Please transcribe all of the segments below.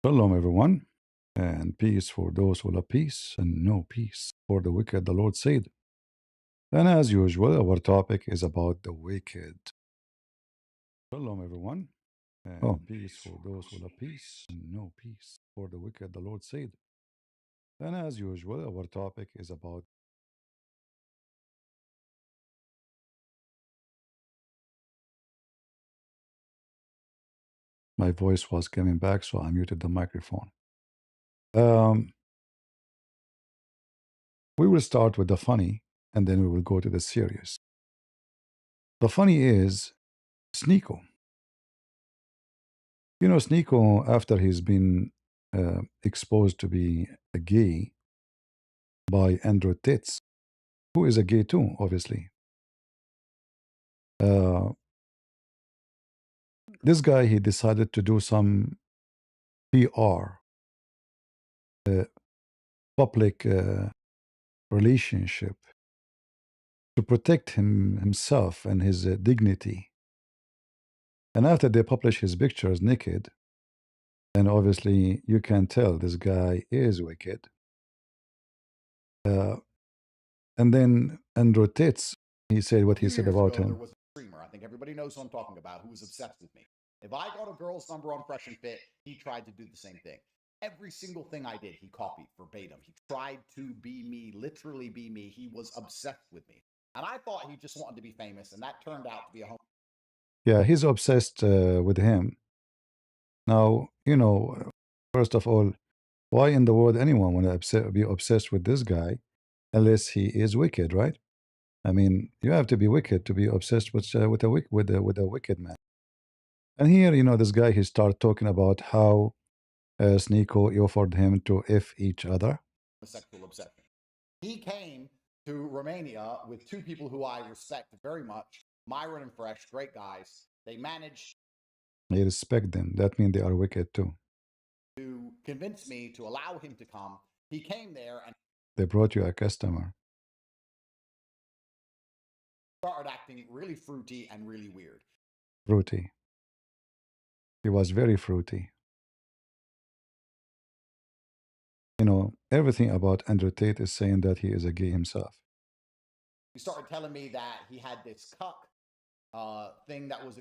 Shalom, everyone, and peace for those who love peace, and no peace for the wicked, the Lord said. And as usual, our topic is about the wicked. Shalom, everyone, and peace for those who love peace, and no peace for the wicked, the Lord said. And as usual, our topic is about my voice was coming back, so I muted the microphone. Um, we will start with the funny, and then we will go to the serious. The funny is SNEAKO. You know, SNEAKO, after he's been exposed to be a gay by Andrew Titz, who is a gay too, obviously. Uh, this guy, he decided to do some PR, uh, public relationship, to protect himself and his dignity. And after they publish his pictures naked, and obviously you can tell this guy is wicked. Uh, and then Andrew Titz, he said what he said about There him. was a streamer. I think everybody knows who I'm talking about, who was obsessed with me. If I got a girl's number on Fresh and Fit, he tried to do the same thing. Every single thing I did, he copied verbatim. He tried to be me, literally be me. He was obsessed with me. And I thought he just wanted to be famous, and that turned out to be a home. Yeah, he's obsessed with him. Now, you know, first of all, why in the world anyone want to be obsessed with this guy unless he is wicked, right? I mean, you have to be wicked to be obsessed with a wicked man. And here, you know, this guy he started talking about how SNEAKO offered him to f each other. Sexual obsession. He came to Romania with two people who I respect very much, Myron and Fresh, great guys. They managed I respect them. That means they are wicked too. to convince me to allow him to come. He came there and They brought you a customer. started acting really fruity and really weird. Fruity. He was very fruity. You know, everything about Andrew Tate is saying that he is a gay himself. He started telling me that he had this cuck thing that was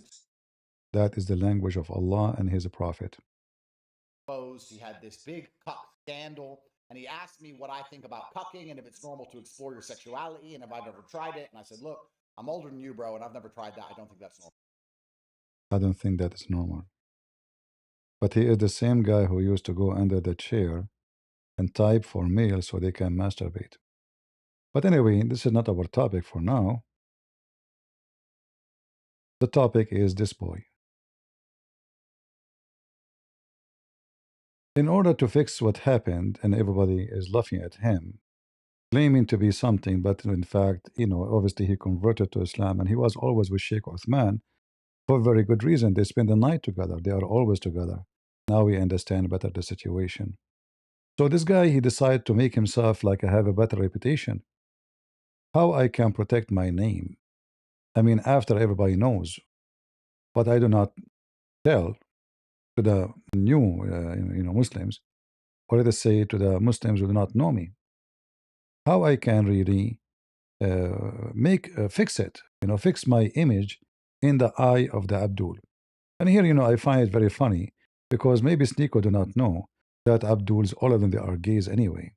That is the language of Allah and His Prophet. exposed. He had this big cuck scandal. And he asked me what I think about cucking and if it's normal to explore your sexuality and if I've ever tried it. And I said, look, I'm older than you, bro, and I've never tried that. I don't think that's normal. I don't think that is normal. But he is the same guy who used to go under the chair and type for males so they can masturbate. But anyway, this is not our topic for now. The topic is this boy. In order to fix what happened, and everybody is laughing at him, claiming to be something, but in fact, you know, obviously he converted to Islam and he was always with Sheikh Uthman for very good reason. They spend the night together, they are always together. Now we understand better the situation. So this guy, he decided to make himself like I have a better reputation. How I can protect my name? I mean, after everybody knows, but I do not tell to the new, Muslims, or let us say to the Muslims who do not know me, how I can really fix it, fix my image in the eye of the Abdul. And here, I find it very funny because maybe SNEAKO do not know that Abduls, all of them, they are gays anyway,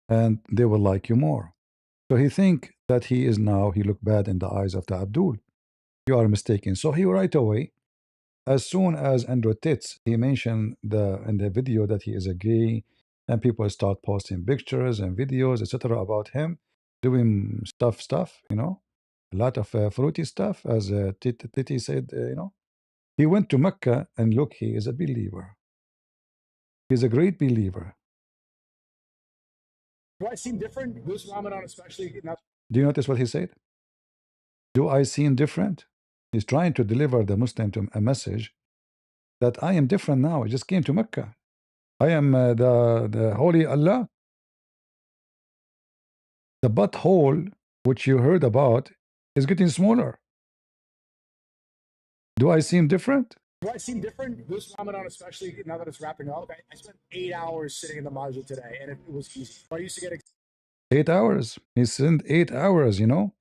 and they will like you more. So he think that he look bad in the eyes of the Abdul. You are mistaken. So he right away, as soon as Andrew Titz, he mentioned in the video that he is a gay, and people start posting pictures and videos, etc., about him doing stuff, a lot of fruity stuff, as Titi said, He went to Mecca, and look, he is a believer. He's a great believer. Do I seem different this Ramadan, especially? Do you notice what he said? Do I seem different? He's trying to deliver the Muslim to a message that I am different now. I just came to Mecca. I am the holy Allah. The butthole which you heard about is getting smaller. Do I seem different? Do I seem different this Ramadan, especially now that it's wrapping up? I spent 8 hours sitting in the masjid today, and it was easy. I used to get 8 hours. He spent 8 hours, you know.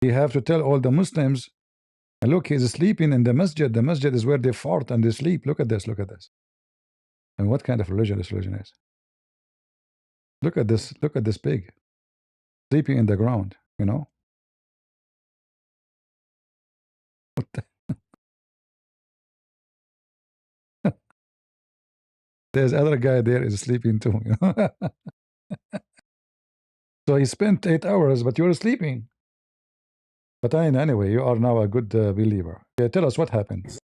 He have to tell all the Muslims, and look, he's sleeping in the masjid. The masjid is where they fart and they sleep. Look at this, look at this. And what kind of religion this religion is. Look at this pig. Sleeping in the ground, you know. What the There's other guy there is sleeping too. You know? So he spent 8 hours, but you're sleeping. But anyway, you are now a good believer. Tell us what happened.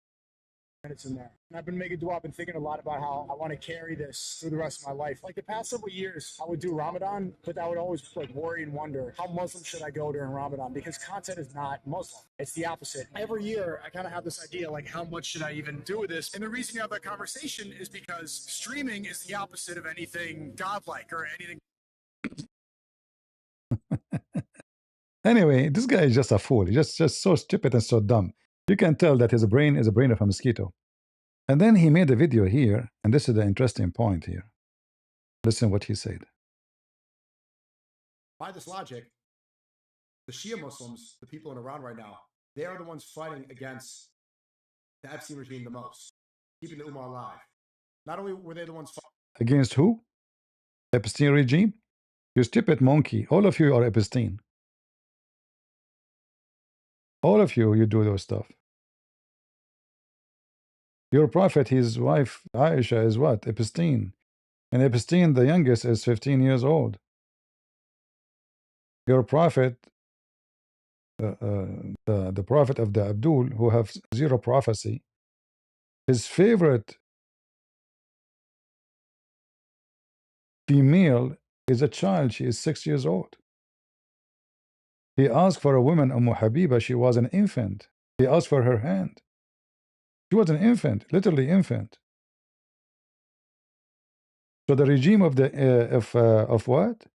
minutes in there. And I've been making dua. I've been thinking a lot about how I want to carry this through the rest of my life. Like the past several years, I would do Ramadan, but I would always like worry and wonder how Muslim should I go during Ramadan, because content is not Muslim. It's the opposite. Every year, I kind of have this idea like how much should I even do with this? And the reason you have that conversation is because streaming is the opposite of anything godlike or anything. Anyway, this guy is just a fool. He's just so stupid and so dumb. You can tell that his brain is a brain of a mosquito. And then he made a video here, and this is the interesting point here. Listen what he said. By this logic, the Shia Muslims, the people in Iran right now, they are the ones fighting against the Epstein regime the most, keeping the Ummah alive. Not only were they the ones fighting Against who? Epstein regime? You stupid monkey. All of you are Epstein. All of you, you do those stuff. Your prophet, his wife Aisha is what? Epstein. And Epstein, the youngest, is 15 years old. Your prophet, the prophet of the Abdul, who have zero prophecy, his favorite female is a child. She is 6 years old. He asked for a woman, Habiba. She was an infant. He asked for her hand. She was an infant, literally infant. So the regime of the of what?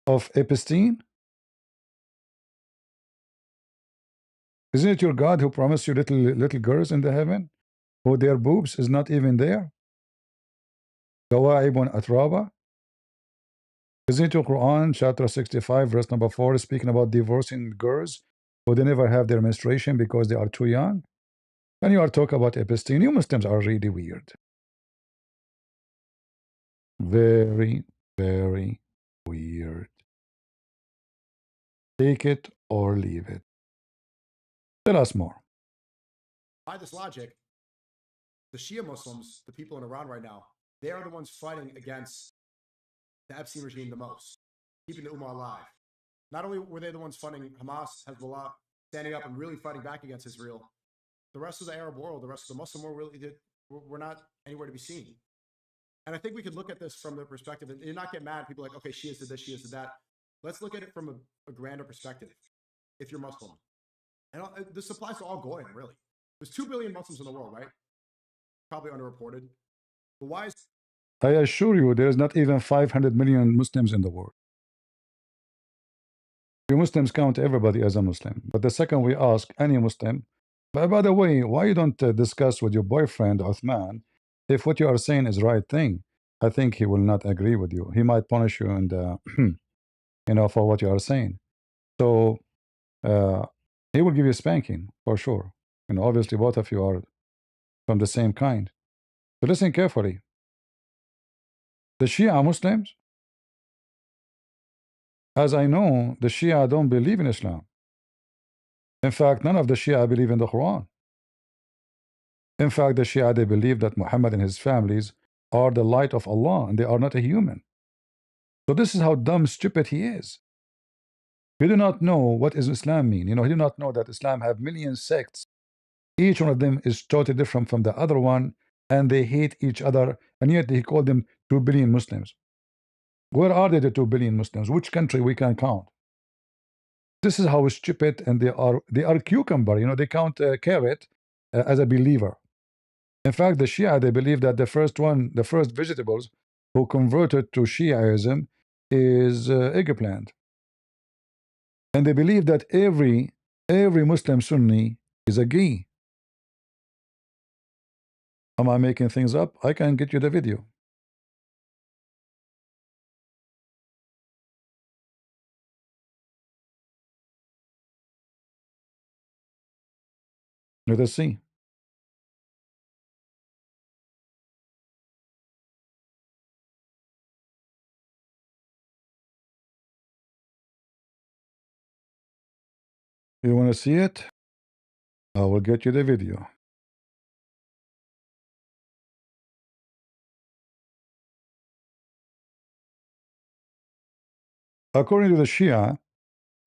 Of Epstein? Isn't it your God who promised you little girls in the heaven, who their boobs is not even there? Gawaibun atraba. Isn't it your Quran, chapter 65, verse number 4, speaking about divorcing girls who they never have their menstruation because they are too young? And you are talking about Epstein. You Muslims are really weird. Very, very weird. Take it or leave it. Tell us more. by this logic, the Shia Muslims, the people in Iran right now, they are the ones fighting against the Epstein regime the most, keeping the Ummah alive. Not only were they the ones funding Hamas, Hezbollah, standing up and really fighting back against Israel, the rest of the Arab world, the rest of the Muslim world were not anywhere to be seen. And I think we could look at this from the perspective, and not get mad. People are like, okay, Shias did this, Shias did that. Let's look at it from a grander perspective. If you're Muslim, and this applies to all Goyim, really. There's 2 billion Muslims in the world, right? Probably underreported. But why is I assure you, there is not even 500 million Muslims in the world. You Muslims count everybody as a Muslim. But the second we ask any Muslim, by the way, why you don't discuss with your boyfriend, Uthman, if what you are saying is right thing? I think he will not agree with you. He might punish you and, you know, for what you are saying. So he will give you a spanking for sure. And obviously both of you are from the same kind. So listen carefully. The Shia Muslims, as I know, the Shia don't believe in Islam. In fact, none of the Shia believe in the Quran. In fact, the Shia, they believe that Muhammad and his families are the light of Allah and they are not a human. So this is how dumb, stupid he is. He do not know what is Islam mean. You know, he do not know that Islam have million sects. Each one of them is totally different from the other one, and they hate each other, and yet he called them 2 billion Muslims. Where are they, the 2 billion Muslims? Which country we can count? This is how stupid, and they are cucumber. You know, they count carrot as a believer. In fact, the Shia, they believe that the first vegetables who converted to Shiaism is eggplant. And they believe that every Muslim Sunni is a ghee. Am I making things up? I can get you the video. Let us see. You want to see it? I will get you the video. According to the Shia,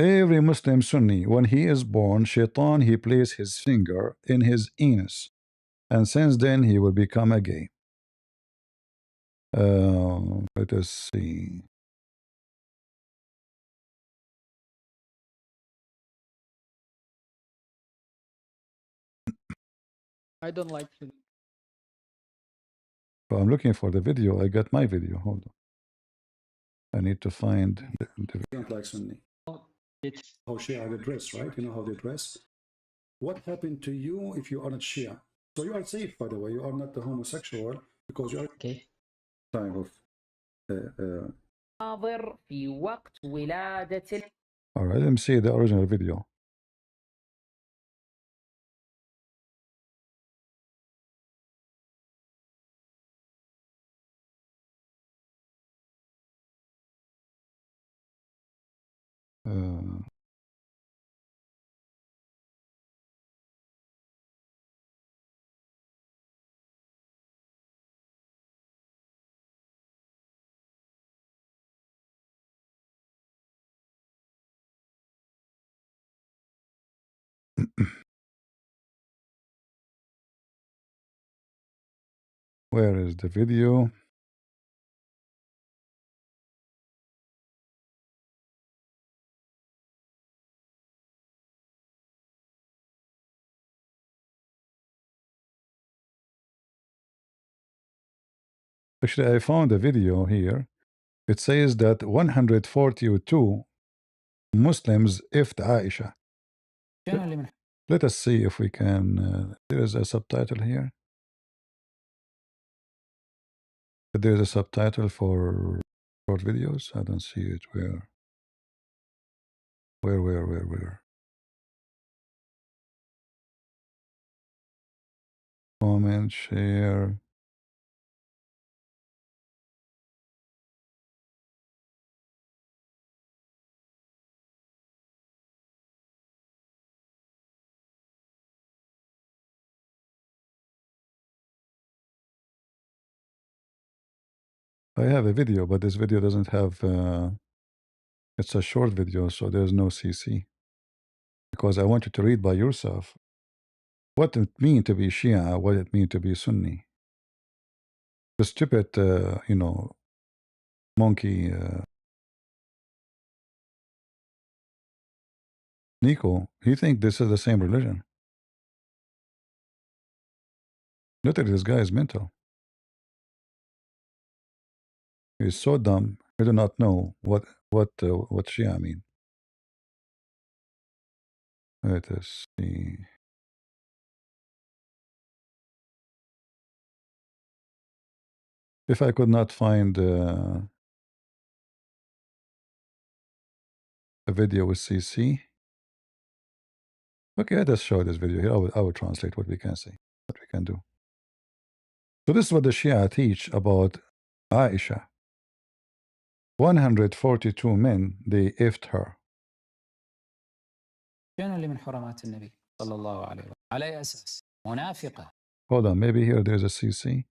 every Muslim Sunni, when he is born, Shaitan, he places his finger in his anus, and since then he will become a gay. Let us see. I don't like to. Oh, I'm looking for the video. I got my video. Hold on. I need to find the don't like Sunni. It's How Shia they dress, right? You know how they dress. What happened to you if you are not Shia? So you are safe, by the way. You are not a homosexual because you are okay. time of. حاضر في وقت ولادة All right, let me see the original video. Uh, where is the video? Actually, I found a video here. It says that 142 Muslims ifed Aisha. Let us see if we can. There is a subtitle here. There is a subtitle for short videos. I don't see it. Where? Where? Comment, share. I have a video, but this video doesn't have. It's a short video, so there's no CC. Because I want you to read by yourself what it means to be Shia, what it means to be Sunni. The stupid, monkey Nico, he think this is the same religion. Literally, this guy is mental. He's so dumb. He do not know what Shia mean. Let us see. If I could not find a video with CC. Okay, let us show this video here. I will translate what we can see, what we can do. So this is what the Shia teach about Aisha. 142 men, they ifed her. شنو اللي من حرمات النبي صلى الله عليه وسلم على أي أساس منافقة. Hold on, maybe here there's a CC.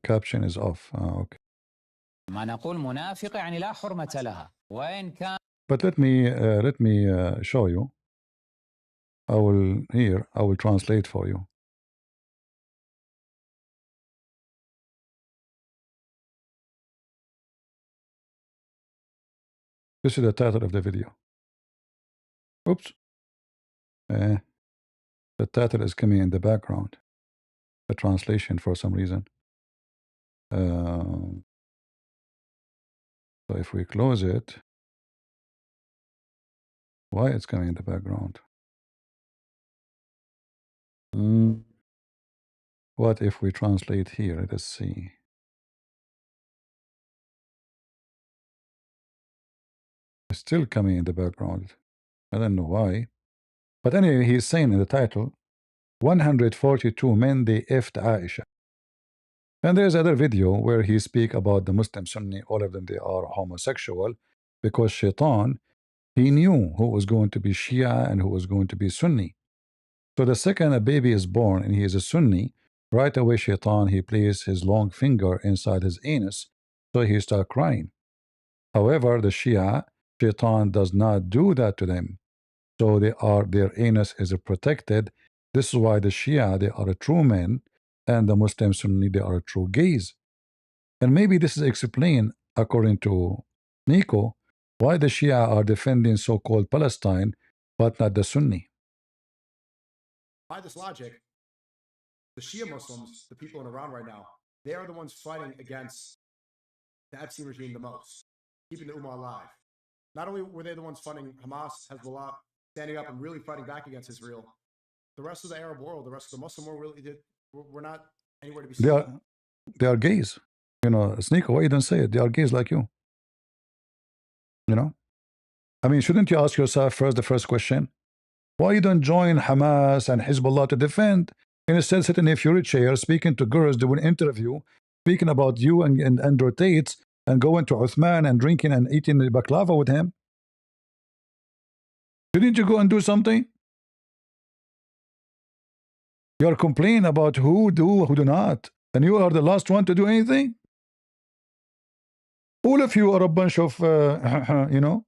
Caption is off. Okay. ما نقول منافقة يعني لا حرمة لها وإن كان. But let me show you. I will translate for you. This is the title of the video. Oops. The title is coming in the background. The translation for some reason. So if we close it, why it's coming in the background? What if we translate here? Let's see. It's still coming in the background. I don't know why. But anyway, he's saying in the title, 142 men they effed Aisha. And there's other video where he speak about the Muslim Sunni, all of them they are homosexual, because Shaitan, he knew who was going to be Shia and who was going to be Sunni. So the second a baby is born and he is a Sunni, right away Shaitan, he places his long finger inside his anus, so he start crying. However, the Shia, Shaitan does not do that to them. So their anus is protected. This is why the Shia, they are a true men, and the Muslim Sunni, they are a true gays. And maybe this is explained, according to SNEAKO, why the Shia are defending so-called Palestine, but not the Sunni. By this logic, the Shia Muslims, the people in Iran right now, they are the ones fighting against the Epstein regime the most, keeping the Ummah alive. Not only were they the ones funding Hamas, Hezbollah, standing up and really fighting back against Israel, the rest of the Arab world, the rest of the Muslim world really did, were not anywhere to be seen. They are gays. You know, SNEAKO, why you don't say it? They are gays like you. You know? I mean, shouldn't you ask yourself first the first question? Why you don't join Hamas and Hezbollah to defend? Instead, sit in a fury chair, speaking to girls, doing an interview, speaking about you and Andrew Tate, and going to Uthman and drinking and eating the baklava with him. Didn't you go and do something? You are complaining about who do, who do not, and you are the last one to do anything? All of you are a bunch of, you know,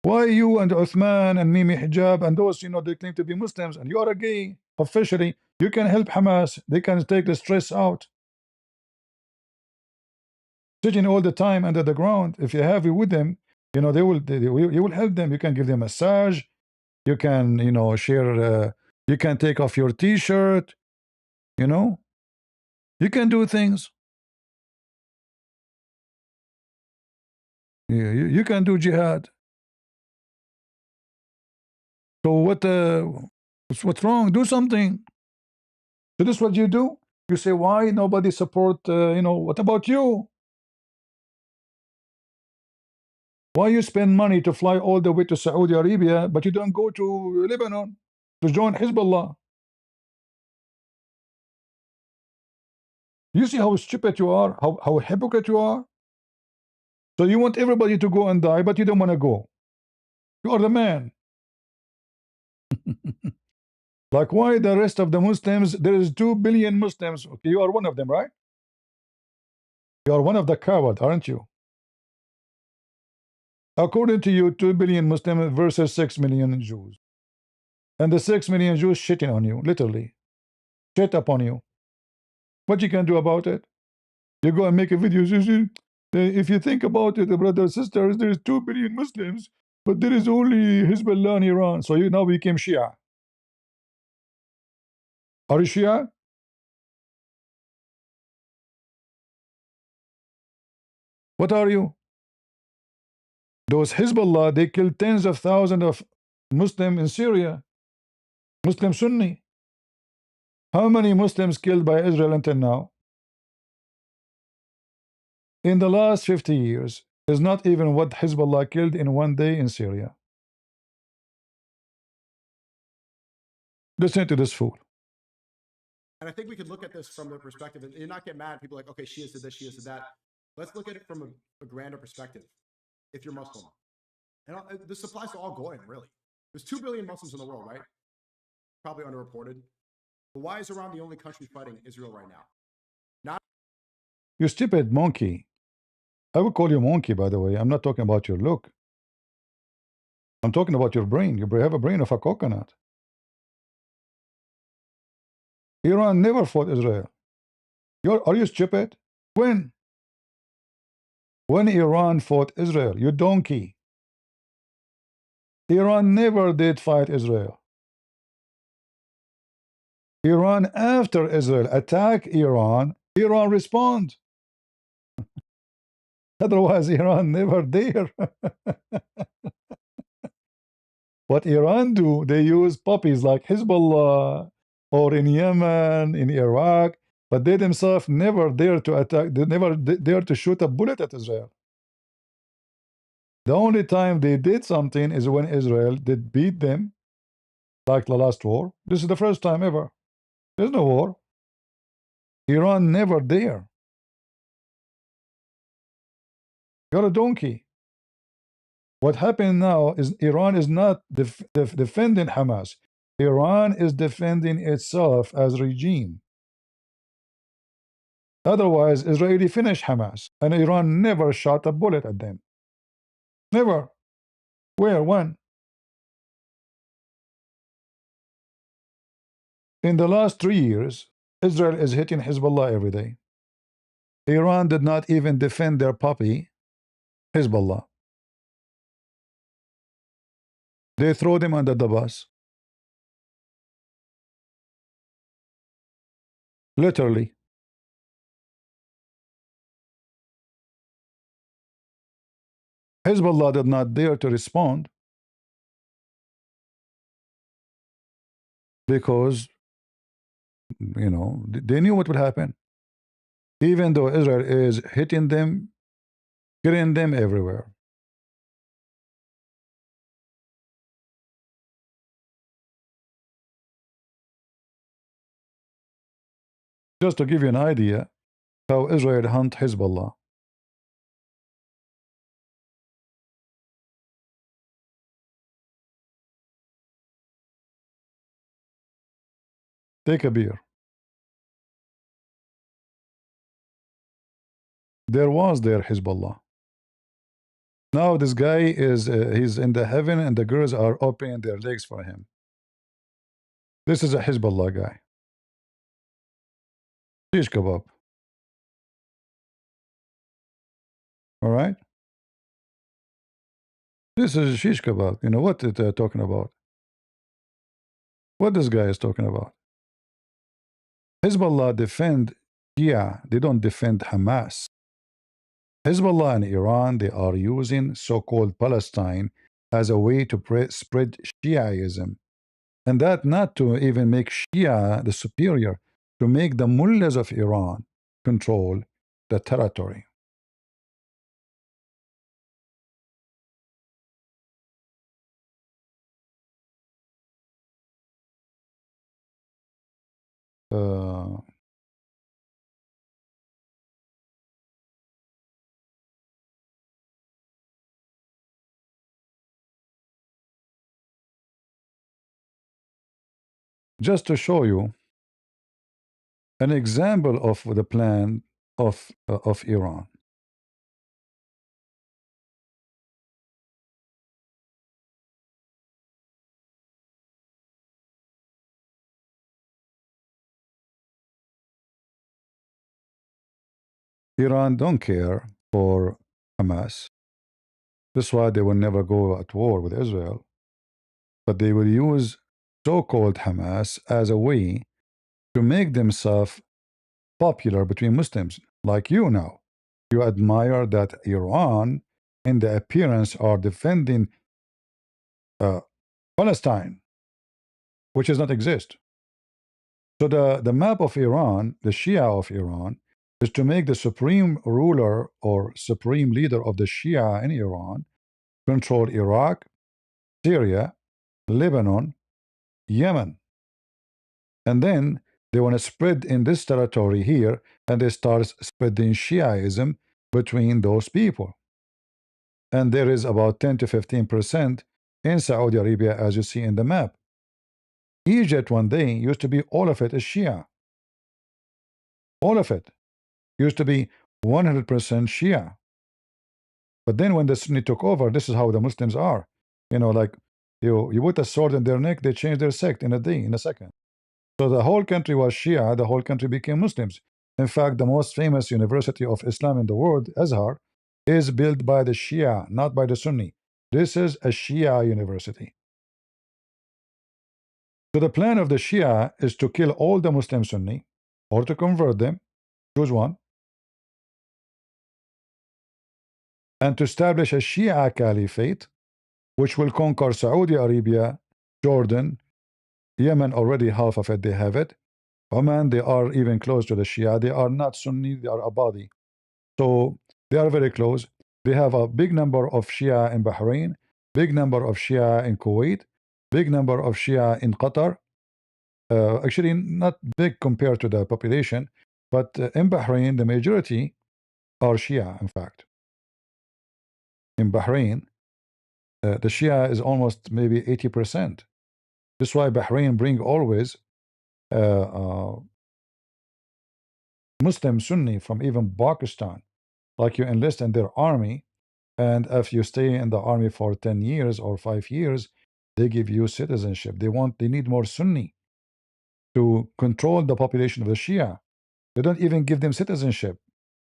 why you and Uthman and Mimi Hijab and those, you know, they claim to be Muslims, and you are a gay, officially, you can help Hamas, they can take the stress out. Sitting all the time under the ground, if you're happy with them, you know, you will help them. You can give them a massage, you can, you know, share, you can take off your t-shirt, you know, you can do things. You can do jihad. So what's wrong? Do something. So this is what you do. You say, why nobody support, you know, what about you? Why you spend money to fly all the way to Saudi Arabia, but you don't go to Lebanon to join Hezbollah? You see how stupid you are, how hypocrite you are? So you want everybody to go and die, but you don't want to go. You are the man. Like, why the rest of the Muslims, there is 2 billion Muslims. Okay, you are one of them, right? You are one of the coward, aren't you? According to you, 2 billion Muslims versus 6 million Jews. And the 6 million Jews shitting on you, literally. Shit upon you. What you can do about it? You go and make a video. If you think about it, brothers and sisters, there is 2 billion Muslims, but there is only Hezbollah in Iran. So you now became Shia. Are you Shia? What are you? Those Hezbollah, they killed tens of thousands of Muslims in Syria. Muslim Sunni. How many Muslims killed by Israel until now? In the last 50 years, is not even what Hezbollah killed in one day in Syria. Listen to this fool. And I think we could look at this from the perspective, and you're not get mad. People are like, okay, Shias did this, Shias did that. Let's look at it from a grander perspective. If you're Muslim, and this applies to all Goyim, really. There's 2 billion Muslims in the world, right? Probably underreported. But why is Iran the only country fighting Israel right now? Not You stupid monkey. I would call you monkey, by the way. I'm not talking about your look. I'm talking about your brain. You have a brain of a coconut. Iran never fought Israel. Are you stupid? When? When Iran fought Israel, you donkey. Iran never did fight Israel. Iran, after Israel attack Iran, Iran respond. Otherwise, Iran never there. What Iran do, they use puppies like Hezbollah, or in Yemen, in Iraq. but they themselves never dare to attack. They never dare to shoot a bullet at Israel. The only time they did something is when Israel did beat them, like the last war. This is the first time ever. There's no war. Iran never dare. You're a donkey. What happened now is Iran is not defending Hamas. Iran is defending itself as regime. Otherwise, Israeli finished Hamas, and Iran never shot a bullet at them. Never. Where? When? In the last 3 years, Israel is hitting Hezbollah every day. Iran did not even defend their puppy, Hezbollah. They throw them under the bus. Literally. Hezbollah did not dare to respond because, you know, they knew what would happen. Even though Israel is hitting them, killing them everywhere. Just to give you an idea how Israel hunt Hezbollah. Take a beer. There was there Hezbollah. Now this guy is he's in the heaven and the girls are opening their legs for him. This is a Hezbollah guy. Shish kebab. All right. This is shish kebab. You know what they're talking about? What this guy is talking about? Hezbollah defend Shia. They don't defend Hamas. Hezbollah and Iran, they are using so-called Palestine as a way to spread Shiaism. And that not to even make Shia the superior, to make the mullahs of Iran control the territory. Just to show you an example of the plan of Iran. Iran don't care for Hamas. That's why they will never go at war with Israel. But they will use so-called Hamas as a way to make themselves popular between Muslims, like you now. You admire that Iran, in the appearance, are defending Palestine, which does not exist. So the map of Iran, the Shia of Iran, is to make the supreme ruler or supreme leader of the Shia in Iran control Iraq, Syria, Lebanon, Yemen. And then they want to spread in this territory here, and they start spreading Shiaism between those people. And there is about 10 to 15% in Saudi Arabia, as you see in the map. Egypt one day used to be all of it is Shia. All of it used to be 100% Shia. But then when the Sunni took over, this is how the Muslims are. You know, like you put a sword in their neck, they change their sect in a day, in a second. So the whole country was Shia, the whole country became Muslims. In fact, the most famous university of Islam in the world, Azhar, is built by the Shia, not by the Sunni. This is a Shia university. So the plan of the Shia is to kill all the Muslim Sunni, or to convert them, choose one, and to establish a Shia caliphate, which will conquer Saudi Arabia, Jordan, Yemen, already half of it, they have it, Oman, they are even close to the Shia. They are not Sunni, they are Abadi. So they are very close. They have a big number of Shia in Bahrain, big number of Shia in Kuwait, big number of Shia in Qatar. Actually, not big compared to the population, but in Bahrain, the majority are Shia, in fact. In Bahrain, the Shia is almost maybe 80%. This is why Bahrain bring always Muslim Sunni from even Pakistan. Like you enlist in their army, and if you stay in the army for 10 years or 5 years, they give you citizenship. They need more Sunni to control the population of the Shia. They don't even give them citizenship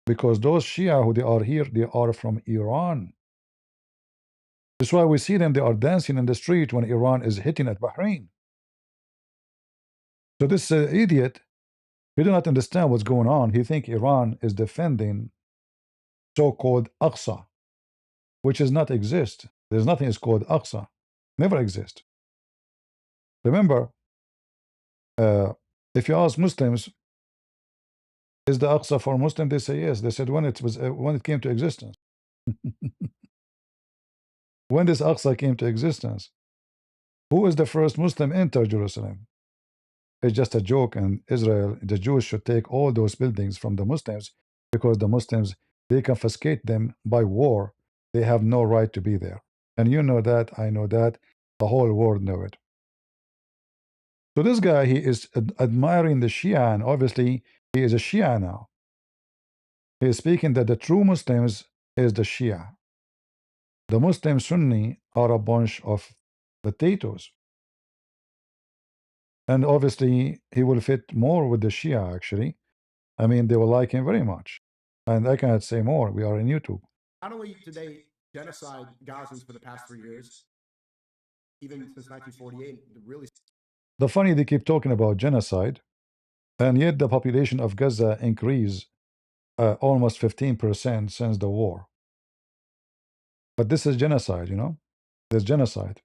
because those Shia who they are here, they are from Iran. That's why we see them, they are dancing in the street when Iran is hitting at Bahrain. So this idiot, he do not understand what's going on. He think Iran is defending so-called Aqsa, which does not exist. There's nothing is called Aqsa. Never exist. Remember, if you ask Muslims, is the Aqsa for Muslim? They say yes. They said when it came to existence. When this Aqsa came to existence, who is the first Muslim enter Jerusalem? It's just a joke. And Israel, the Jews should take all those buildings from the Muslims because the Muslims, they confiscate them by war. They have no right to be there. And you know that, I know that, the whole world know it. So this guy, he is admiring the Shia, and obviously he is a Shia now. He is speaking that the true Muslims is the Shia. The Muslim Sunni are a bunch of potatoes. And obviously he will fit more with the Shia, actually. I mean, they will like him very much. And I cannot say more. We are in YouTube. Not only did they genocide Gazans for the past 3 years, even since 1948, really. The funny, they keep talking about genocide, and yet the population of Gaza increased almost 15% since the war. But this is genocide, you know? There's genocide.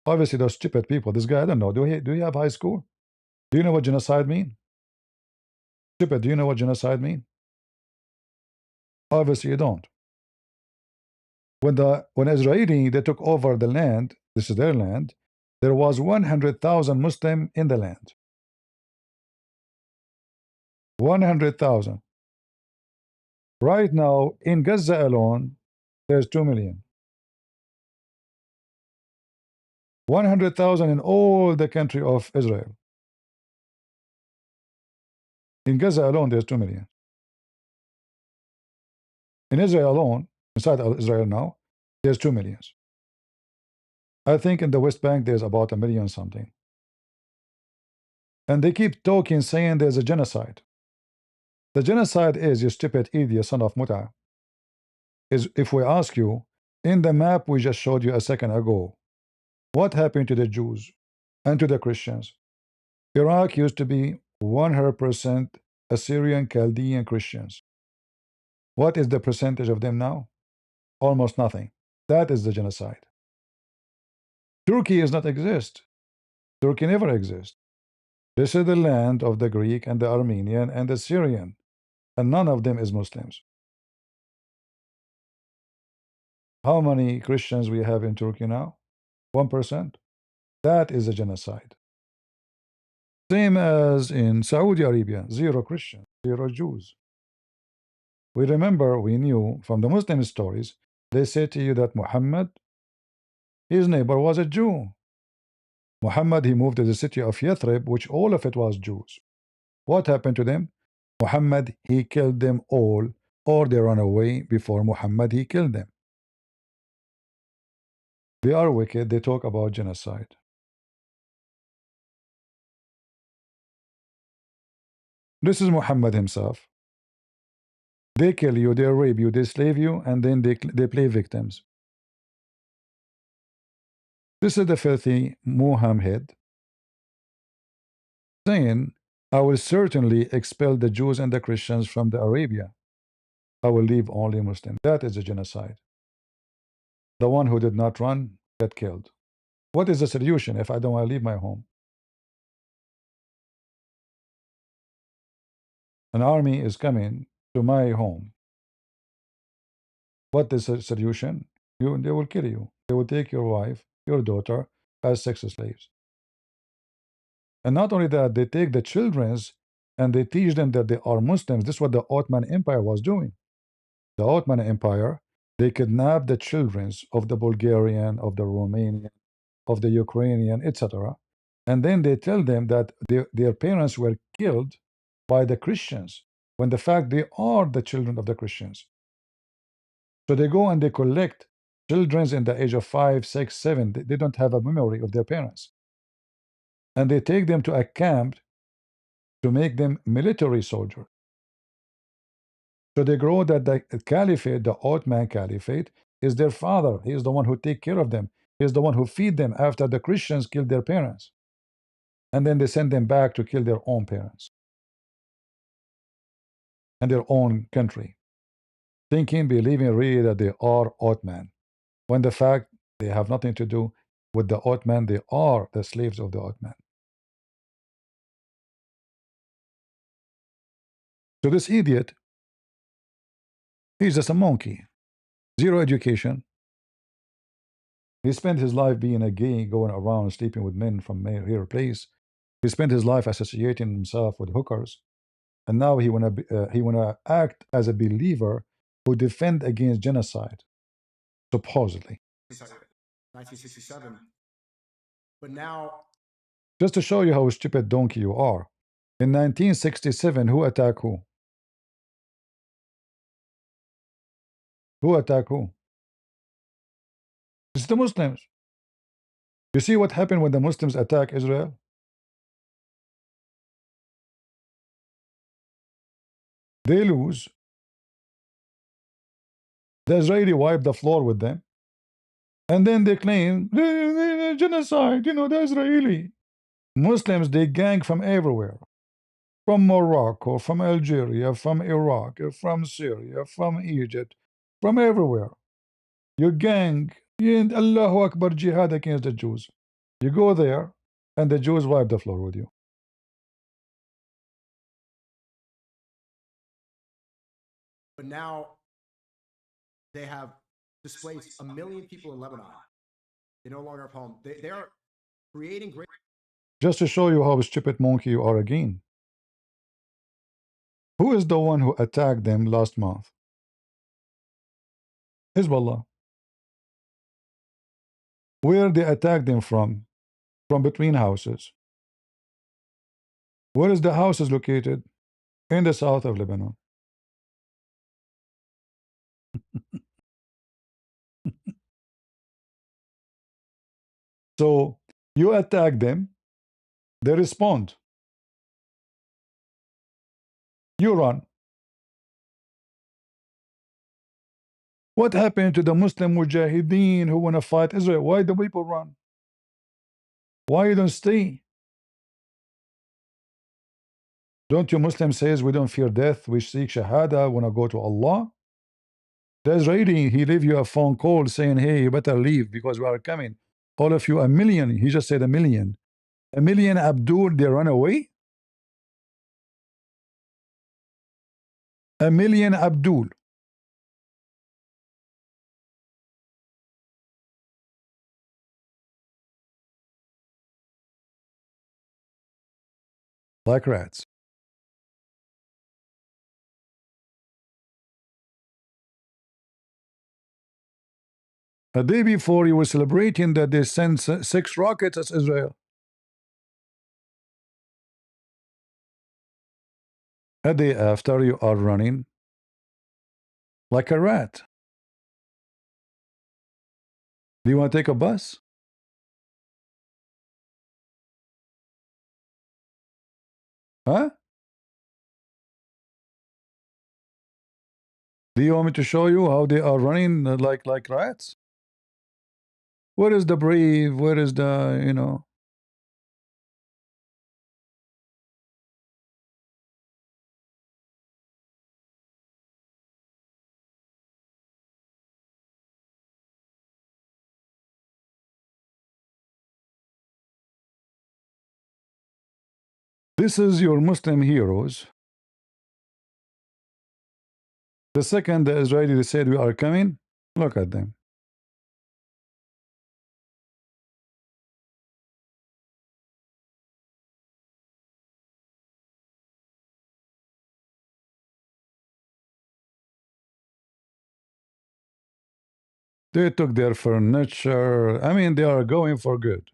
Obviously, those stupid people. This guy, I don't know. Do you have high school? Do you know what genocide mean? Stupid, do you know what genocide mean? Obviously, you don't. When Israeli they took over the land, this is their land, there was 100,000 Muslim in the land. 100,000. Right now, in Gaza alone, there's 2 million. 100,000 in all the country of Israel. In Gaza alone, there's 2 million. In Israel alone, inside Israel now, there's 2 millions. I think in the West Bank, there's about 1 million something. And they keep talking, saying there's a genocide. The genocide is, you stupid idiot, son of Muta, is if we ask you, in the map we just showed you a second ago, what happened to the Jews and to the Christians? Iraq used to be 100% Assyrian Chaldean Christians. What is the percentage of them now? Almost nothing. That is the genocide. Turkey does not exist. Turkey never exists. This is the land of the Greek and the Armenian and the Syrian, and none of them is Muslims. How many Christians we have in Turkey now? 1%. That is a genocide. Same as in Saudi Arabia, 0 Christians, 0 Jews. We remember, we knew from the Muslim stories, they say to you that Muhammad, his neighbor was a Jew. Muhammad, he moved to the city of Yathrib, which all of it was Jews. What happened to them? Muhammad, he killed them all, or they ran away before Muhammad, he killed them. They are wicked, they talk about genocide. This is Muhammad himself. They kill you, they rape you, they slave you, and then they play victims. This is the filthy Muhammad saying, I will certainly expel the Jews and the Christians from the Arabia. I will leave only Muslims. That is a genocide. The one who did not run get killed. What is the solution if I don't want to leave my home? An army is coming to my home. What is the solution? They will kill you. They will take your wife, your daughter, as sex slaves. And not only that, they take the children's and they teach them that they are Muslims. This is what the Ottoman Empire was doing. The Ottoman Empire, they kidnapped the children's of the Bulgarian, of the Romanian, of the Ukrainian, etc. And then they tell them that their parents were killed by the Christians, when the fact they are the children of the Christians. So they go and they collect children in the age of 5, 6, 7. They don't have a memory of their parents. And they take them to a camp to make them military soldiers. So they grow that the caliphate, the Ottoman caliphate, is their father. He is the one who take care of them. He is the one who feed them after the Christians killed their parents. And then they send them back to kill their own parents and their own country, thinking, believing really that they are Ottoman, when the fact they have nothing to do with the Ottoman. They are the slaves of the Ottoman. So this idiot, he's just a monkey, zero education. He spent his life being a gay, going around sleeping with men from here place. He spent his life associating himself with hookers, and now he wanna act as a believer who defend against genocide, supposedly. 1967. But now, Just to show you how stupid donkey you are. In 1967, who attacked who? Who attacked who? It's the Muslims. You see what happened when the Muslims attack Israel? They lose. The Israeli wipe the floor with them. And then they claim genocide, the Israeli. Muslims, they gang from everywhere. From Morocco, from Algeria, from Iraq, from Syria, from Egypt, from everywhere. You gang, and Allahu Akbar jihad against the Jews. You go there, and the Jews wipe the floor with you. but now they have displaced 1 million people in Lebanon. They no longer have home. They are creating great. Just to show you how stupid monkey you are again. Who is the one who attacked them last month? Hezbollah. Where they attacked them from? From between houses. Where is the house is located? In the south of Lebanon. So you attack them, they respond. You run. What happened to the Muslim Mujahideen who want to fight Israel? Why do people run? Why you don't stay? Don't you Muslims says we don't fear death, we seek Shahada, want to go to Allah? The Israeli, he leave you a phone call saying, hey, you better leave because we are coming. All of you, 1 million. He just said 1 million. 1 million Abdul, they run away? 1 million Abdul. Like rats. A day before, you were celebrating that they sent 6 rockets at Israel. A day after, you are running like a rat. Do you want to take a bus? Huh? Do you want me to show you how they are running like rats? Where is the brave? Where is the? This is your Muslim heroes The second the Israelis said we are coming, look at them. They took their furniture. I mean, they are going for good.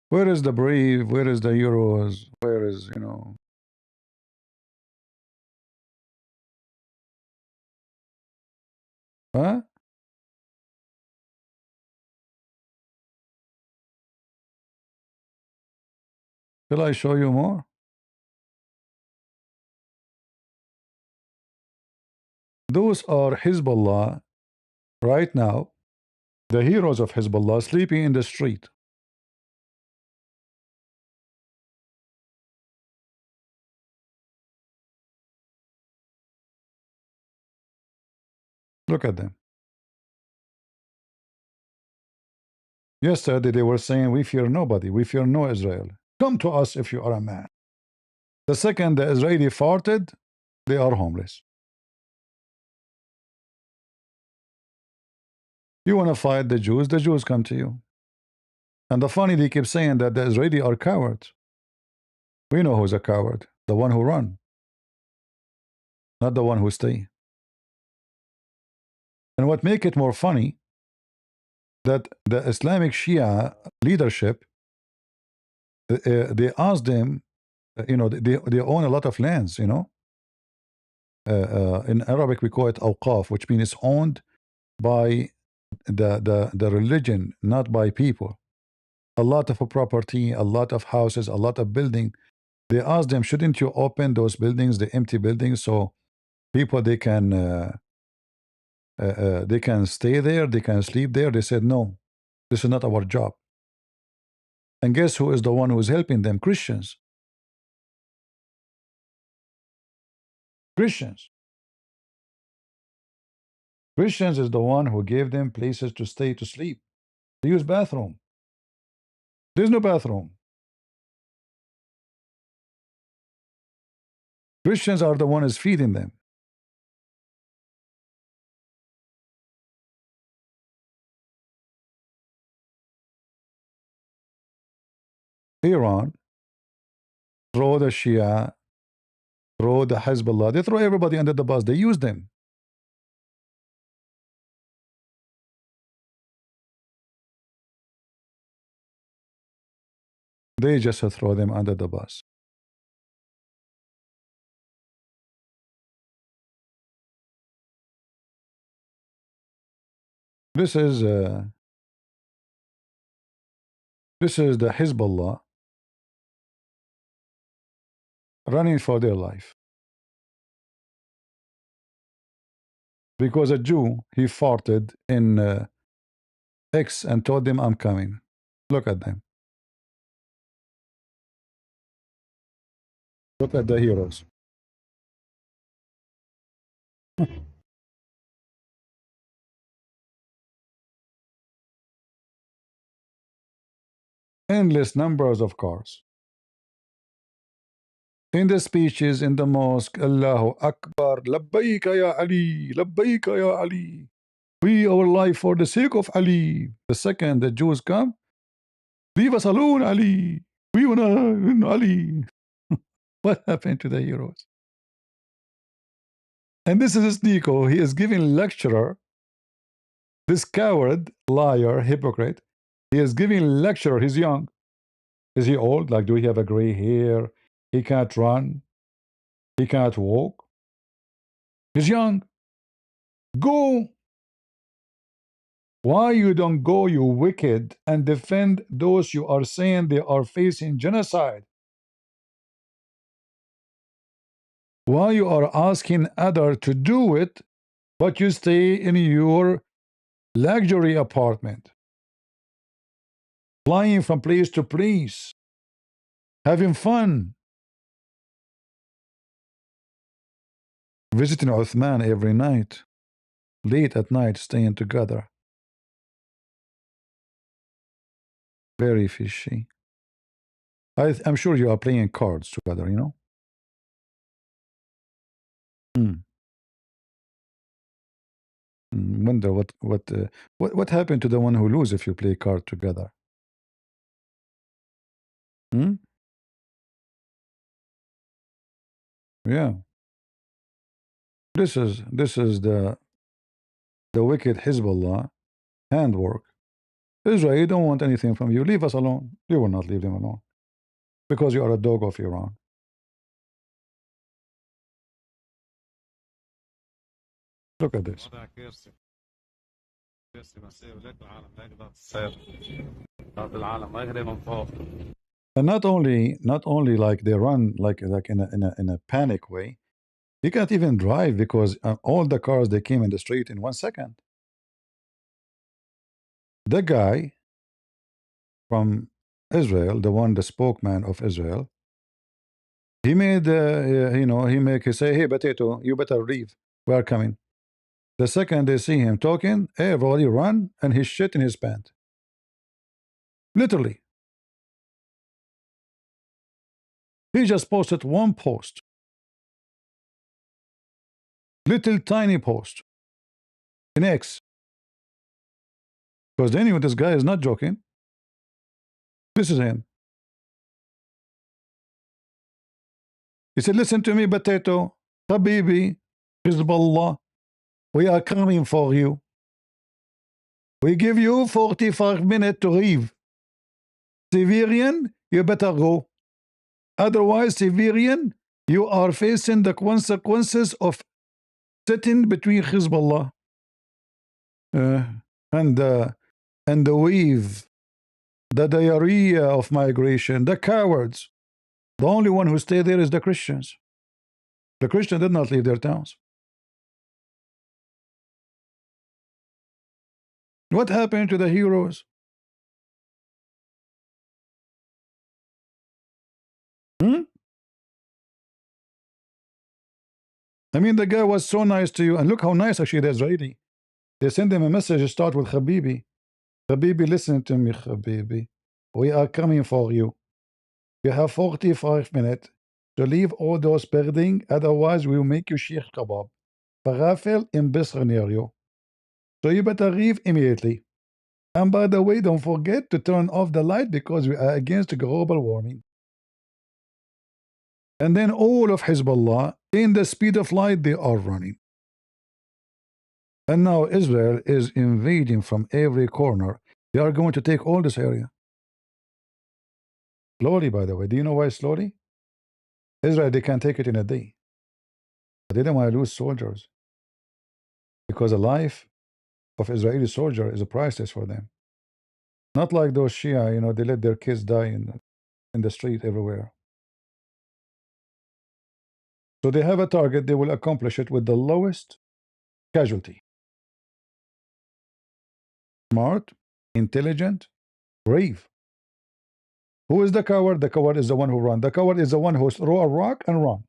Where is the brave? Where is the heroes? Where is, you know? Huh? Shall I show you more? Those are Hezbollah right now, the heroes of Hezbollah sleeping in the street. Look at them. Yesterday they were saying, we fear nobody, we fear no Israel. Come to us if you are a man. The second the Israeli farted, they are homeless. You want to fight the Jews come to you. And the funny, they keep saying that the Israeli are cowards. We know who's a coward, the one who run, not the one who stay. And what make it more funny, that the Islamic Shia leadership, they asked them, you know, they own a lot of lands, you know. In Arabic we call it awqaf, which means it's owned by the religion, not by people. A lot of property, a lot of houses, a lot of building. They asked them, shouldn't you open those buildings, the empty buildings, so people they can stay there, they can sleep there? They said, no, this is not our job. And guess who is the one who is helping them? Christians. Christians. Christians is the one who gave them places to stay to sleep. They use bathroom. There's no bathroom. Christians are the ones feeding them. Iran throw the Shia, throw the Hezbollah, they throw everybody under the bus. They use them. They just throw them under the bus. This is the Hezbollah running for their life. Because a Jew, he farted in X and told them, I'm coming. Look at them. Look at the heroes. Endless numbers of cars. In the speeches in the mosque, Allahu Akbar, Labbaika ya Ali, Labbaika ya Ali. We our life for the sake of Ali. The second the Jews come, leave us alone, Ali. We wanna Ali. What happened to the heroes? And this is SNEAKO. He is giving lecturer, this coward, liar, hypocrite. He is giving lecturer. He's young. Is he old? Like, do he have a gray hair? He can't run. He can't walk. He's young. Go. Why you don't go, you wicked, and defend those you are saying they are facing genocide? Why you are asking other to do it, but you stay in your luxury apartment, flying from place to place, having fun, visiting Uthman every night, late at night, staying together. Very fishy. I'm sure you are playing cards together, you know. Hmm. Wonder what happened to the one who lose if you play card together. Hmm? Yeah. This is the wicked Hezbollah handwork. Israel, you don't want anything from you. Leave us alone. You will not leave them alone because you are a dog of Iran. Look at this. And not only like they run like in a panic way. You can't even drive because all the cars they came in the street in 1 second. The guy from Israel, the spokesman of Israel, he made he say, "Hey, potato, you better leave. We are coming." The second they see him talking, hey, everybody run, and he's shit in his pants. Literally, he just posted one post, little tiny post in X, because they knew this guy is not joking. This is him. He said, "Listen to me, potato, Habibi, Hezbollah, we are coming for you. We give you 45 minutes to leave. Civilian, you better go. Otherwise, civilian, you are facing the consequences of sitting between Hezbollah uh, and the wave, the diarrhea of migration, the cowards. The only one who stay there is the Christians. The Christians did not leave their towns. What happened to the heroes? Hmm? I mean, the guy was so nice to you, and look how nice actually the Israeli. They send him a message, start with Habibi. Habibi, listen to me, Habibi. We are coming for you. You have 45 minutes to leave all those buildings, otherwise we will make you sheikh kebab. Falafel in Bisr near you. So you better leave immediately. And by the way, don't forget to turn off the light because we are against global warming. And then all of Hezbollah, in the speed of light, they are running. And now Israel is invading from every corner. They are going to take all this area. Slowly, by the way. Do you know why slowly? Israel, they can take it in a day. But they don't want to lose soldiers. Because the life of Israeli soldier is a priceless for them. Not like those Shia, they let their kids die in the street everywhere. So they have a target, they will accomplish it with the lowest casualty. Smart, intelligent, brave. Who is the coward? The coward is the one who run. The coward is the one who throw a rock and run.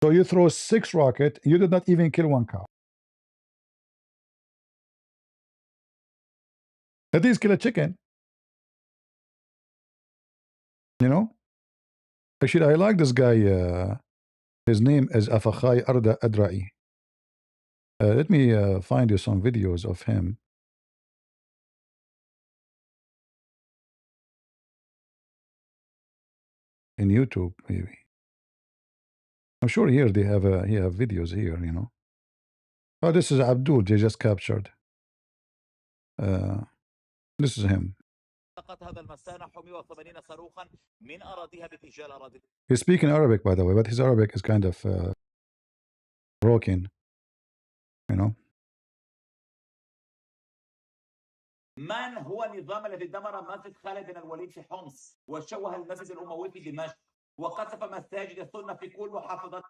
So you throw 6 rockets, you did not even kill 1 cow. At least kill a chicken. Actually, I like this guy. His name is Afachai Arda Adrai. Let me find you some videos of him. In YouTube, maybe. I'm sure here they have videos here. Oh, this is Abdul. They just captured. This is him. He's speaking Arabic, by the way, but his Arabic is kind of broken. من هو النظام الذي دمر مسجد خالد بن الوليد في حمص وشوه المسجد الأموي في دمشق وقصف مساجد السنة في كل محافظات.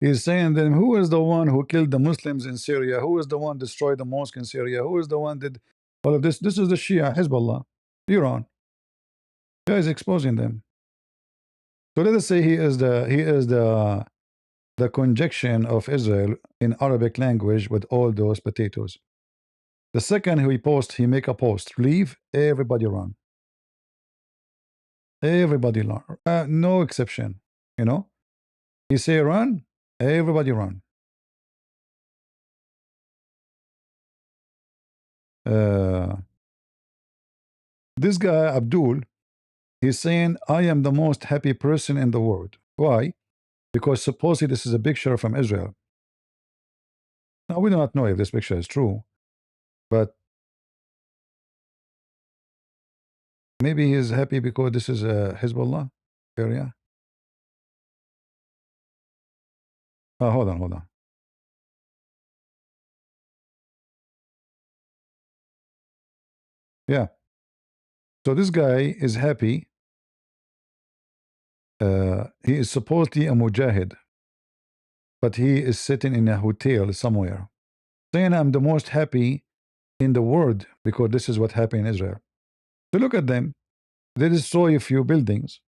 He's saying then who is the one who killed the Muslims in Syria? Who is the one destroyed the mosque in Syria? Who is the one did all of this? This is the Shia, Hezbollah, Iran. Guy is exposing them. So let us say he is the conjunction of Israel in Arabic language with all those potatoes. The second he make a post, leave, everybody run. Everybody run. No exception. He say run, Everybody run. Uh, this guy Abdul, he's saying, I am the most happy person in the world. Why? Because supposedly this is a picture from Israel. Now we do not know if this picture is true, but maybe he's happy because this is a Hezbollah area. Oh, hold on, hold on. Yeah. So this guy is happy. He is supposedly a mujahid, but he is sitting in a hotel somewhere, saying, I'm the most happy in the world because this is what happened in Israel. So look at them. They destroy a few buildings,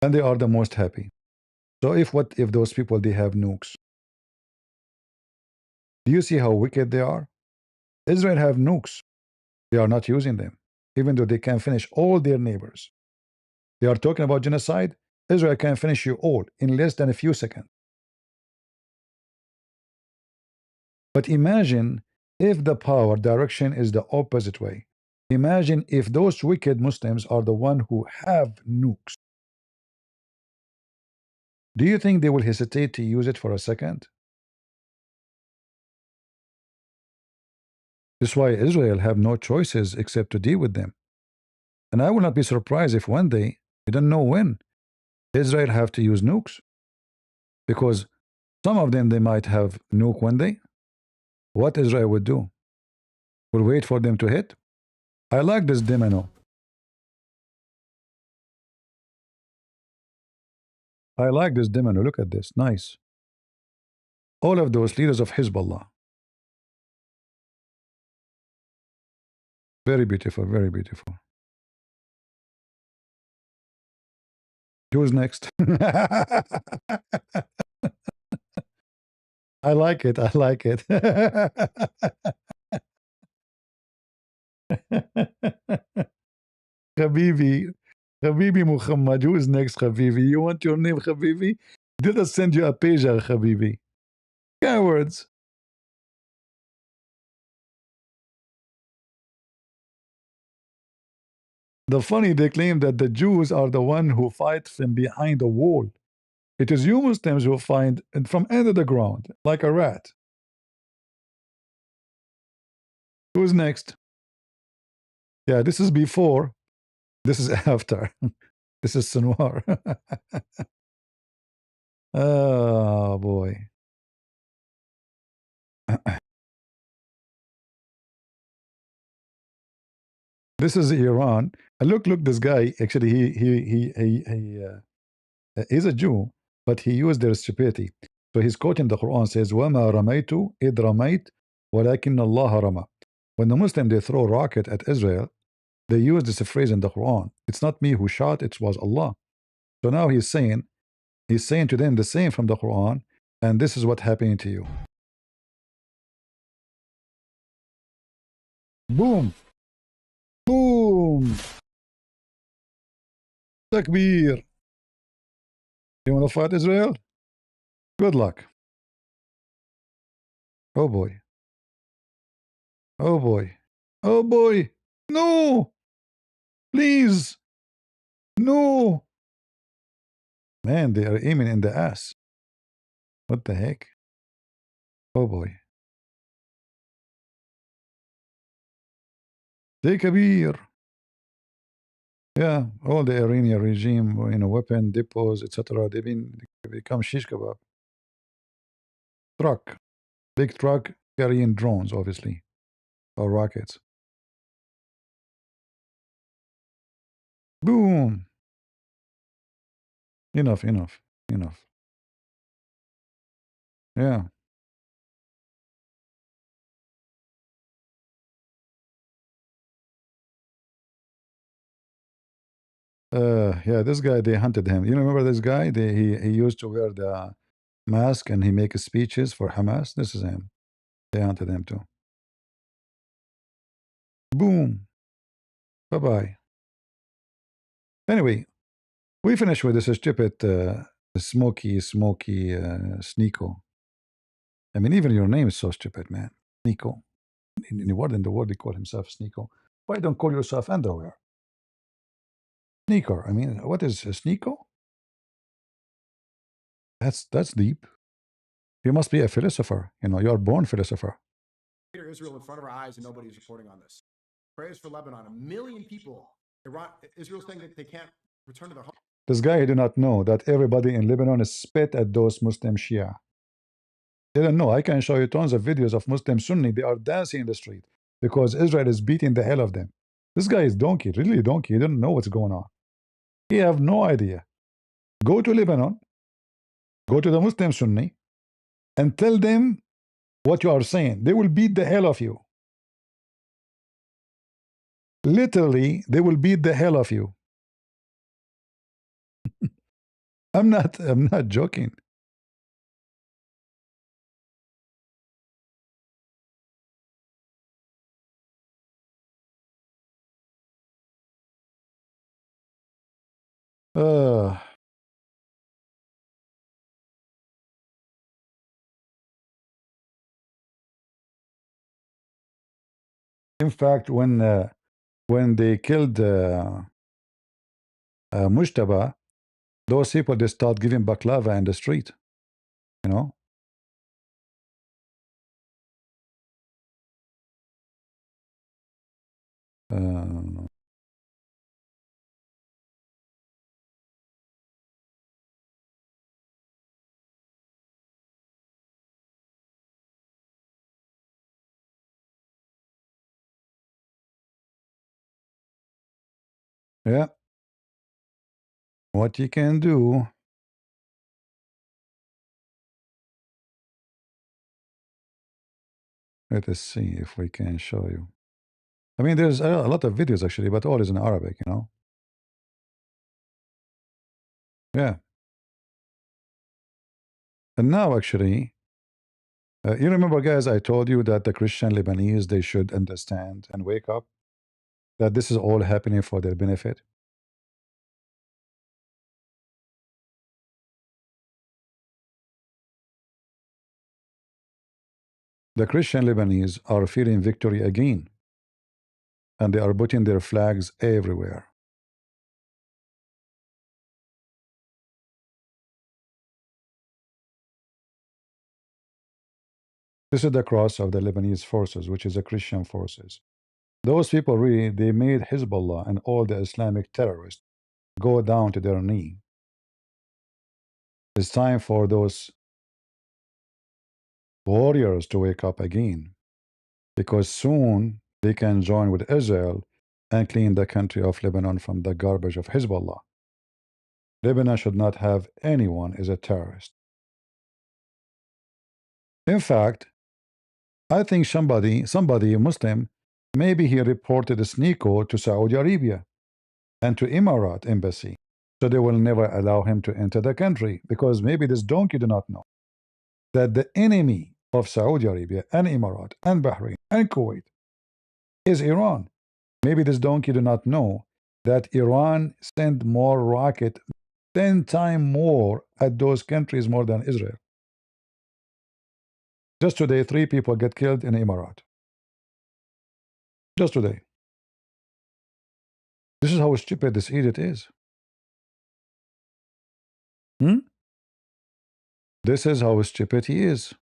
and they are the most happy. So what if those people, they have nukes? Do you see how wicked they are? Israel have nukes. They are not using them, even though they can finish all their neighbors. They are talking about genocide. Israel can finish you all in less than a few seconds. But imagine if the power direction is the opposite way. Imagine if those wicked Muslims are the one who have nukes. Do you think they will hesitate to use it for a second? That's why Israel have no choices except to deal with them. And I will not be surprised if one day, we don't know when, Israel have to use nukes. Because some of them, they might have nuke one day. What Israel would do? Will wait for them to hit? I like this domino. I like this domino. Look at this. Nice. All of those leaders of Hezbollah. Very beautiful. Very beautiful. Who's next? I like it. I like it. Habibi. Habibi Muhammad. Who is next, Habibi? You want your name, Habibi? Did I send you a pager, Habibi? Cowards. The funny, they claim that the Jews are the one who fight from behind the wall. It is you Muslims who find from under the ground, like a rat. Who's next? Yeah, this is before. This is after. This is Sinwar. Oh, boy. This is Iran. Look, this guy, actually, he's a Jew, but he used their stupidity. So he's quoting the Quran, says, وَمَا رَمَيْتُ إِذْ رَمَيْتُ وَلَكِنَّ اللَّهَ رَمَى. When the Muslim, they throw a rocket at Israel, they use this phrase in the Quran. It's not me who shot, it was Allah. So now he's saying to them the same from the Quran, and this is what happening to you. Boom! Boom! Takbir! You want to fight Israel? Good luck. Oh boy. Oh boy. Oh boy. No! Please! No! Man, they are aiming in the ass. What the heck? Oh boy. Take a beer. Yeah, all the Iranian regime, weapon depots, etc. They become shish kebab. Truck. Big truck carrying drones, obviously. Or rockets. Boom! Enough, enough, enough. Yeah. Yeah, this guy, they hunted him. You remember this guy? He used to wear the mask and he makes speeches for Hamas. This is him. They hunted him too. Boom. Bye-bye. Anyway, we finished with this stupid Smoky SNEAKO. I mean, even your name is so stupid, man. SNEAKO. In the world, they call himself SNEAKO. Why don't call yourself underwear? Sneaker. I mean, what is a SNEAKO? That's deep. You must be a philosopher. You know, you are born philosopher. Israel in front of our eyes, and nobody's reporting on this. Prayers for Lebanon. 1 million people. Israel's saying that they can't return to their home. This guy did not know that everybody in Lebanon is spit at those Muslim Shia. They don't know. I can show you tons of videos of Muslim Sunni. They are dancing in the street because Israel is beating the hell of them. This guy is donkey, really donkey. He doesn't know what's going on. He have no idea. Go to Lebanon, go to the Muslim Sunni, and tell them what you are saying. They will beat the hell of you. Literally, they will beat the hell of you. I'm not joking. Uh, in fact, when they killed Mujtaba, those people, they start giving baklava in the street. You know. Uh, yeah. What you can do. Let us see if we can show you. I mean, there's a lot of videos actually, but all is in Arabic, you know. Yeah. And now actually, you remember, guys, I told you that the Christian Lebanese, they should understand and wake up that this is all happening for their benefit. The Christian Lebanese are feeling victory again, and they are putting their flags everywhere. This is the cross of the Lebanese forces, which is the Christian forces. Those people really, they made Hezbollah and all the Islamic terrorists go down to their knee. It's time for those warriors to wake up again, because soon they can join with Israel and clean the country of Lebanon from the garbage of Hezbollah. Lebanon should not have anyone as a terrorist. In fact, I think somebody Muslim, maybe he reported a SNEAKO to Saudi Arabia and to Emirat embassy, so they will never allow him to enter the country, because maybe this donkey do not know that the enemy of Saudi Arabia and Emirat and Bahrain and Kuwait is Iran. Maybe this donkey do not know that Iran sent more rocket, 10 times more at those countries more than Israel. Just today, 3 people get killed in Emirat. Just today. This is how stupid this idiot is. This is how stupid he is.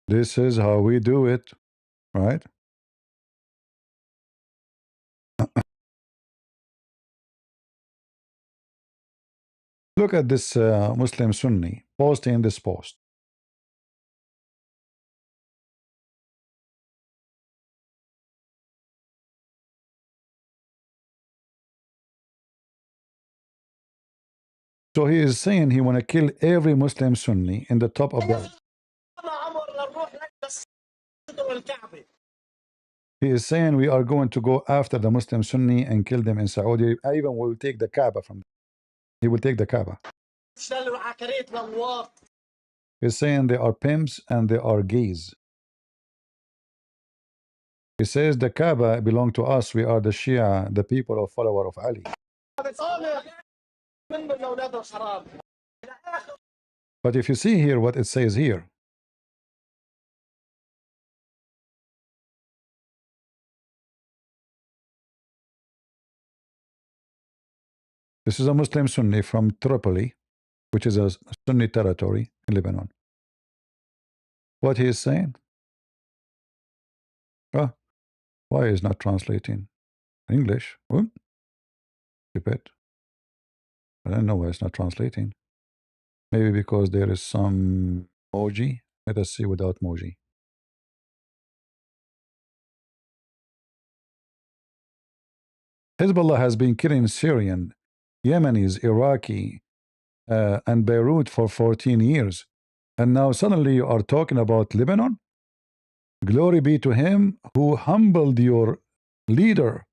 This is how we do it, right? Look at this Muslim Sunni posting this post. So he is saying he want to kill every Muslim Sunni in the top of the... He is saying we are going to go after the Muslim Sunni and kill them in Saudi. I even will take the Kaaba from them. He will take the Kaaba. He's saying they are pimps and they are gays. He says the Kaaba belong to us. We are the Shia, the people of follower of Ali. But if you see here what it says here, this is a Muslim Sunni from Tripoli, which is a Sunni territory in Lebanon. What he is saying? Ah, why is not translating English? Keep it. I don't know why it's not translating. Maybe because there is some emoji. Let us see without emoji. Hezbollah has been killing Syrian, Yemenis, Iraqi, and Beirut for 14 years. And now suddenly you are talking about Lebanon? Glory be to him who humbled your leader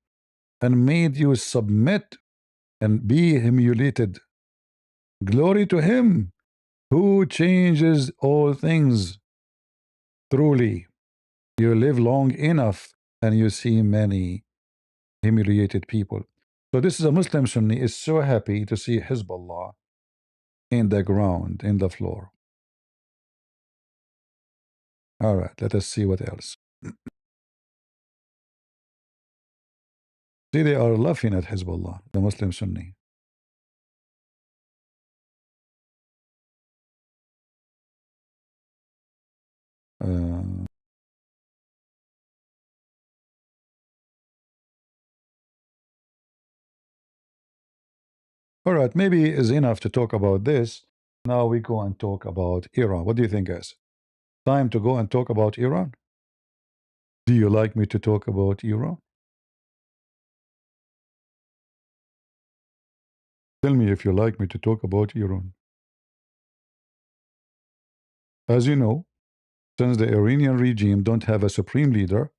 and made you submit and be humiliated. Glory to him who changes all things. Truly, you live long enough and you see many humiliated people. So this is a Muslim Sunni is so happy to see Hezbollah in the ground, in the floor. All right, let us see what else. See, they are laughing at Hezbollah, the Muslim Sunni. All right, maybe is enough to talk about this. Now we go and talk about Iran. What do you think, guys? Time to go and talk about Iran? Do you like me to talk about Iran? Tell me if you like me to talk about Iran. As you know, since the Iranian regime don't have a supreme leader,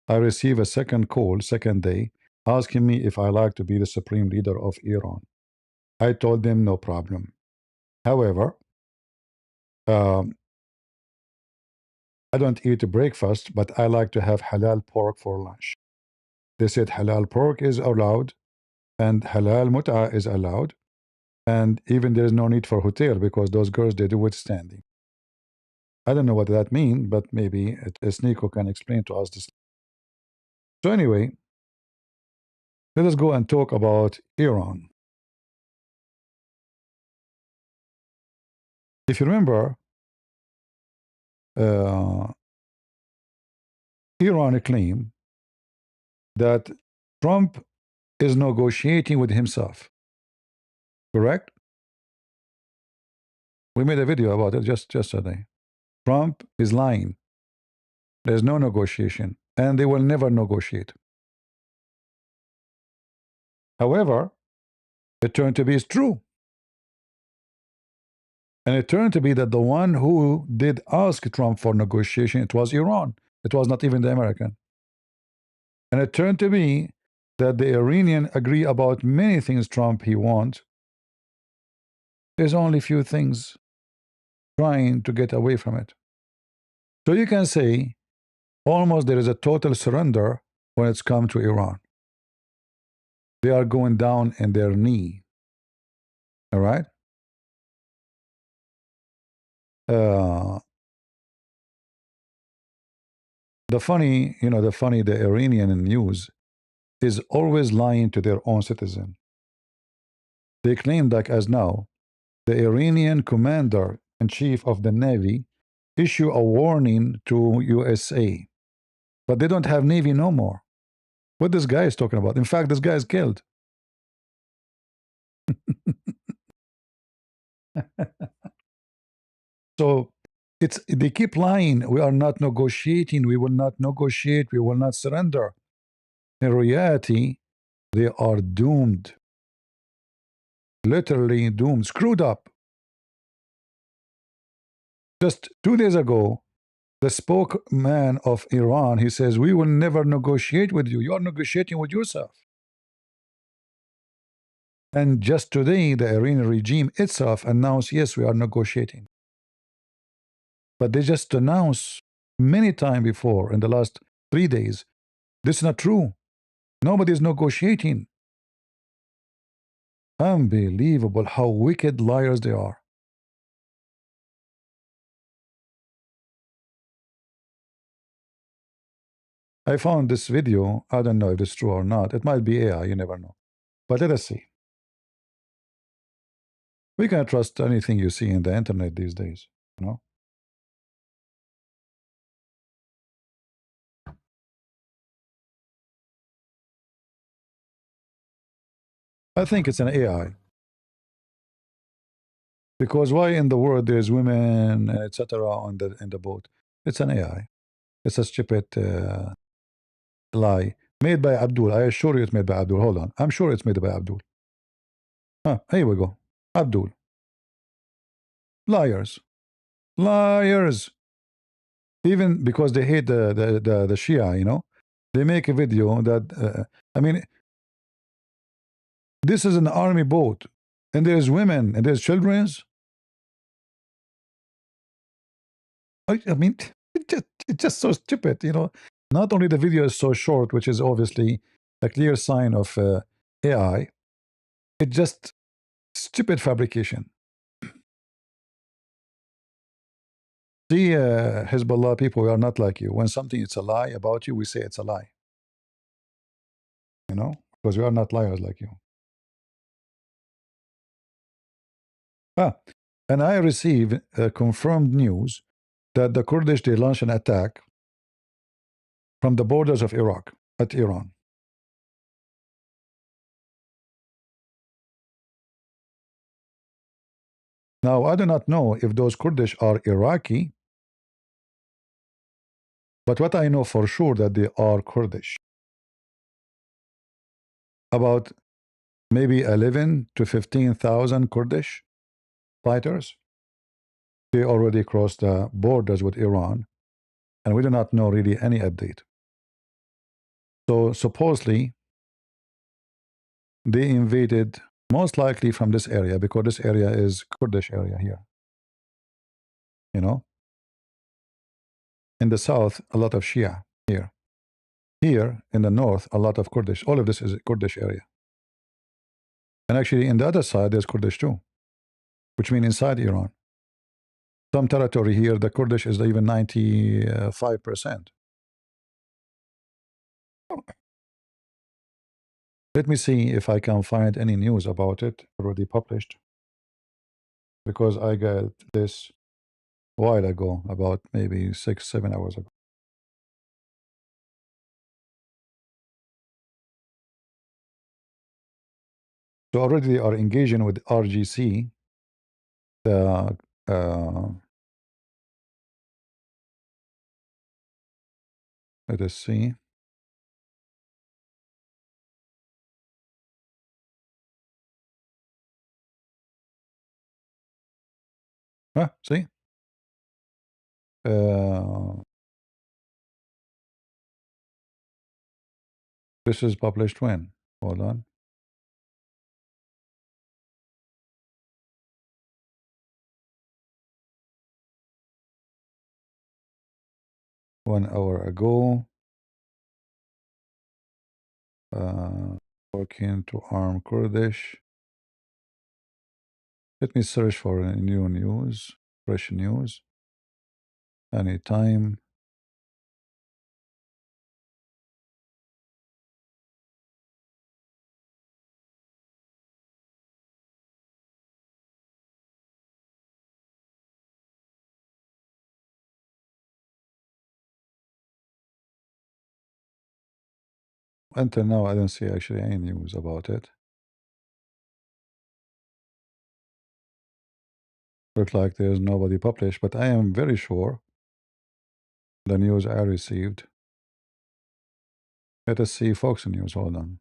I receive a second call, second day, asking me if I like to be the supreme leader of Iran. I told them no problem. However, um, I don't eat breakfast, but I like to have halal pork for lunch. They said halal pork is allowed and halal mut'a is allowed, and even there is no need for hotel because those girls, they do it standing. I don't know what that means, but maybe SNEAKO can explain to us this. So anyway, let us go and talk about Iran. If you remember, uh, Iran claimed that Trump is negotiating with himself. Correct? We made a video about it just yesterday. Trump is lying. There's no negotiation, and they will never negotiate. However, it turned to be true. And it turned to be that the one who did ask Trump for negotiation, it was Iran. It was not even the American. And it turned to be that the Iranian agree about many things Trump he wants. There's only few things trying to get away from it. So you can say almost there is a total surrender when it's come to Iran. They are going down in their knee. All right? The Iranian news is always lying to their own citizen. They claim that as now, the Iranian commander-in-chief of the Navy issue a warning to USA. But they don't have Navy no more. What this guy is talking about? In fact, this guy is killed. So they keep lying. We are not negotiating. We will not negotiate. We will not surrender. In reality, they are doomed. Literally doomed. Screwed up. Just 2 days ago, the spokesman of Iran, he says, we will never negotiate with you. You are negotiating with yourself. And just today, the Iranian regime itself announced, yes, we are negotiating. But they just announced many times before in the last 3 days, this is not true. Nobody is negotiating. Unbelievable how wicked liars they are. I found this video. I don't know if it's true or not. It might be AI, you never know. But let us see. We can't trust anything you see in the internet these days, you know? I think it's an AI. Because why in the world there's women, etc. on the in the boat? It's an AI. It's a stupid lie made by Abdul. I assure you, it's made by Abdul. Hold on, I'm sure it's made by Abdul. Here we go. Abdul. Liars, liars. Even because they hate the Shia, you know, they make a video that I mean, this is an army boat, and there's women and there's childrens. I mean, it's just so stupid, you know. Not only the video is so short, which is obviously a clear sign of AI, it's just stupid fabrication. See, Hezbollah people, we are not like you. When something is a lie about you, we say it's a lie. You know, because we are not liars like you. And I received confirmed news that the Kurdish, they launched an attack from the borders of Iraq at Iran. Now, I do not know if those Kurdish are Iraqi, but what I know for sure that they are Kurdish. About maybe 11 to 15,000 Kurdish fighters. They already crossed the borders with Iran, and we do not know really any update. So supposedly, they invaded most likely from this area, because this area is Kurdish area here. You know, in the south, a lot of Shia here. Here in the north, a lot of Kurdish. All of this is Kurdish area. And actually, in the other side, there's Kurdish too, which means inside Iran. Some territory here, the Kurdish is even 95%. Let me see if I can find any news about it already published, because I got this a while ago, about maybe 6-7 hours ago. So already they are engaging with RGC, the let us see. See? This is published when? Hold on. One hour ago. Working to arm Kurdish. Let me search for a new news, fresh news. Anytime. Until now, I don't see actually any news about it. Look like there's nobody published, but I am very sure the news I received. Let us see Fox News. Hold on.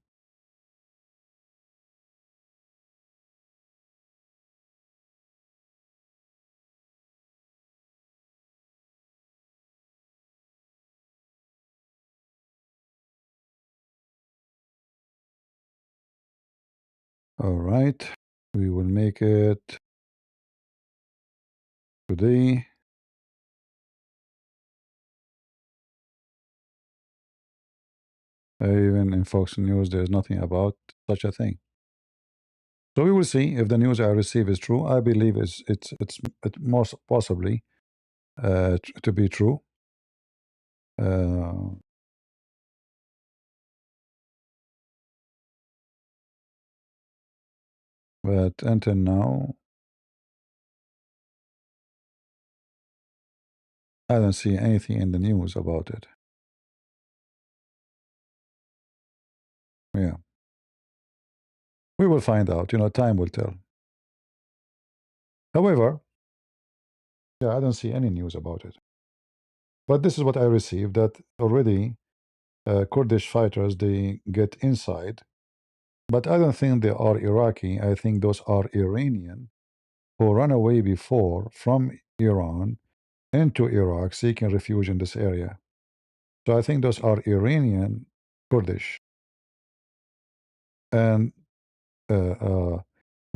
All right, we will make it today. Even in Fox News, there's nothing about such a thing. So we will see if the news I receive is true. I believe it's most possibly to be true. Uh, but until now, I don't see anything in the news about it. Yeah, we will find out. Time will tell. However, yeah, I don't see any news about it. But this is what I received, that already Kurdish fighters, they get inside. But I don't think they are Iraqi. I think those are Iranian who ran away before from Iran into Iraq seeking refuge in this area. So I think those are Iranian Kurdish. And uh, uh,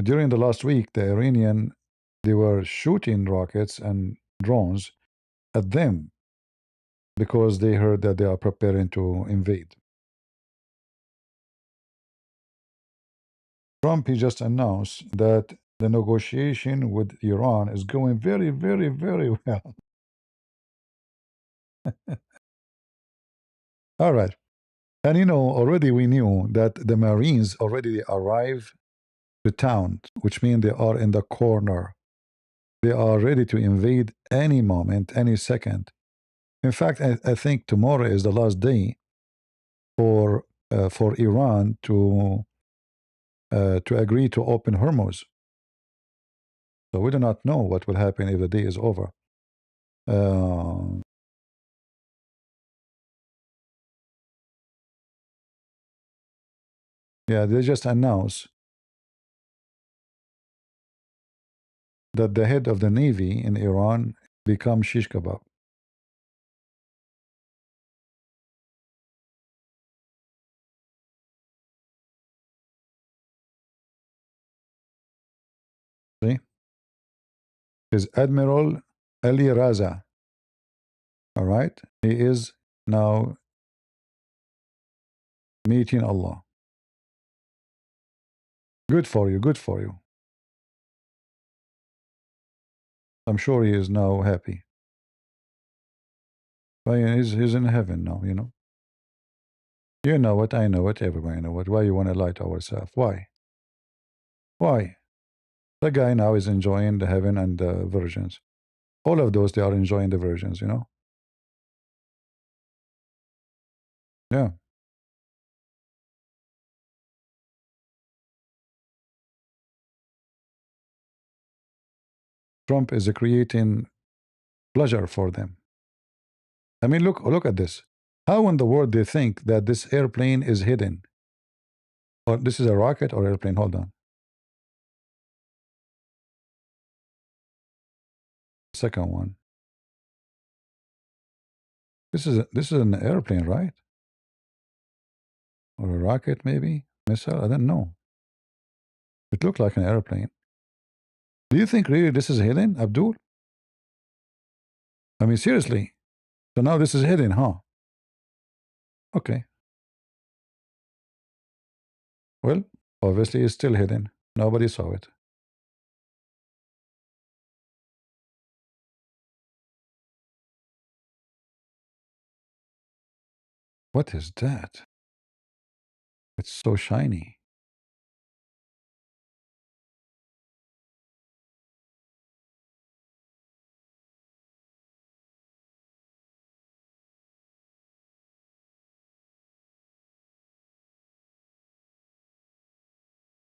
during the last week, the Iranian, they were shooting rockets and drones at them because they heard that they are preparing to invade. Trump, he just announced that the negotiation with Iran is going very, very, very well. All right. And already we knew that the Marines already arrived to town, which means they are in the corner. They are ready to invade any moment, any second. In fact, I think tomorrow is the last day for Iran to agree to open Hormuz. So we do not know what will happen if the day is over. Yeah, they just announced that the head of the navy in Iran become shish kebab. See, is Admiral Ali Raza. All right, he is now meeting Allah. Good for you. Good for you. I'm sure he is now happy. Well, yeah, he's in heaven now. You know it. I know it. Everybody know it. Why you want to lie to ourselves? Why? Why? The guy now is enjoying the heaven and the virgins. All of those, they are enjoying the virgins. Yeah. Trump is creating pleasure for them. I mean, look at this. How in the world they think that this airplane is hidden? Or this is a rocket or airplane? Hold on. Second one. This is an airplane, right? Or a rocket, maybe? Missile? I don't know. It looked like an airplane. Do you think really this is hidden, Abdul? I mean, seriously. So now this is hidden, huh? Okay. Well, obviously it's still hidden. Nobody saw it. What is that? It's so shiny.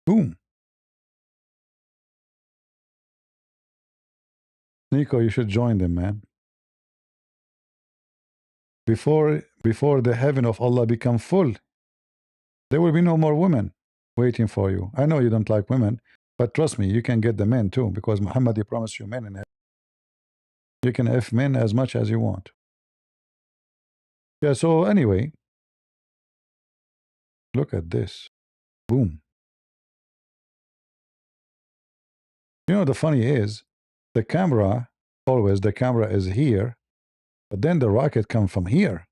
Boom. Nico, you should join them, man. Before the heaven of Allah become full, there will be no more women waiting for you. I know you don't like women, but trust me, you can get the men too, because Muhammad, he promised you men in heaven. You can F men as much as you want. Yeah, so anyway, look at this. Boom. The funny is, the camera, always the camera is here, but then the rocket comes from here.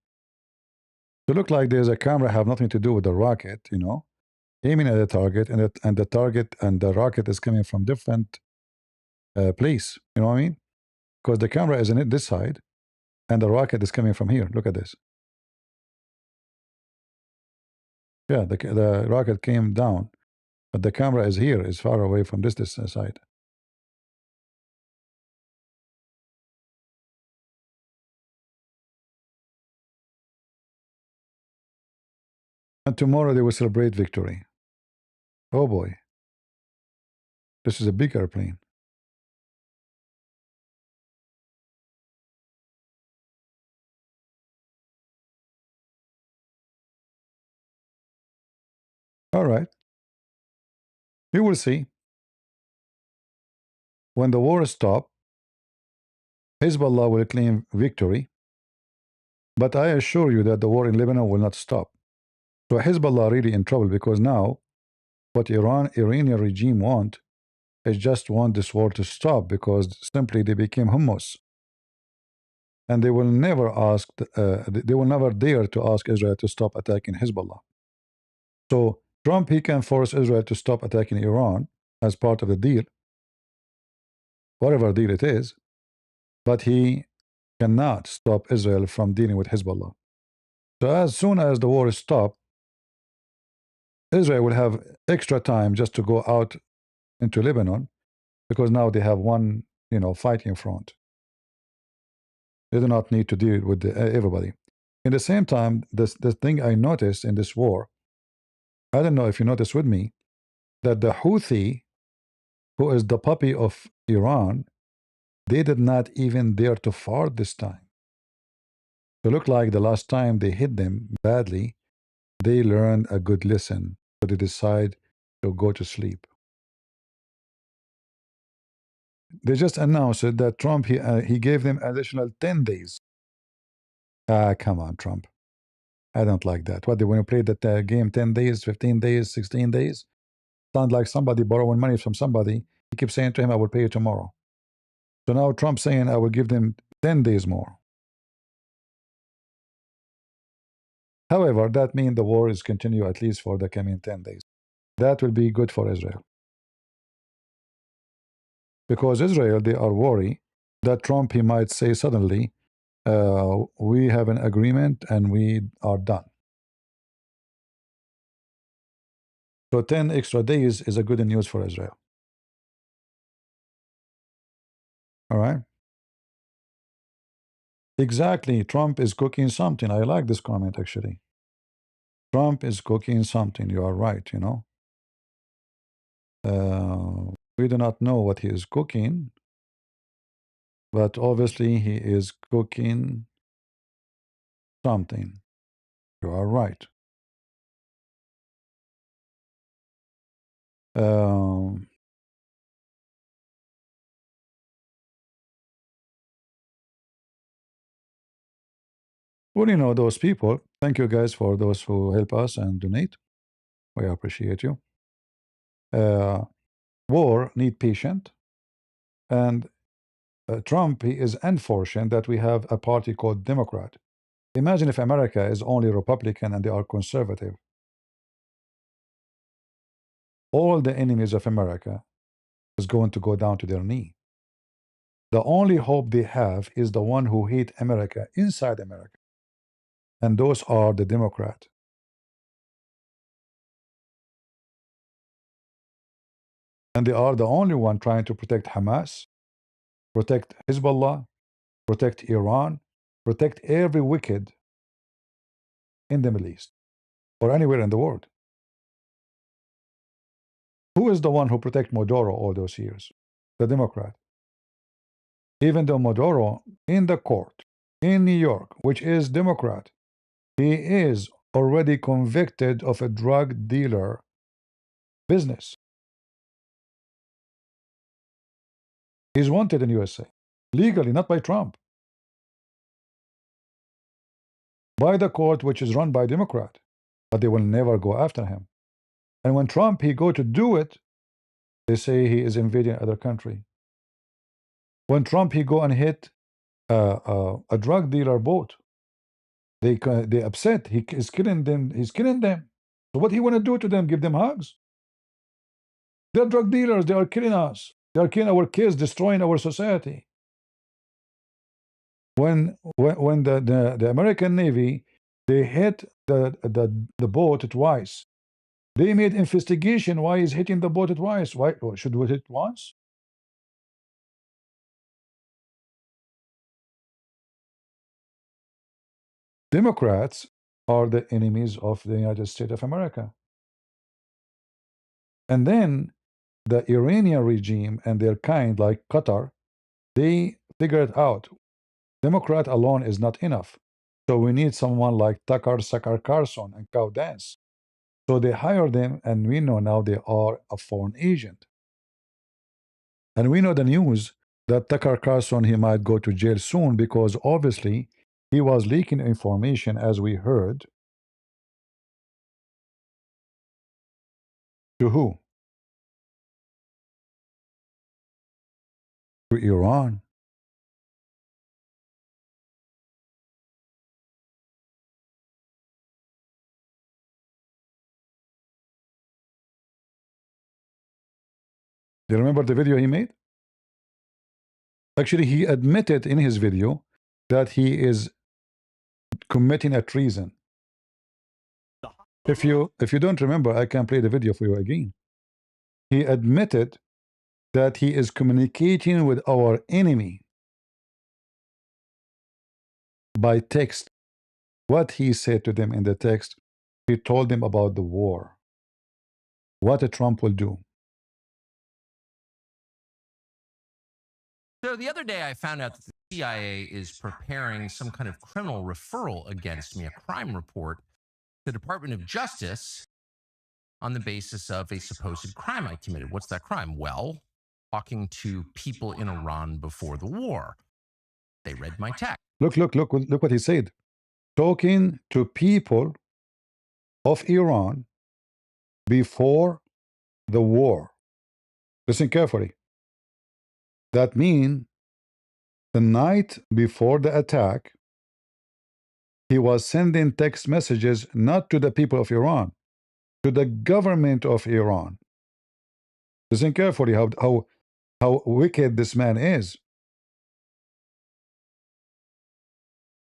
To look like there's a camera have nothing to do with the rocket, aiming at the target, and the target and the rocket is coming from different place. You know what I mean? Because the camera is in this side, and the rocket is coming from here. Look at this. Yeah, the rocket came down, but the camera is here, is far away from this side. And tomorrow they will celebrate victory. Oh boy, this is a big airplane. All right, we will see. When the war stops, Hezbollah will claim victory, but I assure you that the war in Lebanon will not stop. So Hezbollah really in trouble, because now what Iranian regime want is just want this war to stop, because simply they became hummus, and they will never ask, they will never dare to ask Israel to stop attacking Hezbollah. So Trump, he can force Israel to stop attacking Iran as part of the deal, whatever deal it is, but he cannot stop Israel from dealing with Hezbollah. So as soon as the war is stopped, Israel will have extra time just to go out into Lebanon, because now they have one, fighting front. They do not need to deal with everybody. In the same time, the thing I noticed in this war, I don't know if you noticed with me, that the Houthi, who is the puppy of Iran, they did not even dare to fart this time. It looked like the last time they hit them badly, they learned a good lesson, so they decide to go to sleep. They just announced it that Trump, he gave them additional 10 days. Come on, Trump. I don't like that. What, they want to play that game 10 days, 15 days, 16 days? Sound like somebody borrowing money from somebody. He keeps saying to him, I will pay you tomorrow. So now Trump saying, I will give them 10 days more. However, that means the war is continue at least for the coming 10 days. That will be good for Israel. Because Israel, they are worried that Trump, he might say suddenly, we have an agreement and we are done. So 10 extra days is a good news for Israel. All right? Exactly. Trump is cooking something. I like this comment, actually. Trump is cooking something. You are right, we do not know what he is cooking, but obviously he is cooking something. You are right. Um, well, those people, thank you guys for those who help us and donate. We appreciate you. War need patient, and Trump, he is unfortunate that we have a party called Democrat. Imagine if America is only Republican and they are conservative. All the enemies of America is going to go down to their knee. The only hope they have is the one who hate America inside America, and those are the Democrat. And they are the only one trying to protect Hamas, protect Hezbollah, protect Iran, protect every wicked in the Middle East or anywhere in the world. Who is the one who protect Maduro all those years? The Democrat. Even though Maduro in the court in New York, which is Democrat, he is already convicted of a drug dealer business. He's wanted in USA, legally, not by Trump, by the court, which is run by Democrat, but they will never go after him. And when Trump, he go to do it, they say he is invading other country. When Trump, he go and hit a drug dealer boat, they upset. He is killing them. He's killing them. So what he want to do to them? Give them hugs? They're drug dealers. They are killing us. They are killing our kids, destroying our society. When the American Navy, they hit the boat twice. They made investigation. Why is hitting the boat twice? Why should we hit once? Democrats are the enemies of the United States of America. And then the Iranian regime and their kind, like Qatar, they figure it out. Democrat alone is not enough. So we need someone like Tucker Carlson and Cow Dance. So they hire them, and we know now they are a foreign agent. And we know the news that Tucker Carlson, he might go to jail soon because obviously he was leaking information, as we heard. To who? To Iran. Do you remember the video he made? Actually, he admitted in his video that he is committing a treason. If you don't remember, I can play the video for you again. He admitted that he is communicating with our enemy by text. What he said to them in the text, he told them about the war, what Trump will do. So the other day, I found out that the CIA is preparing some kind of criminal referral against me, a crime report, to the Department of Justice on the basis of a supposed crime I committed. What's that crime? Well, talking to people in Iran before the war. They read my text. Look what he said. Talking to people of Iran before the war. Listen carefully. That means the night before the attack, he was sending text messages not to the people of Iran, to the government of Iran. Listen carefully how wicked this man is.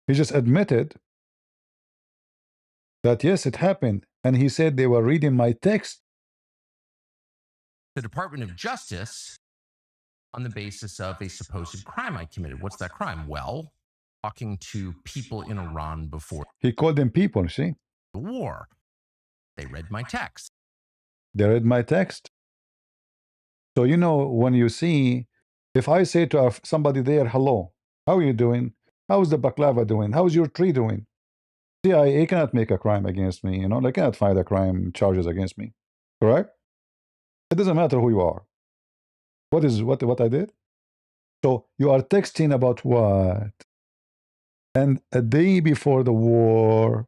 He just admitted that yes, it happened, and he said they were reading my text. The Department of Justice on the basis of a supposed crime I committed. What's that crime? Well, talking to people in Iran before He called them people, see? the war. They read my text. They read my text. So, you know, when you see, if I say to somebody there, hello, how are you doing? How's the baklava doing? How's your tree doing? CIA cannot make a crime against me, you know, they cannot file a crime charges against me. Correct? It doesn't matter who you are. What I did? So you are texting about what? And a day before the war.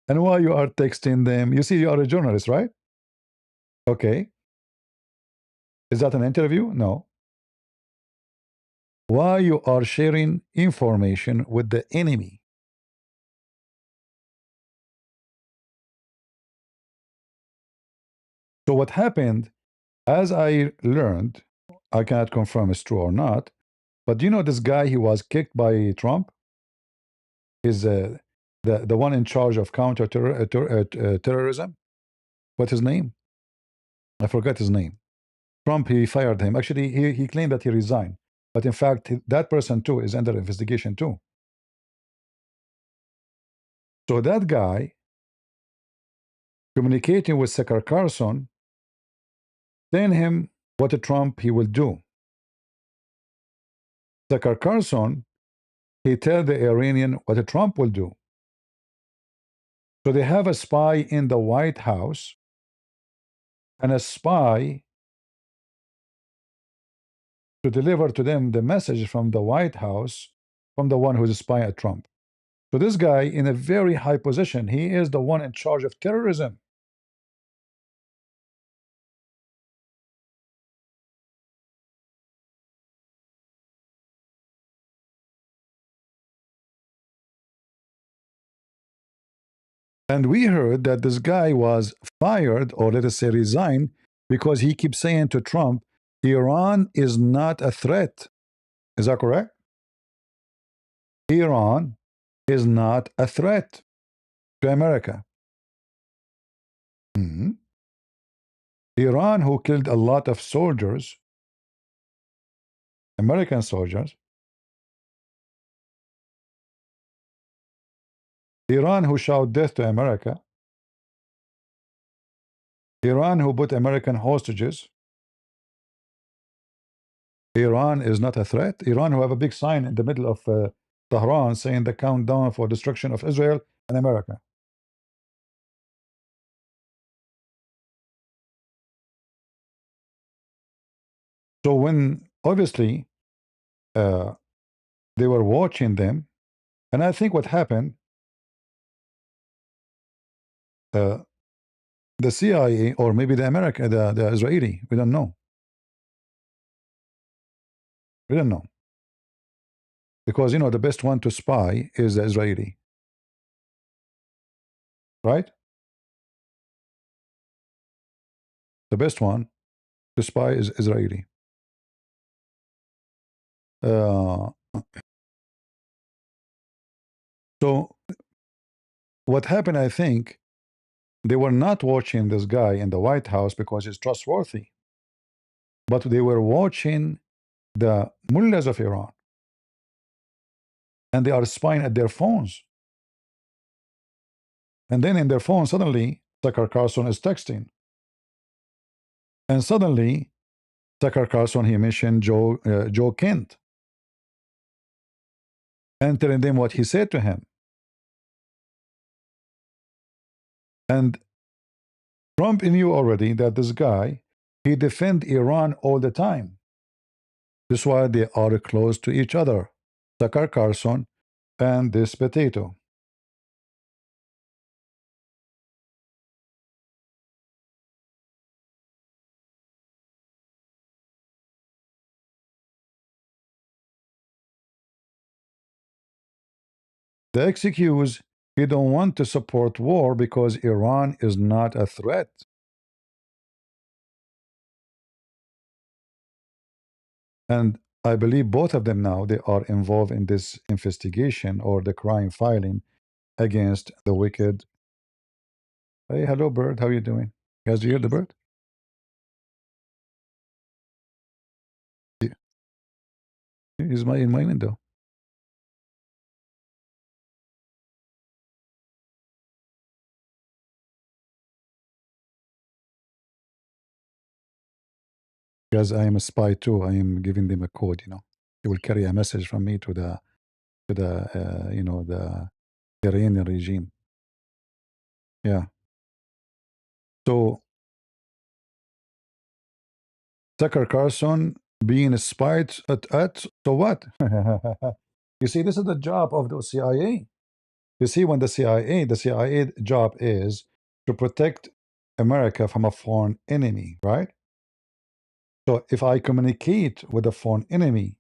And why you are texting them? You see, you are a journalist, right? Okay. Is that an interview? No. Why you are sharing information with the enemy? So what happened, as I learned, I cannot confirm it's true or not, but you know this guy, he was kicked by Trump? Is the one in charge of terrorism? What's his name? I forgot his name. Trump, he fired him. Actually, he claimed that he resigned. But in fact, that person too is under investigation too. So that guy communicating with Tucker Carlson, telling him what Trump he will do. Tucker Carlson, he tell the Iranian what Trump will do. So they have a spy in the White House and a spy to deliver to them the message from the White House from the one who's a spy at Trump. So this guy in a very high position, he is the one in charge of terrorism. And we heard that this guy was fired, or let us say resigned, because he keeps saying to Trump, Iran is not a threat. Is that correct? Iran is not a threat to America. Mhm. Iran, who killed a lot of soldiers, American soldiers, Iran, who showed death to America, Iran, who put American hostages, Iran is not a threat. Iran, who have a big sign in the middle of Tehran saying the countdown for destruction of Israel and America. So when obviously uh, they were watching them, and I think what happened, uh, the CIA or maybe the American, the Israeli, we don't know. We don't know. Because, you know, the best one to spy is the Israeli. Right? The best one to spy is Israeli. Uh, so what happened, I think, they were not watching this guy in the White House because he's trustworthy, but they were watching the mullahs of Iran, and they are spying at their phones. And then in their phone, suddenly Tucker Carlson is texting, and suddenly Tucker Carlson, he mentioned Joe Kent, and telling them what he said to him. And Trump knew already that this guy, he defend Iran all the time. That's why they are close to each other, Tucker Carlson and this potato. The excuse, he don't want to support war because Iran is not a threat. And I believe both of them now, they are involved in this investigation or the crime filing against the wicked. Hey, hello, bird. How you doing? Guys, do you hear the bird? Yeah, he's in my window. Because I am a spy too. I am giving them a code. You know, they will carry a message from me to the you know, the Iranian regime. Yeah. So Tucker Carlson being spied at so what? You see, this is the job of the CIA. You see, when the CIA job is to protect America from a foreign enemy, right? So if I communicate with a foreign enemy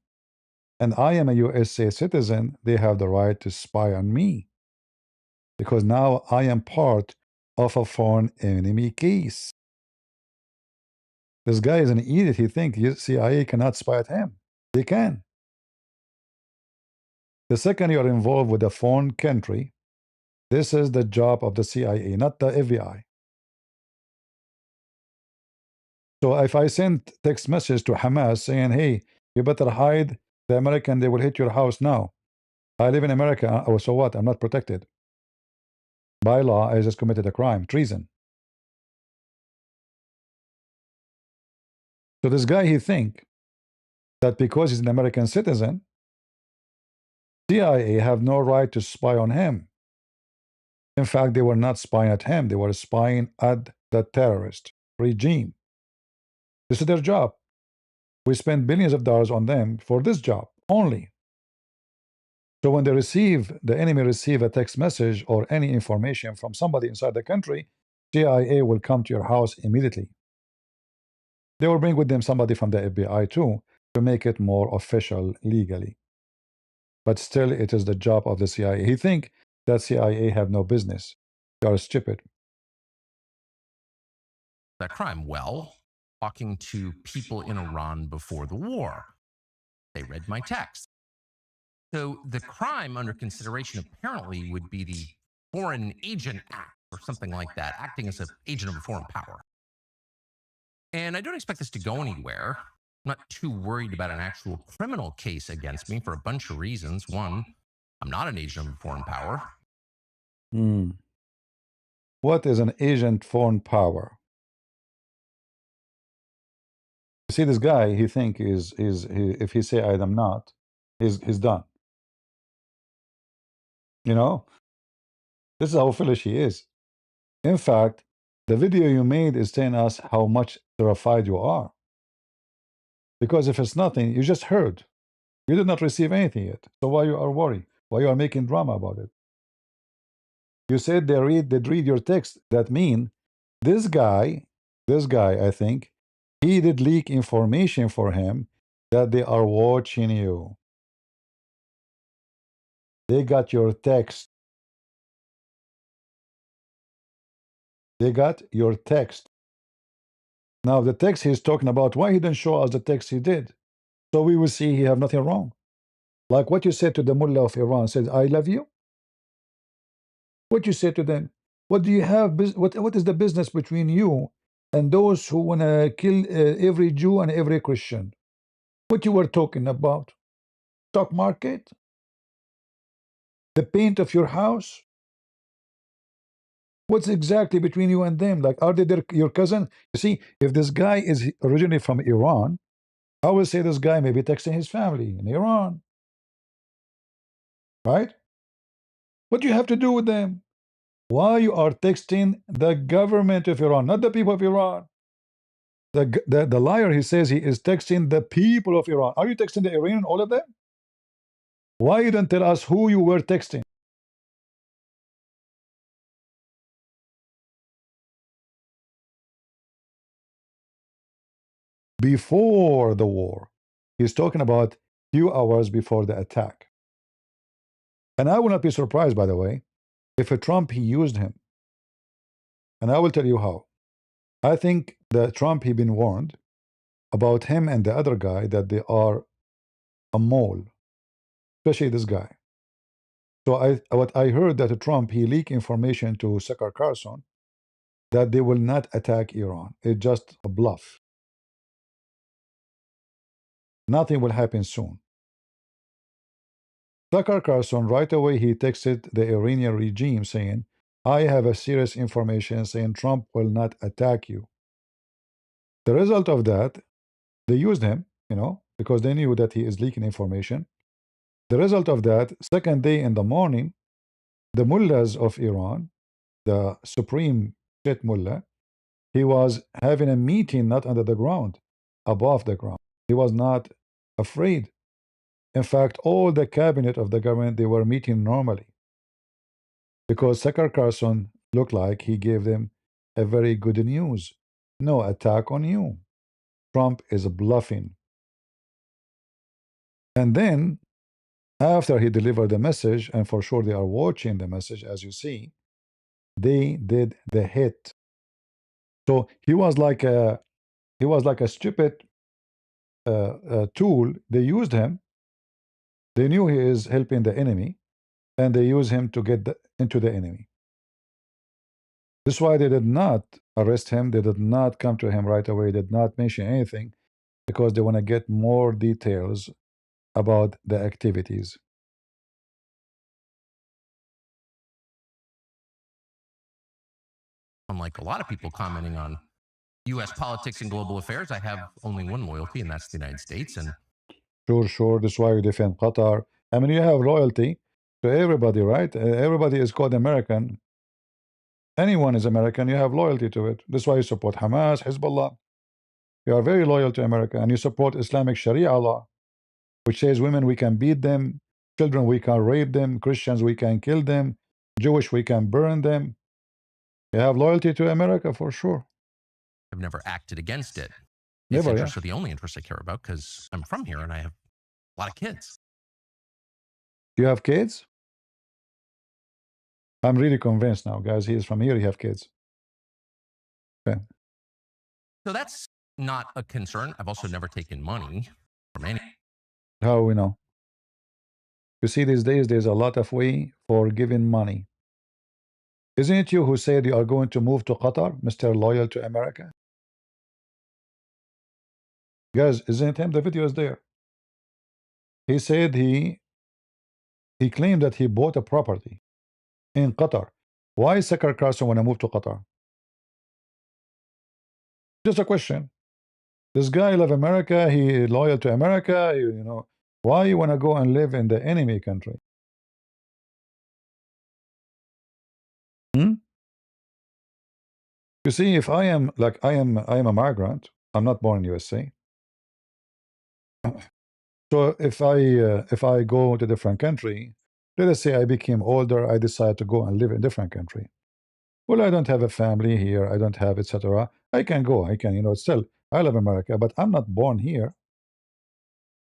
and I am a USA citizen, they have the right to spy on me because now I am part of a foreign enemy case. This guy is an idiot. He thinks CIA cannot spy at him. They can. The second you are involved with a foreign country, this is the job of the CIA, not the FBI. So if I send text message to Hamas saying, hey, you better hide the American, they will hit your house now. I live in America, oh, so what? I'm not protected. By law, I just committed a crime, treason. So this guy, he think that because he's an American citizen, CIA have no right to spy on him. In fact, they were not spying at him. They were spying at the terrorist regime. This is their job. We spend billions of dollars on them for this job only. So when the enemy receive a text message or any information from somebody inside the country, CIA will come to your house immediately. They will bring with them somebody from the FBI too to make it more official legally. But still, it is the job of the CIA. He think that CIA have no business. You are stupid. That crime? Well, talking to people in Iran before the war. They read my text. So the crime under consideration apparently would be the Foreign Agent Act or something like that, acting as an agent of a foreign power. And I don't expect this to go anywhere. I'm not too worried about an actual criminal case against me for a bunch of reasons. One, I'm not an agent of a foreign power. Hmm. What is an agent foreign power? You see, this guy, he think if he say I am not, he's done. You know, this is how foolish he is. In fact, the video you made is telling us how much terrified you are. Because if it's nothing, you just heard. You did not receive anything yet. So why you are worried? Why you are making drama about it? You said they'd read your text. That mean this guy, I think, he did leak information for him that they are watching you. They got your text. They got your text. Now the text he's talking about, why he didn't show us the text he did? So we will see he have nothing wrong. Like what you said to the mullah of Iran, said, I love you. What you said to them? What do you have? What is the business between you and those who want to kill every Jew and every Christian? What you were talking about? Stock market? The paint of your house? What's exactly between you and them? Like, are they your cousin? You see, if this guy is originally from Iran, I will say this guy may be texting his family in Iran, right? What do you have to do with them? Why you are texting the government of Iran, not the people of Iran? The liar, he says he is texting the people of Iran. Are you texting the Iranian, all of them? Why you didn't tell us who you were texting? Before the war. He's talking about few hours before the attack. And I will not be surprised, by the way, if a Trump, he used him. And I will tell you how. I think that Trump, he been warned about him and the other guy that they are a mole, especially this guy. So what I heard that Trump, he leaked information to Tucker Carlson that they will not attack Iran. It's just a bluff. Nothing will happen soon. Tucker Carlson, right away, he texted the Iranian regime saying, I have a serious information saying Trump will not attack you. The result of that, they used him, because they knew that he is leaking information. The result of that, second day in the morning, the mullahs of Iran, the supreme shit mullah, he was having a meeting not under the ground, above the ground. He was not afraid. In fact, all the cabinet of the government, they were meeting normally. Because Tucker Carlson looked like he gave them a very good news. No attack on you. Trump is bluffing. And then, after he delivered the message, and for sure they are watching the message, as you see, they did the hit. So he was like a stupid tool. They used him. They knew he is helping the enemy, and they use him to get into the enemy. This is why they did not arrest him. They did not come to him right away. They did not mention anything because they want to get more details about the activities. Unlike a lot of people commenting on U.S. politics and global affairs, I have only one loyalty, and that's the United States. And Sure. This is why you defend Qatar. I mean, you have loyalty to everybody, right? Everybody is called American. Anyone is American. You have loyalty to it. This is why you support Hamas, Hezbollah. You are very loyal to America, and you support Islamic Sharia law, which says women we can beat them, children we can rape them, Christians we can kill them, Jewish we can burn them. You have loyalty to America for sure. I've never acted against it. Never, Its yeah. interests are the only interests I care about because I'm from here and I have a lot of kids. You have kids? I'm really convinced now, guys. He is from here. He have kids. Okay. So that's not a concern. I've also never taken money from any. How we know? You see, these days there's a lot of way for giving money. Isn't it you who said you are going to move to Qatar, Mr. Loyal to America? Guys, isn't it him? The video is there. He said he claimed that he bought a property in Qatar. Why Sakar Carson want to move to Qatar? Just a question. This guy love America. He loyal to America. You know, why you want to go and live in the enemy country? Hmm? You see, if I am like I am a migrant. I'm not born in USA. So if I go to a different country, let us say I became older, I decide to go and live in a different country. Well, I don't have a family here, I don't have etc. I can go, I can, you know, still I love America, but I'm not born here.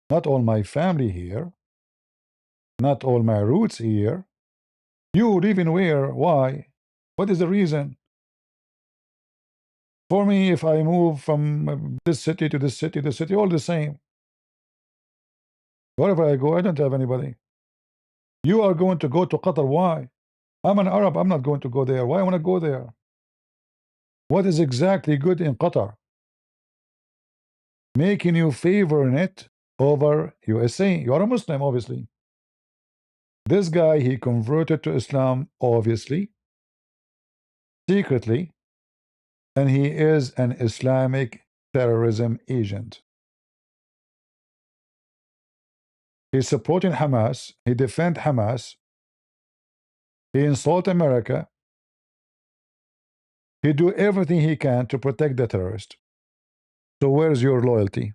Not all my family here, not all my roots here. You live in where? Why? What is the reason? For me, if I move from this city to this city, this city, all the same. Wherever I go, I don't have anybody. You are going to go to Qatar. Why? I'm an Arab. I'm not going to go there. Why I want to go there? What is exactly good in Qatar? Making you favor in it over USA. You are a Muslim, obviously. This guy, he converted to Islam, obviously, secretly, and he is an Islamic terrorism agent. He's supporting Hamas. He defends Hamas. He insults America. He do everything he can to protect the terrorist. So where's your loyalty?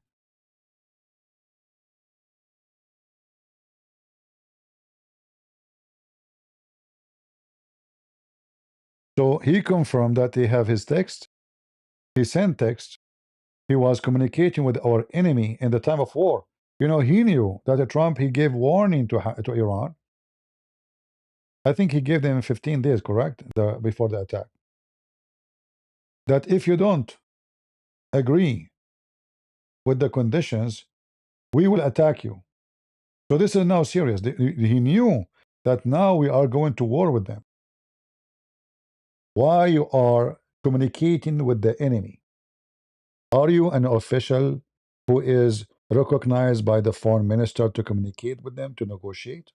So he confirmed that he have his text. He sent text. He was communicating with our enemy in the time of war. You know, he knew that Trump, he gave warning to Iran. I think he gave them 15 days, correct? Before the attack. That if you don't agree with the conditions, we will attack you. So this is now serious. He knew that now we are going to war with them. Why you are communicating with the enemy? Are you an official who is recognized by the foreign minister to communicate with them, to negotiate?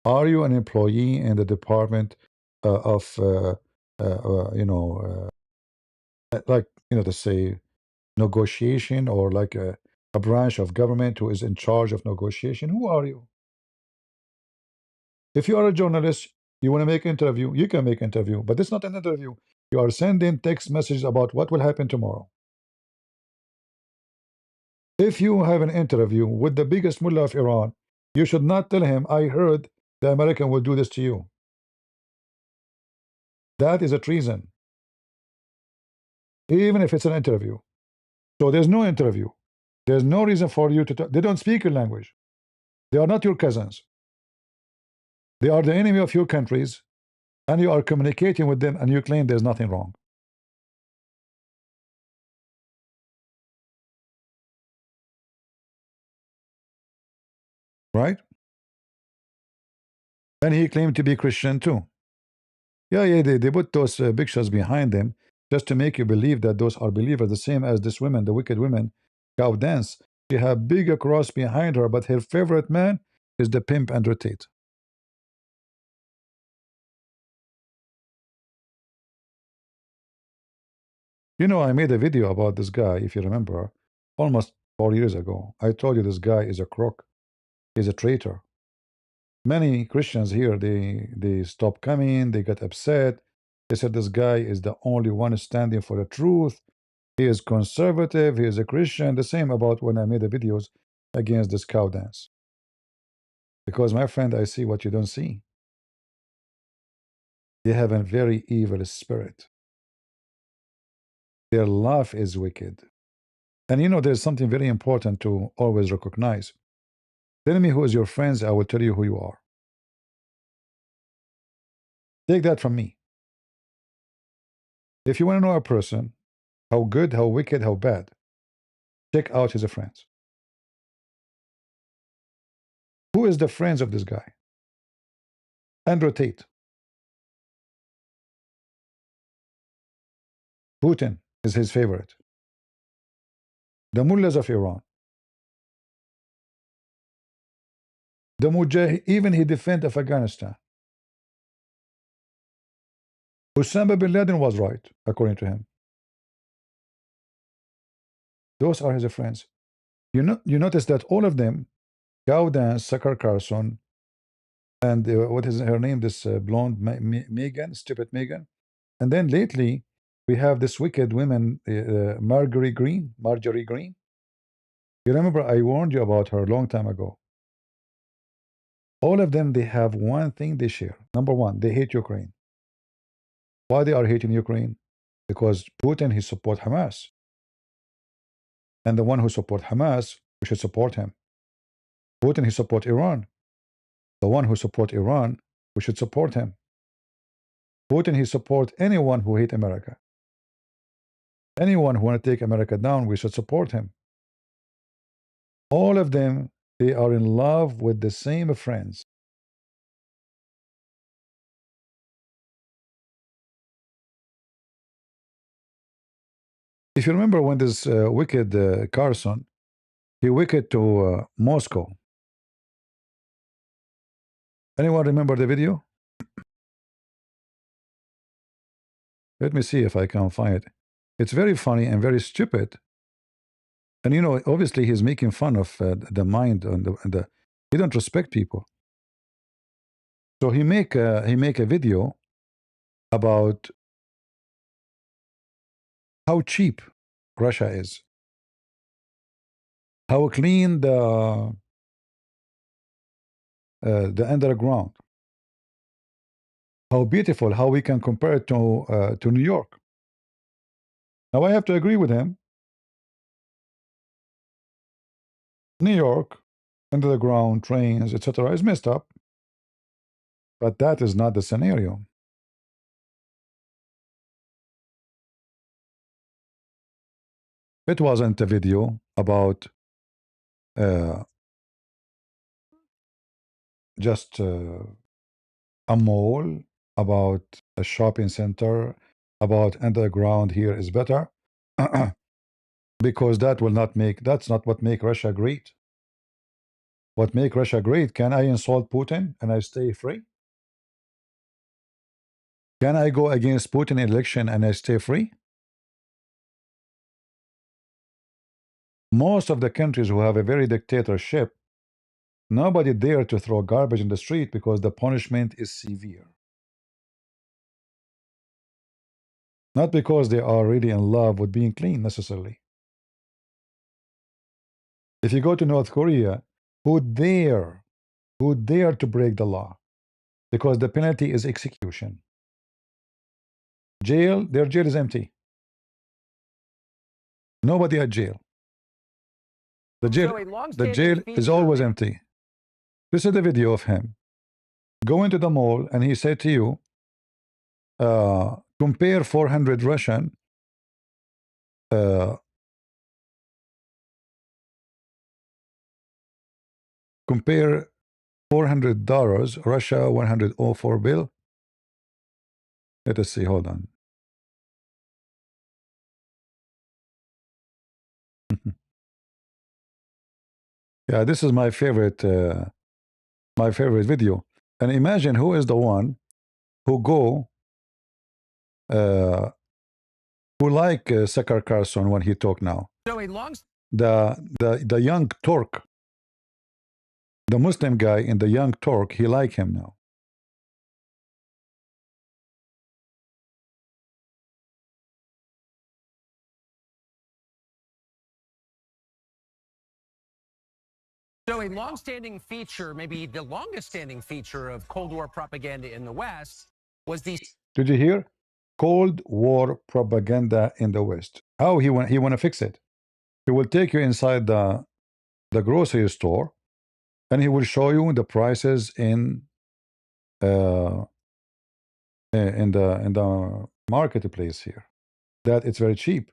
Are you an employee in the department of, like, you know, to say negotiation, or like a branch of government who is in charge of negotiation? Who are you? If you are a journalist, you want to make interview, you can make interview, but it's not an interview. You are sending text messages about what will happen tomorrow. If you have an interview with the biggest mullah of Iran, you should not tell him, I heard the American will do this to you. That is a treason. Even if it's an interview. So there's no interview. There's no reason for you to talk. They don't speak your language. They are not your cousins. They are the enemy of your countries, and you are communicating with them, and you claim there's nothing wrong. Right? And he claimed to be Christian too. Yeah, they put those pictures behind them just to make you believe that those are believers, the same as this woman, the wicked woman, cow dance. She have bigger cross behind her, but her favorite man is the pimp Andrew Tate. You know, I made a video about this guy, if you remember, almost 4 years ago. I told you this guy is a crook. He's a traitor. Many Christians here, they stopped coming, they got upset. They said this guy is the only one standing for the truth. He is conservative, he is a Christian. The same about when I made the videos against this cow dance. Because, my friend, I see what you don't see. They have a very evil spirit. Their life is wicked. And you know, there's something very important to always recognize. Tell me who is your friends, I will tell you who you are. Take that from me. If you want to know a person, how good, how wicked, how bad, check out his friends. Who is the friends of this guy? Andrew Tate. Putin is his favorite. The mullahs of Iran. The Mujahid, even he defended Afghanistan. Osama bin Laden was right, according to him. Those are his friends. You notice that all of them, Gowdan, Sucker Carson, and what is her name? This blonde Megan, stupid Megan. And then lately, we have this wicked woman, Marjorie Green. Marjorie Green. You remember I warned you about her a long time ago. All of them, they have one thing they share. Number one, they hate Ukraine. Why they are hating Ukraine? Because Putin, he support Hamas. And the one who support Hamas, we should support him. Putin, he support Iran. The one who support Iran, we should support him. Putin, he support anyone who hate America. Anyone who want to take America down, we should support him. All of them, they are in love with the same friends. If you remember when this wicked Carson, he wicked to Moscow. Anyone remember the video? Let me see if I can find it. It's very funny and very stupid. And you know, obviously he's making fun of the mind and the he don't respect people. So he make a video about how cheap Russia is, how clean the underground, how beautiful, how we can compare it to New York. Now I have to agree with him. New York, under the ground, trains, etc., is messed up. But that is not the scenario. It wasn't a video about just a mall, about a shopping center, about underground here is better. Because that will not make, that's not what make Russia great. What make Russia great, can I insult Putin and I stay free? Can I go against Putin election and I stay free? Most of the countries who have a very dictatorship, nobody dare to throw garbage in the street because the punishment is severe. Not because they are really in love with being clean necessarily. If you go to North Korea, who dare to break the law? Because the penalty is execution. Jail, their jail is empty. Nobody at jail. The jail is always empty. This is the video of him. Go into the mall and he said to you, compare 400 Russian compare $400 Russia 104 bill. Let us see, hold on. Yeah, this is my favorite video. And imagine who is the one who go who like Sakar Carson when he talk now. The young Turk, the Muslim guy in the young Turk, he like him now. So a long-standing feature, maybe the longest-standing feature of Cold War propaganda in the West was the... Did you hear? Cold War propaganda in the West. How he want to fix it? He will take you inside the grocery store, and he will show you the prices in in the marketplace here, that it's very cheap.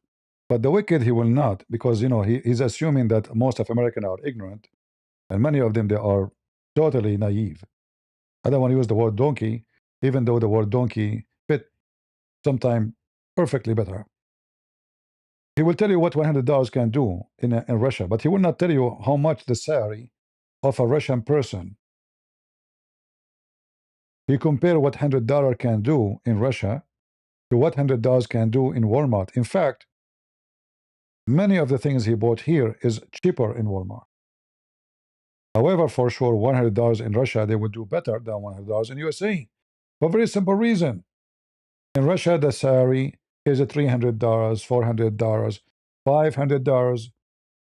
But the wicked, he will not, because he's assuming that most of Americans are ignorant, and many of them, they are totally naive. I don't want to use the word donkey, even though the word donkey fit sometime perfectly better. He will tell you what $100 can do in Russia, but he will not tell you how much the salary of a Russian person. He compare what $100 can do in Russia to what $100 can do in Walmart. In fact, many of the things he bought here is cheaper in Walmart. However, for sure, $100 in Russia, they would do better than $100 in USA. For a very simple reason. In Russia, the salary is $300, $400, $500.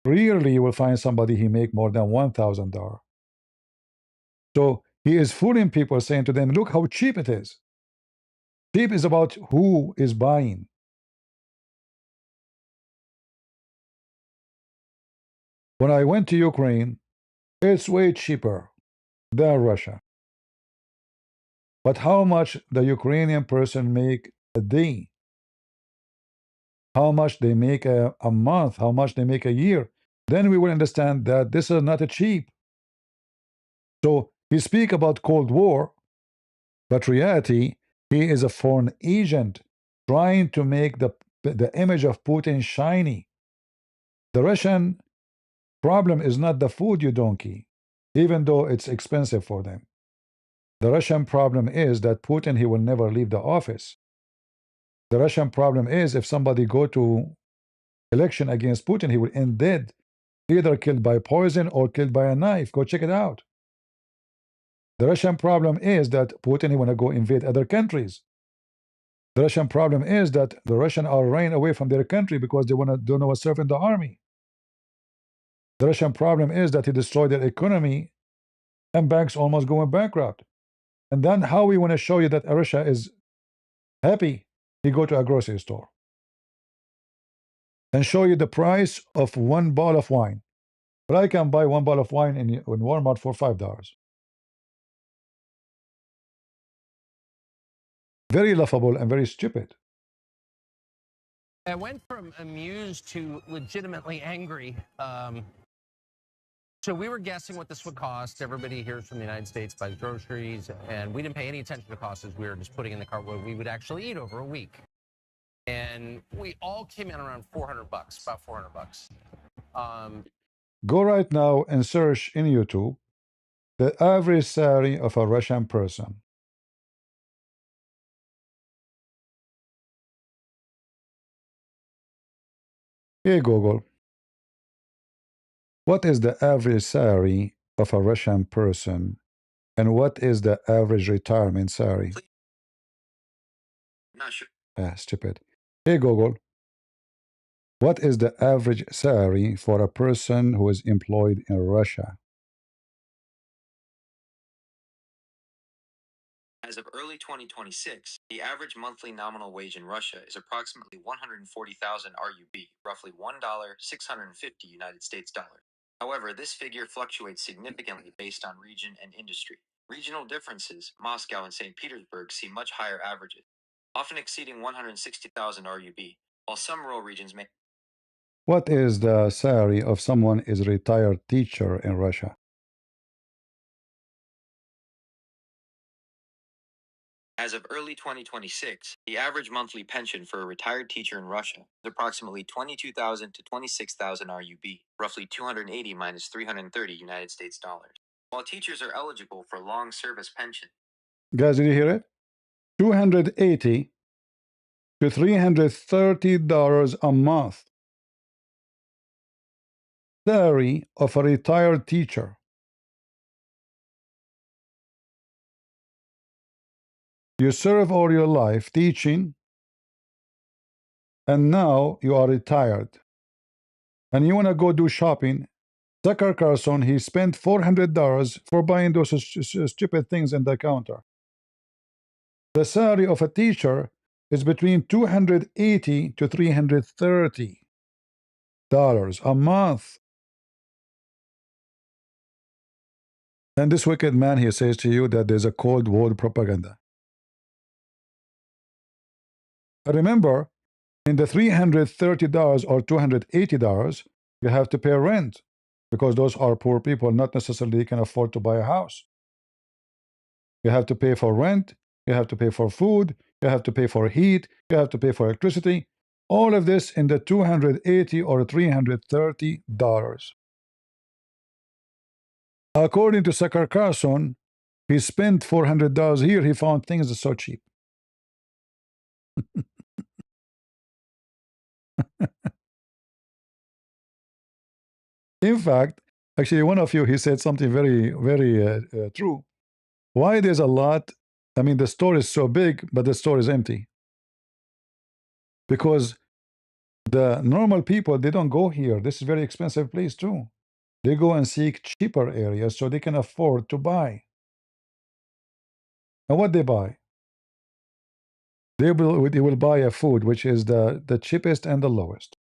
Rarely you will find somebody he make more than $1,000. So he is fooling people, saying to them, look how cheap it is. Cheap is about who is buying. When I went to Ukraine, it's way cheaper than Russia. But how much the Ukrainian person make a day? How much they make a month? How much they make a year? Then we will understand that this is not a cheap. So he speak about Cold War, but reality, he is a foreign agent trying to make the image of Putin shiny. The Russian problem is not the food, you donkey, even though it's expensive for them. The Russian problem is that Putin, he will never leave the office. The Russian problem is if somebody go to election against Putin, he will end dead, either killed by poison or killed by a knife. Go check it out. The Russian problem is that Putin, he want to go invade other countries. The Russian problem is that the Russians are running away from their country because they don't want to serve in the army. The Russian problem is that he destroyed their economy and banks almost going bankrupt. And then how we want to show you that Russia is happy? You go to a grocery store and show you the price of one bottle of wine. But I can buy one bottle of wine in Walmart for $5. Very laughable and very stupid. I went from amused to legitimately angry. So we were guessing what this would cost. Everybody here from the United States buys groceries, and we didn't pay any attention to costs as we were just putting in the cart what we would actually eat over a week. And we all came in around $400, about $400. Go right now and search in YouTube the average salary of a Russian person. Hey Google, what is the average salary of a Russian person and what is the average retirement salary? Not sure. Stupid. Hey Google, what is the average salary for a person who is employed in Russia? As of early 2026, the average monthly nominal wage in Russia is approximately 140,000 RUB, roughly $1,650 United States dollars. However, this figure fluctuates significantly based on region and industry. Regional differences, Moscow and St. Petersburg see much higher averages, often exceeding 160,000 RUB, while some rural regions may. What is the salary of someone is a retired teacher in Russia? As of early 2026, the average monthly pension for a retired teacher in Russia is approximately 22,000 to 26,000 RUB, roughly 280 minus 330 United States dollars. While teachers are eligible for long service pension. Guys, did you hear it? 280 to $330 a month. Salary of a retired teacher. You serve all your life teaching, and now you are retired. And you want to go do shopping. Tucker Carlson, he spent $400 for buying those stupid things in the counter. The salary of a teacher is between $280 to $330 a month. And this wicked man, he says to you that there's a Cold War propaganda. Remember, in the $330 or $280, you have to pay rent because those are poor people, not necessarily can afford to buy a house. You have to pay for rent, you have to pay for food, you have to pay for heat, you have to pay for electricity. All of this in the $280 or $330. According to Sakar Carson, he spent $400 here. He found things so cheap. In fact, actually, one of you, he said something very, very true. Why there's a lot, I mean, the store is so big, but the store is empty. Because the normal people, they don't go here. This is a very expensive place too. They go and seek cheaper areas so they can afford to buy. And what they buy? They will buy a food which is the cheapest and the lowest.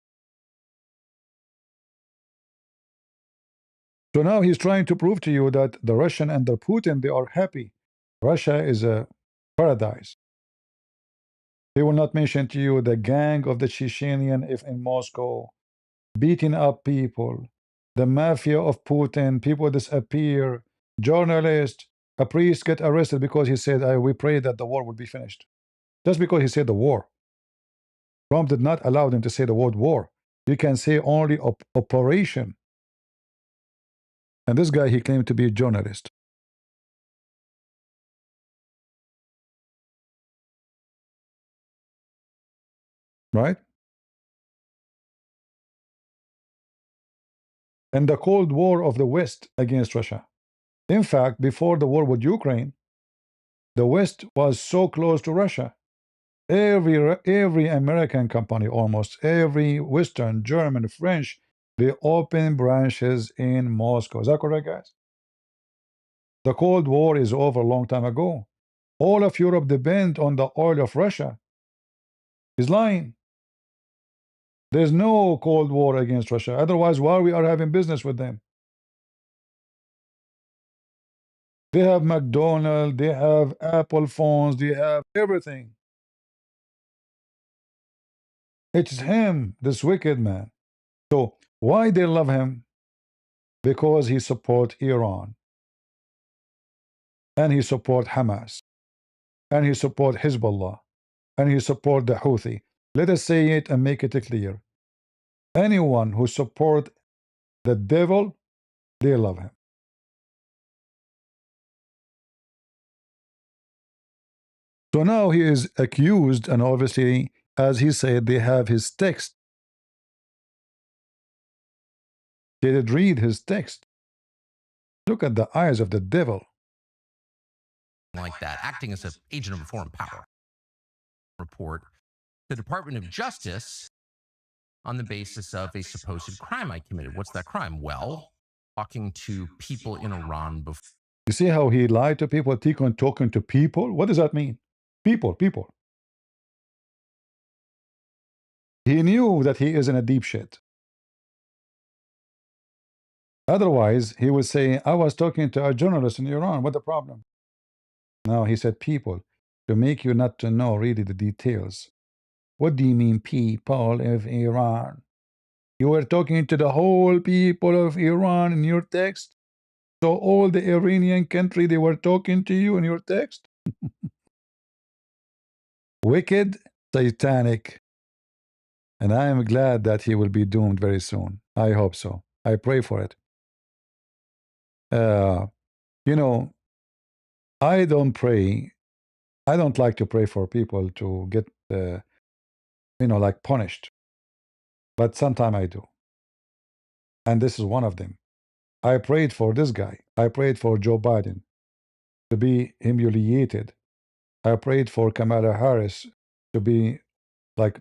So now he's trying to prove to you that the Russian and the Putin, they are happy. Russia is a paradise. He will not mention to you the gang of the Chechenian if in Moscow, beating up people, the mafia of Putin, people disappear, journalists, a priest get arrested because he said, we pray that the war will be finished. Just because he said the war. Trump did not allow them to say the word war. You can say only operation. And this guy, he claimed to be a journalist. Right? And the Cold War of the West against Russia. In fact, before the war with Ukraine, the West was so close to Russia. Every American company, almost every Western, German, French, they open branches in Moscow. Is that correct, guys? The Cold War is over a long time ago. All of Europe depend on the oil of Russia. He's lying. There's no Cold War against Russia. Otherwise, why we are having business with them? They have McDonald's, they have Apple phones, they have everything. It's him, this wicked man. So why they love him? Because he support Iran, and he support Hamas, and he support Hezbollah, and he support the Houthi. Let us say it and make it clear. Anyone who support the devil, they love him. So now he is accused, and obviously, as he said, they have his text. They did read his text. Look at the eyes of the devil. Like that, acting as an agent of a foreign power. Report the Department of Justice on the basis of a supposed crime I committed. What's that crime? Well, talking to people in Iran before. You see how he lied to people, talking to people? What does that mean? People. He knew that he is in a deep shit. Otherwise, he would say, I was talking to a journalist in Iran. What the problem? No, he said people, to make you not to know really the details. What do you mean, people of Iran? You were talking to the whole people of Iran in your text? So all the Iranian country, they were talking to you in your text? Wicked, satanic. And I am glad that he will be doomed very soon. I hope so. I pray for it. You know, I don't pray. I don't like to pray for people to get, like punished. But sometimes I do. And this is one of them. I prayed for this guy. I prayed for Joe Biden to be humiliated. I prayed for Kamala Harris to be like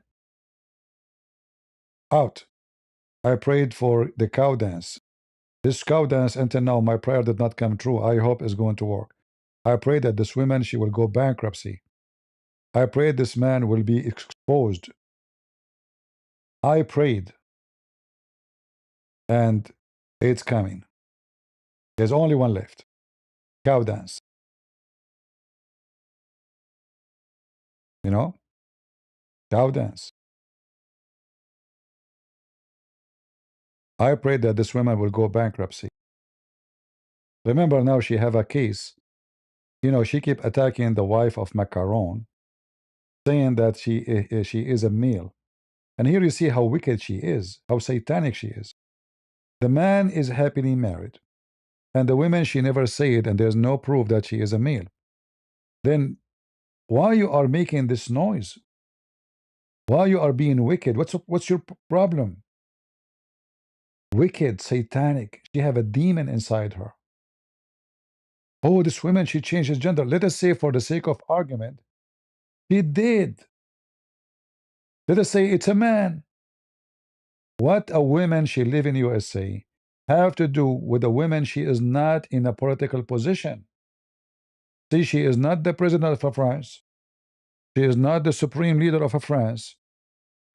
out. I prayed for the cow dance. This cow dance, until now, my prayer did not come true. I hope it's going to work. I pray that this woman, she will go bankruptcy. I prayed this man will be exposed. I prayed. And it's coming. There's only one left. Cow dance. You know? Cow dance. I pray that this woman will go bankruptcy. Remember now she have a case. You know, she keep attacking the wife of Macaron, saying that she is a male. And here you see how wicked she is, how satanic she is. The man is happily married, and the women she never said, and there's no proof that she is a male. Then why you are making this noise? Why you are being wicked? What's your problem? Wicked, satanic. She have a demon inside her. Oh, this woman, she changed his gender. Let us say, for the sake of argument, he did. Let us say it's a man. What a woman she live in USA have to do with a woman she is not in a political position. See, she is not the president of France. She is not the supreme leader of France.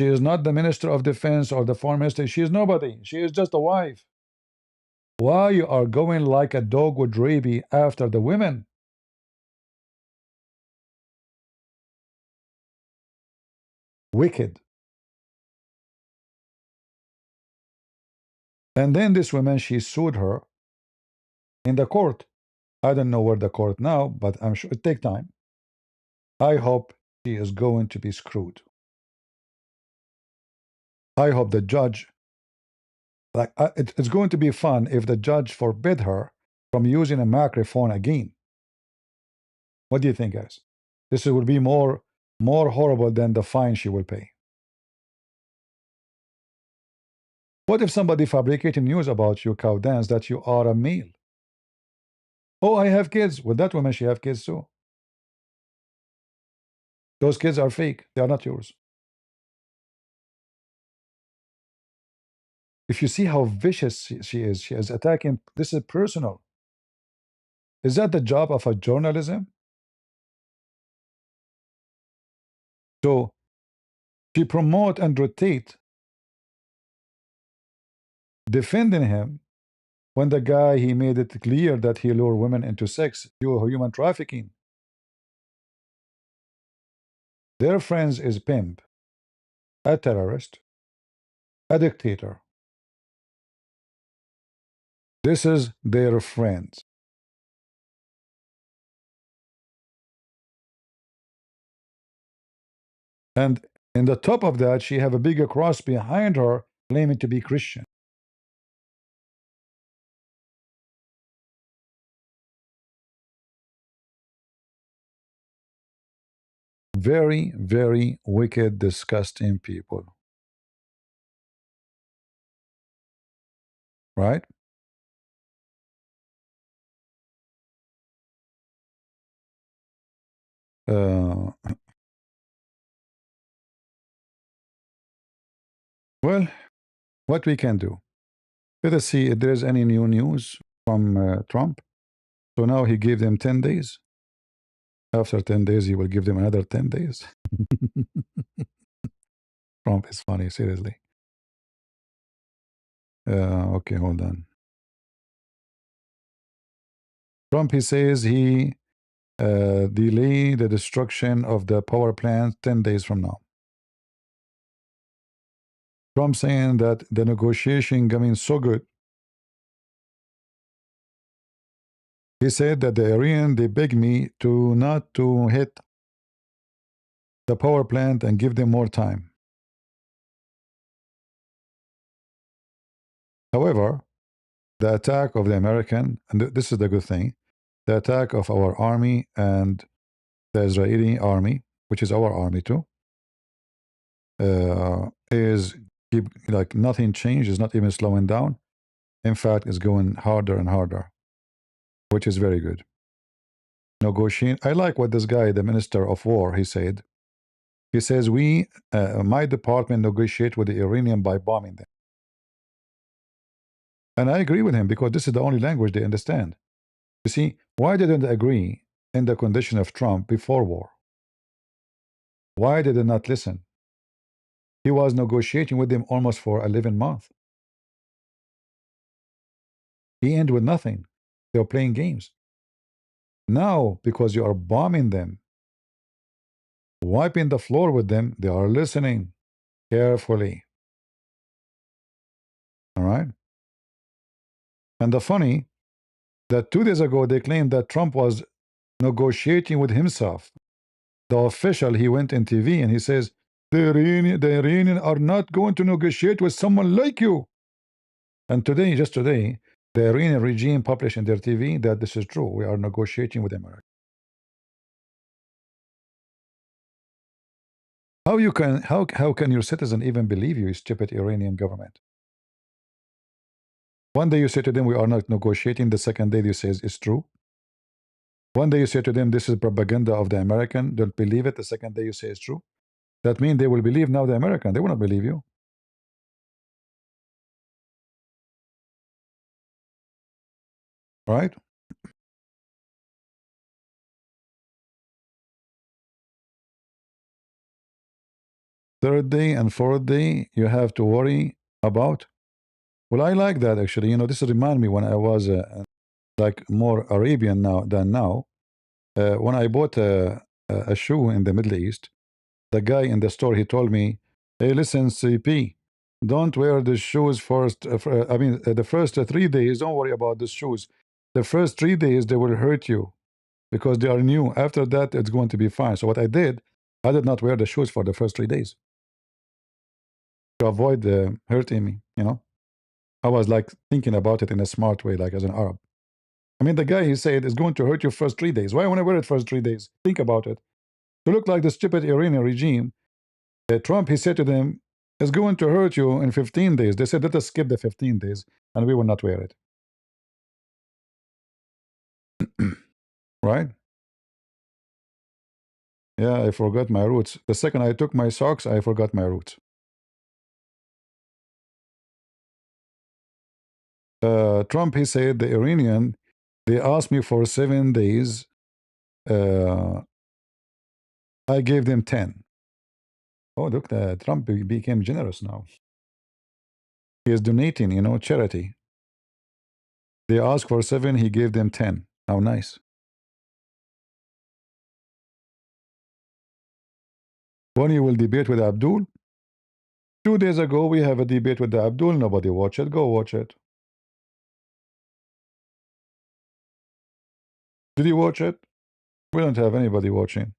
She is not the minister of defense or the foreign minister. She is nobody. She is just a wife. Why you are going like a dog with rabies after the women? Wicked. And then this woman, she sued her in the court. I don't know where the court now, but I'm sure it take time. I hope she is going to be screwed. I hope the judge, like, it's going to be fun if the judge forbid her from using a microphone again. What do you think, guys? This will be more horrible than the fine she will pay. What if somebody fabricating news about you, cow dance, that you are a male? Oh, I have kids. With that woman, she have kids too. Those kids are fake. They are not yours. If you see how vicious she is attacking. This is personal. Is that the job of a journalism? So she promote and rotate defending him when the guy, he made it clear that he lure women into sex, human trafficking. Their friends is pimp, a terrorist, a dictator. This is their friends. And in the top of that, she have a bigger cross behind her claiming to be Christian. Very, very wicked, disgusting people. Right? Well, what we can do? Let us see if there's any new news from Trump. So now he gave them 10 days. After 10 days, he will give them another 10 days. Trump is funny, seriously. Okay, hold on. Trump, he says he delay the destruction of the power plant 10 days from now. Trump saying that the negotiation coming so good. He said that the Iranian, they beg me to not to hit the power plant and give them more time. However, the attack of the American, and this is the good thing, the attack of our army and the Israeli army, which is our army too, is keep like nothing changed, is not even slowing down. In fact, it's going harder and harder, which is very good. Negotiating. I like what this guy, the Minister of War, he said. He says, my department negotiate with the Iranian by bombing them. And I agree with him because this is the only language they understand. You see, why didn't they agree in the condition of Trump before war? Why did they not listen? He was negotiating with them almost for 11 months. He ended with nothing. They were playing games. Now, because you are bombing them, wiping the floor with them. They are listening carefully. All right. And the funny that 2 days ago they claimed that Trump was negotiating with himself. The official, he went in TV and he says the Iranian are not going to negotiate with someone like you. And today, just today, the Iranian regime published in their TV that this is true. We are negotiating with America. How can your citizen even believe you stupid Iranian government? One day you say to them we are not negotiating, the second day you say it's true. One day you say to them this is propaganda of the American, don't believe it, the second day you say it's true. That means they will believe now the American, they will not believe you. Right? Third day and fourth day you have to worry about. Well, I like that actually. You know, this remind me when I was like more Arabian now than now. When I bought a shoe in the Middle East, the guy in the store he told me, "Hey, listen, CP, don't wear the shoes first. The first 3 days, don't worry about the shoes. The first 3 days they will hurt you because they are new. After that, it's going to be fine." So what I did not wear the shoes for the first 3 days to avoid hurting me. You know, I was like thinking about it in a smart way, like as an Arab. I mean, the guy he said is going to hurt you first 3 days. Why want to wear it first 3 days? Think about it. To look like the stupid Iranian regime, Trump, he said to them, is going to hurt you in 15 days. They said, let us skip the 15 days and we will not wear it. Right? Yeah, I forgot my roots. The second I took my socks, I forgot my roots. Trump, he said, the Iranian, they asked me for 7 days. I gave them 10. Oh, look, Trump became generous now. He is donating, you know, charity. They asked for 7, he gave them 10. How nice. When you will debate with Abdul? 2 days ago, we have a debate with the Abdul. Nobody watch it. Go watch it. Did you watch it? We don't have anybody watching.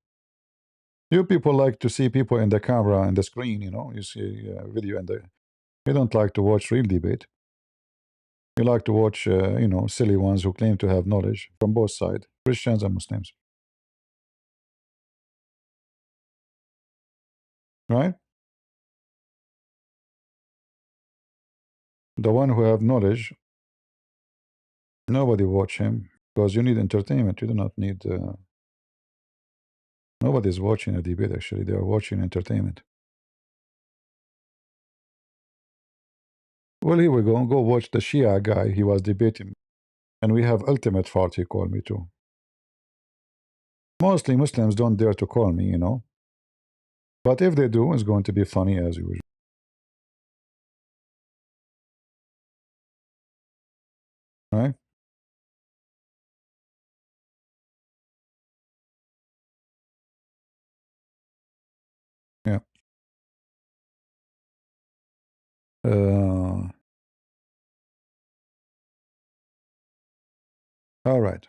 You people like to see people in the camera and the screen, you know. You see video and you don't like to watch real debate. You like to watch, you know, silly ones who claim to have knowledge from both sides, Christians and Muslims. Right? The one who have knowledge, nobody watch him because you need entertainment. You do not need... Nobody's watching a debate, actually. They are watching entertainment. Well, here we go. Go watch the Shia guy. He was debating. And we have ultimate fart, he called me too. Mostly Muslims don't dare to call me, you know. But if they do, it's going to be funny as usual. Right? Yeah. All right.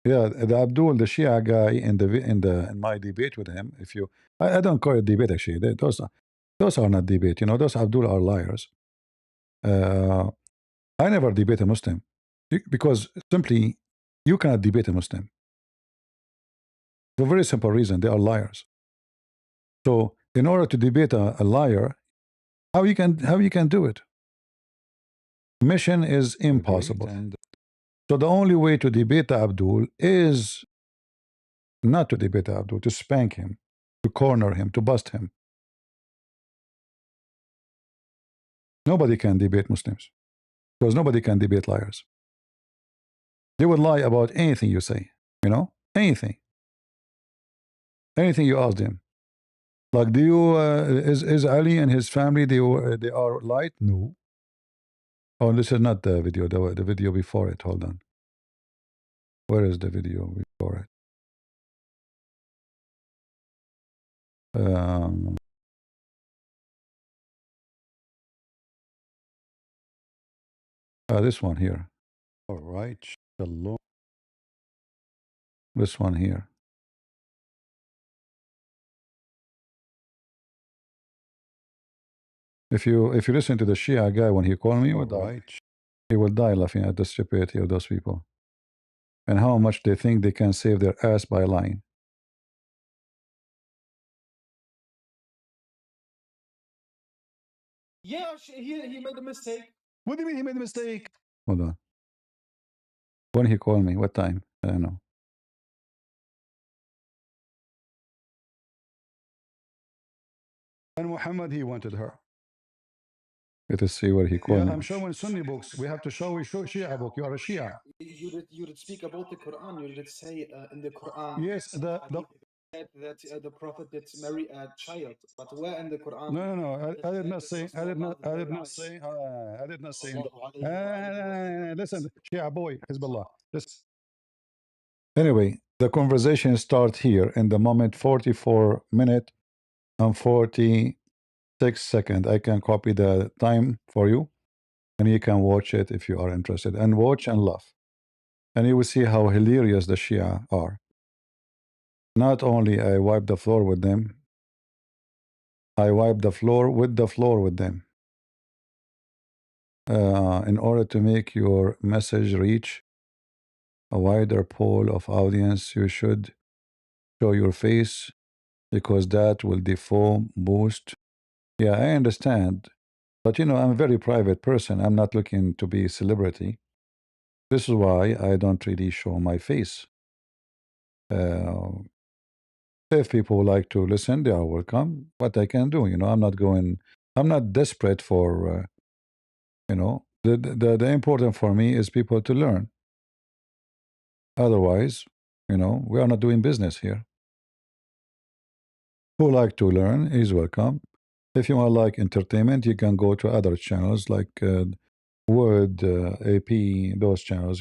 Yeah, the Abdul, the Shia guy, in my debate with him. If you, I don't call it debate actually. Those are not debate. You know, those Abdul are liars. I never debate a Muslim because simply you cannot debate a Muslim for a very simple reason. They are liars. So in order to debate a liar, how you can do it? Mission is impossible. So the only way to debate Abdul is not to debate Abdul, to spank him, to corner him, to bust him. Nobody can debate Muslims because nobody can debate liars. They would lie about anything you say, you know, anything you ask them. Like, do you is Ali and his family they are light? No. Oh, this is not the video. The video before it. Hold on. Where is the video before it? Um, this one here. All right. Shalom. This one here. If you listen to the Shia guy when he called me, he will die laughing at the stupidity of those people and how much they think they can save their ass by lying. Yeah, he made a mistake. What do you mean he made a mistake? Hold on. When he called me, what time? I don't know. And Muhammad, he wanted her. Let us see where he called me. I'm showing Sunni books. We have to show Shia book. You are a Shia. You did speak about the Quran. You did say in the Quran. Yes, the Said that the Prophet did marry a child, but where in the Quran? no. I did not say. I did not. I did not say. I did not say. Listen, Shia boy, Hezbollah. Listen. Anyway, the conversation starts here in the moment 44 minute and 46 second. I can copy the time for you, and you can watch it if you are interested. And watch and laugh, and you will see how hilarious the Shia are. Not only I wipe the floor with them, I wipe the floor with them. In order to make your message reach a wider pool of audience, you should show your face because that will deform boost. Yeah, I understand, but I'm a very private person. I'm not looking to be a celebrity. This is why I don't really show my face. Uh, if people like to listen, they are welcome. What I can do, I'm not desperate for. The important for me is people to learn. Otherwise, we are not doing business here. Who like to learn is welcome. If you want like entertainment, you can go to other channels like Word, AP, those channels.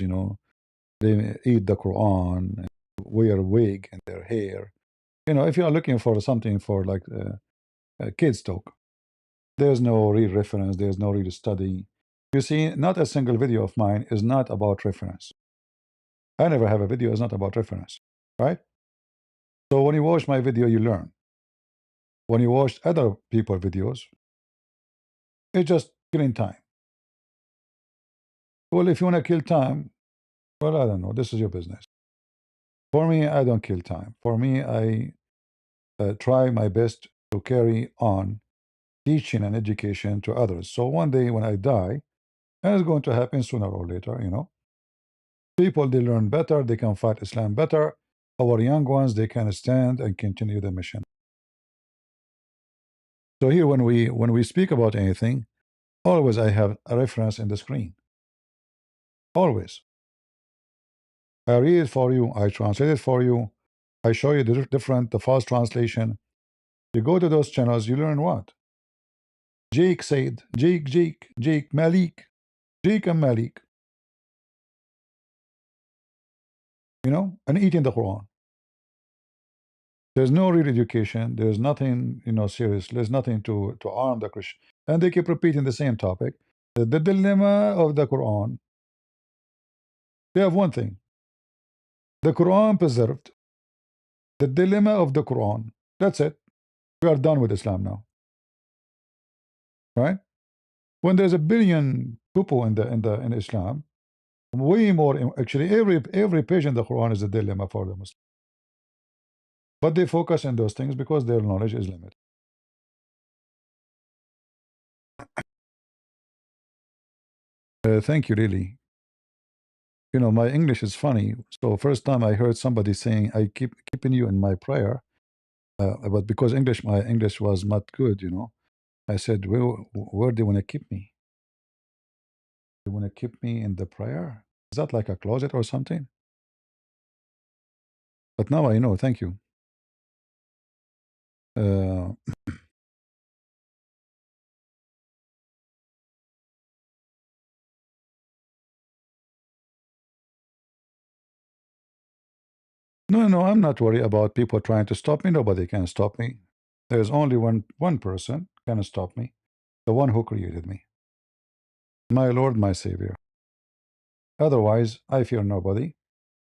They eat the Quran, wear a wig in their hair. If you are looking for something for like kids talk, there's no real reference. There's no real study. You see, not a single video of mine is not about reference. I never have a video is not about reference, right? So when you watch my video, you learn. When you watch other people videos, it's just killing time. Well, if you want to kill time, well, I don't know. This is your business. For me, I don't kill time. For me, I try my best to carry on teaching and education to others. So one day when I die, and it's going to happen sooner or later, people, they learn better, they can fight Islam better. Our young ones, they can stand and continue the mission. So here, when we speak about anything, always I have a reference in the screen. Always. I read it for you, I translate it for you, I show you the the fast translation. You go to those channels, you learn what? Jake said, Jake, Malik, Jake and Malik, and eating the Quran. There's no real education, there's nothing, serious, there's nothing to arm the Christian. And they keep repeating the same topic. The dilemma of the Quran. They have one thing. The Quran preserved. The dilemma of the Quran. That's it. We are done with Islam now. Right? When there's a billion people in Islam, way more actually every page in the Quran is a dilemma for the Muslim. But they focus on those things because their knowledge is limited. Thank you, really. My English is funny. So first time I heard somebody saying, "I keeping you in my prayer," but because my English was not good, I said, where do you want to keep me? You want to keep me in the prayer? Is that like a closet or something? But now I know. Thank you. Uh, no, I'm not worried about people trying to stop me. Nobody can stop me. There's only one person can stop me, the one who created me, my Lord, my Savior. Otherwise, I fear nobody.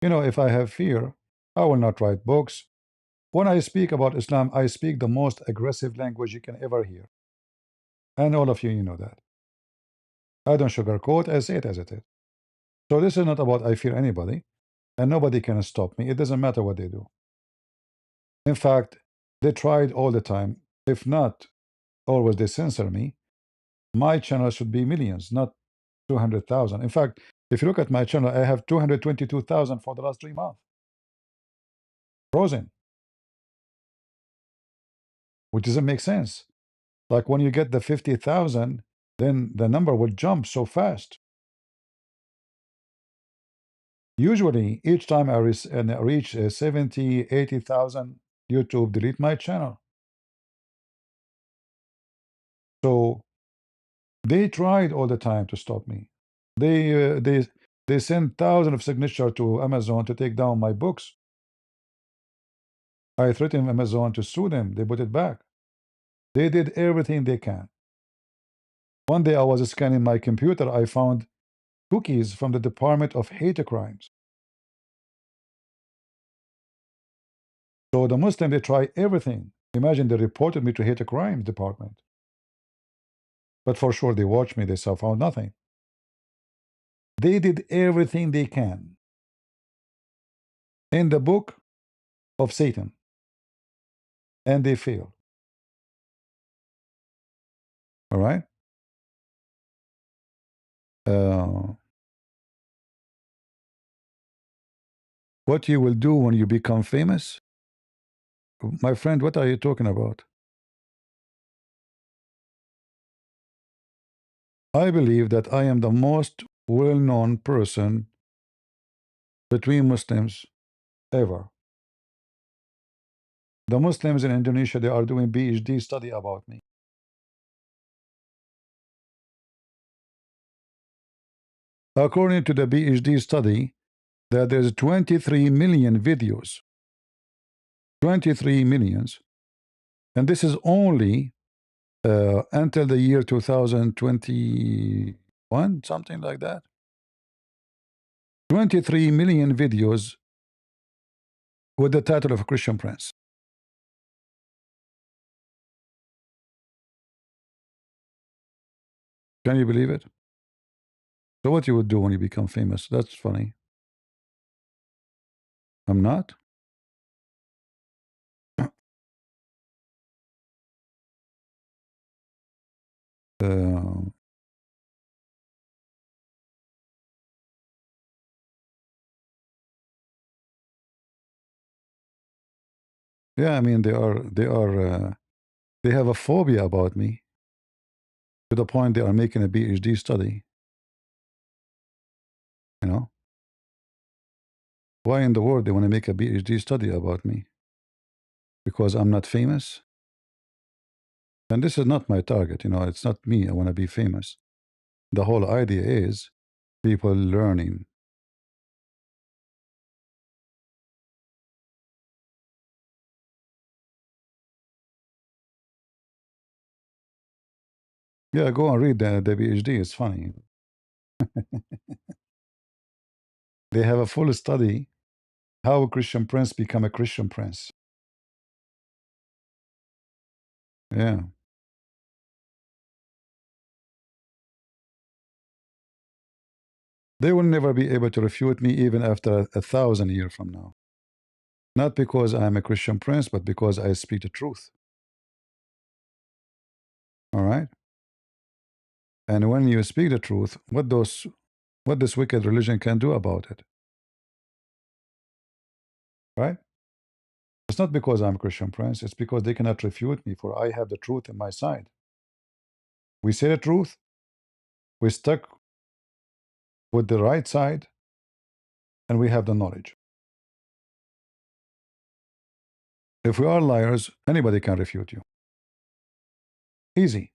You know, if I have fear, I will not write books. When I speak about Islam, I speak the most aggressive language you can ever hear. And all of you, you know that. I don't sugarcoat, I say it as it is. So this is not about I fear anybody, and nobody can stop me. It doesn't matter what they do. In fact, they tried all the time. If not, always they censor me. My channel should be millions, not 200,000. In fact, if you look at my channel, I have 222,000 for the last 3 months. Frozen. Which doesn't make sense. Like when you get the 50,000, then the number will jump so fast. Usually, each time I reach 70, 80,000, YouTube delete my channel. So they tried all the time to stop me. They sent thousands of signatures to Amazon to take down my books. I threatened Amazon to sue them. They put it back. They did everything they can. One day I was scanning my computer. I found cookies from the Department of Hate Crimes. So the Muslim, they try everything. Imagine they reported me to Hate Crimes Department. But for sure they watched me. They saw found nothing. They did everything they can. In the book of Satan. And they failed. All right? What you will do when you become famous? My friend, what are you talking about? I believe that I am the most well-known person between Muslims ever. The Muslims in Indonesia, they are doing PhD study about me. According to the PhD study, that there's 23 million videos. 23 millions. And this is only until the year 2021, something like that. 23 million videos with the title of Christian Prince. Can you believe it? So what you would do when you become famous? That's funny. I'm not. Yeah, I mean they have a phobia about me to the point they are making a PhD study. You know, why in the world they want to make a PhD study about me? Because I'm not famous. And this is not my target. You know, it's not me. I want to be famous. The whole idea is people learning. Yeah, go and read the PhD. It's funny. They have a full study how a Christian prince become a Christian prince. Yeah. They will never be able to refute me even after 1,000 years from now. Not because I'm a Christian prince, but because I speak the truth. All right? And when you speak the truth, what this wicked religion can do about it? Right? It's not because I'm a Christian prince, it's because they cannot refute me, for I have the truth in my side. We say the truth, we stuck with the right side, and we have the knowledge. If we are liars, anybody can refute you. Easy.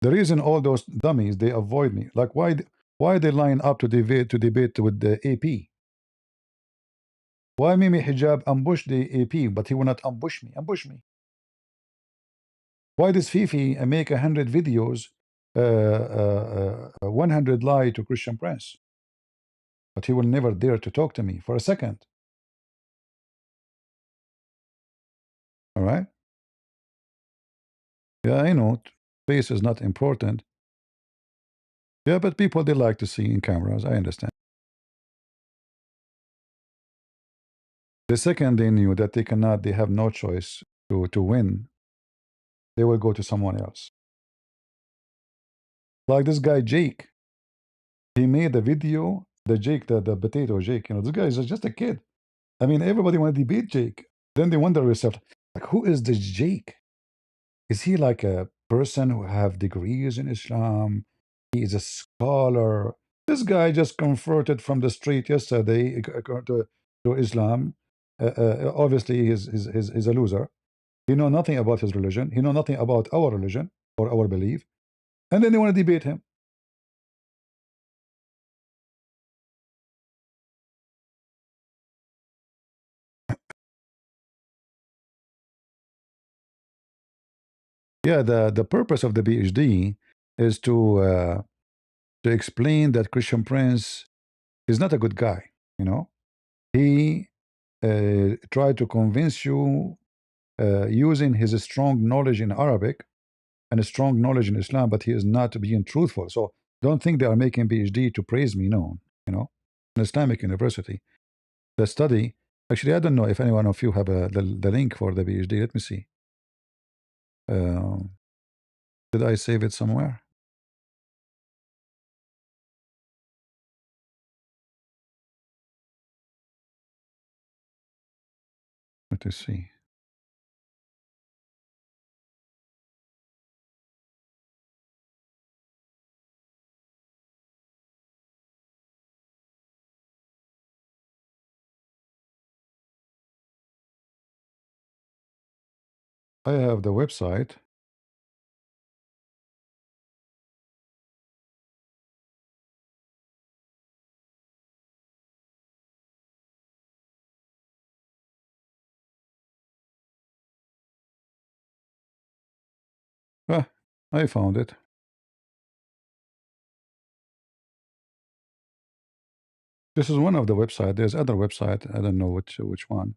The reason all those dummies, they avoid me, like why they line up to debate with the AP? Why Mimi Hijab ambush the AP, but he will not ambush me? Ambush me. Why does Fifi make 100 videos, 100 lie to Christian Prince, but he will never dare to talk to me for a second? All right. Yeah, I know. Face is not important. Yeah, but people they like to see in cameras. I understand. The second they knew that they cannot, they have no choice to win, they will go to someone else. Like this guy Jake, he made a video. The Jake, the potato Jake. You know, this guy is just a kid. I mean, everybody want to debate Jake. Then they wonder yourself, like, who is this Jake? Is he like a person who have degrees in Islam? He is a scholar. This guy just converted from the street yesterday to Islam. Obviously, he's a loser. He know nothing about his religion. He know nothing about our religion or our belief. And then they want to debate him. Yeah, the purpose of the PhD is to explain that Christian Prince is not a good guy. You know, he tried to convince you using his strong knowledge in Arabic and a strong knowledge in Islam, but he is not being truthful. So don't think they are making PhD to praise me. No, you know, an Islamic university. The study, actually, I don't know if anyone of you have the link for the PhD. Let me see. Um, did I save it somewhere? Let us see. I have the website. Ah, I found it. This is one of the website. There's other website. I don't know which one.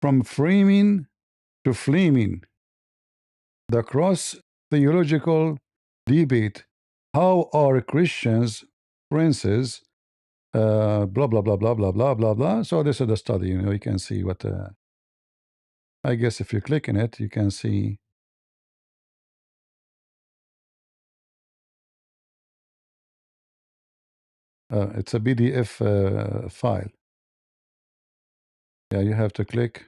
From framing to flaming, the cross theological debate. How are Christians princes? Blah blah blah blah blah blah blah blah. So this is the study. You know, you can see what. I guess if you click in it, you can see. It's a PDF file. Yeah, you have to click.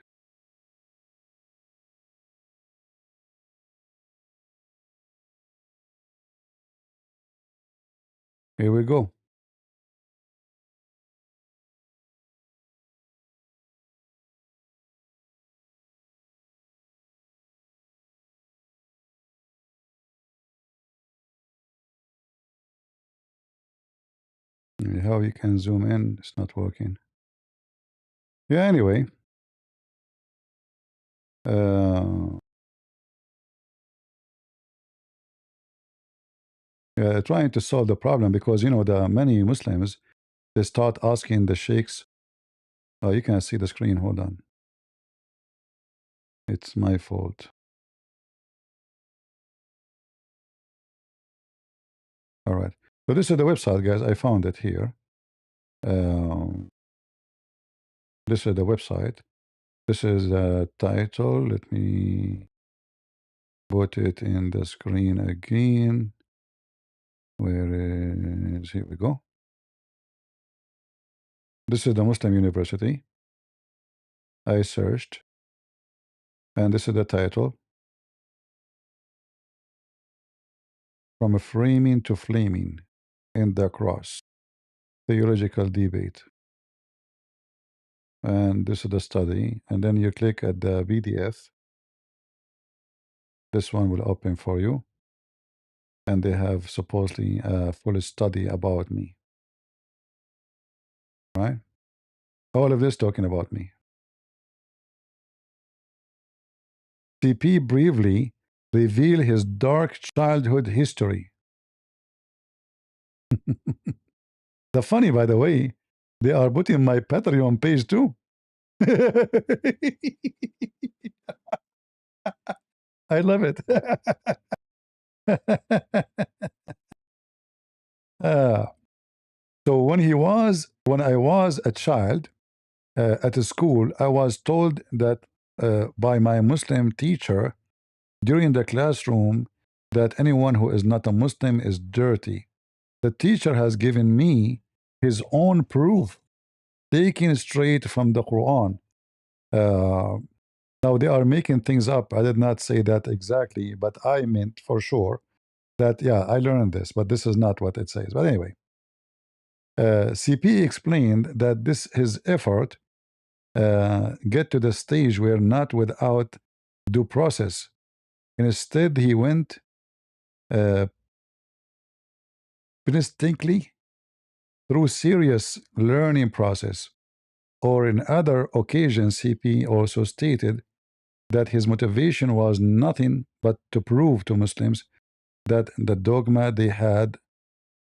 Here we go. How you can zoom in? It's not working. Yeah. Anyway. Trying to solve the problem because you know the many Muslims they start asking the sheikhs. Oh, you can see the screen. Hold on. It's my fault. All right. So this is the website, guys. I found it here. This is the website. This is the title. Let me put it in the screen again. Where is, here we go. This is the Muslim University. I searched, and this is the title. From framing to flaming in the cross. Theological debate. And this is the study. And then you click at the PDF. This one will open for you. And they have supposedly a full study about me. Right? All of this talking about me. CP briefly reveal his dark childhood history. The funny, by the way, they are putting my Patreon page too. I love it. So when I was a child at a school, I was told that by my Muslim teacher during the classroom that anyone who is not a Muslim is dirty. The teacher has given me his own proof, taken straight from the Quran. Now they are making things up. I did not say that exactly, but I meant for sure that, yeah, I learned this, but this is not what it says. But anyway, CP explained that his effort get to the stage where not without due process. Instead, he went uh, painstakingly through serious learning process. Or in other occasions, CP also stated that his motivation was nothing but to prove to Muslims that the dogma they had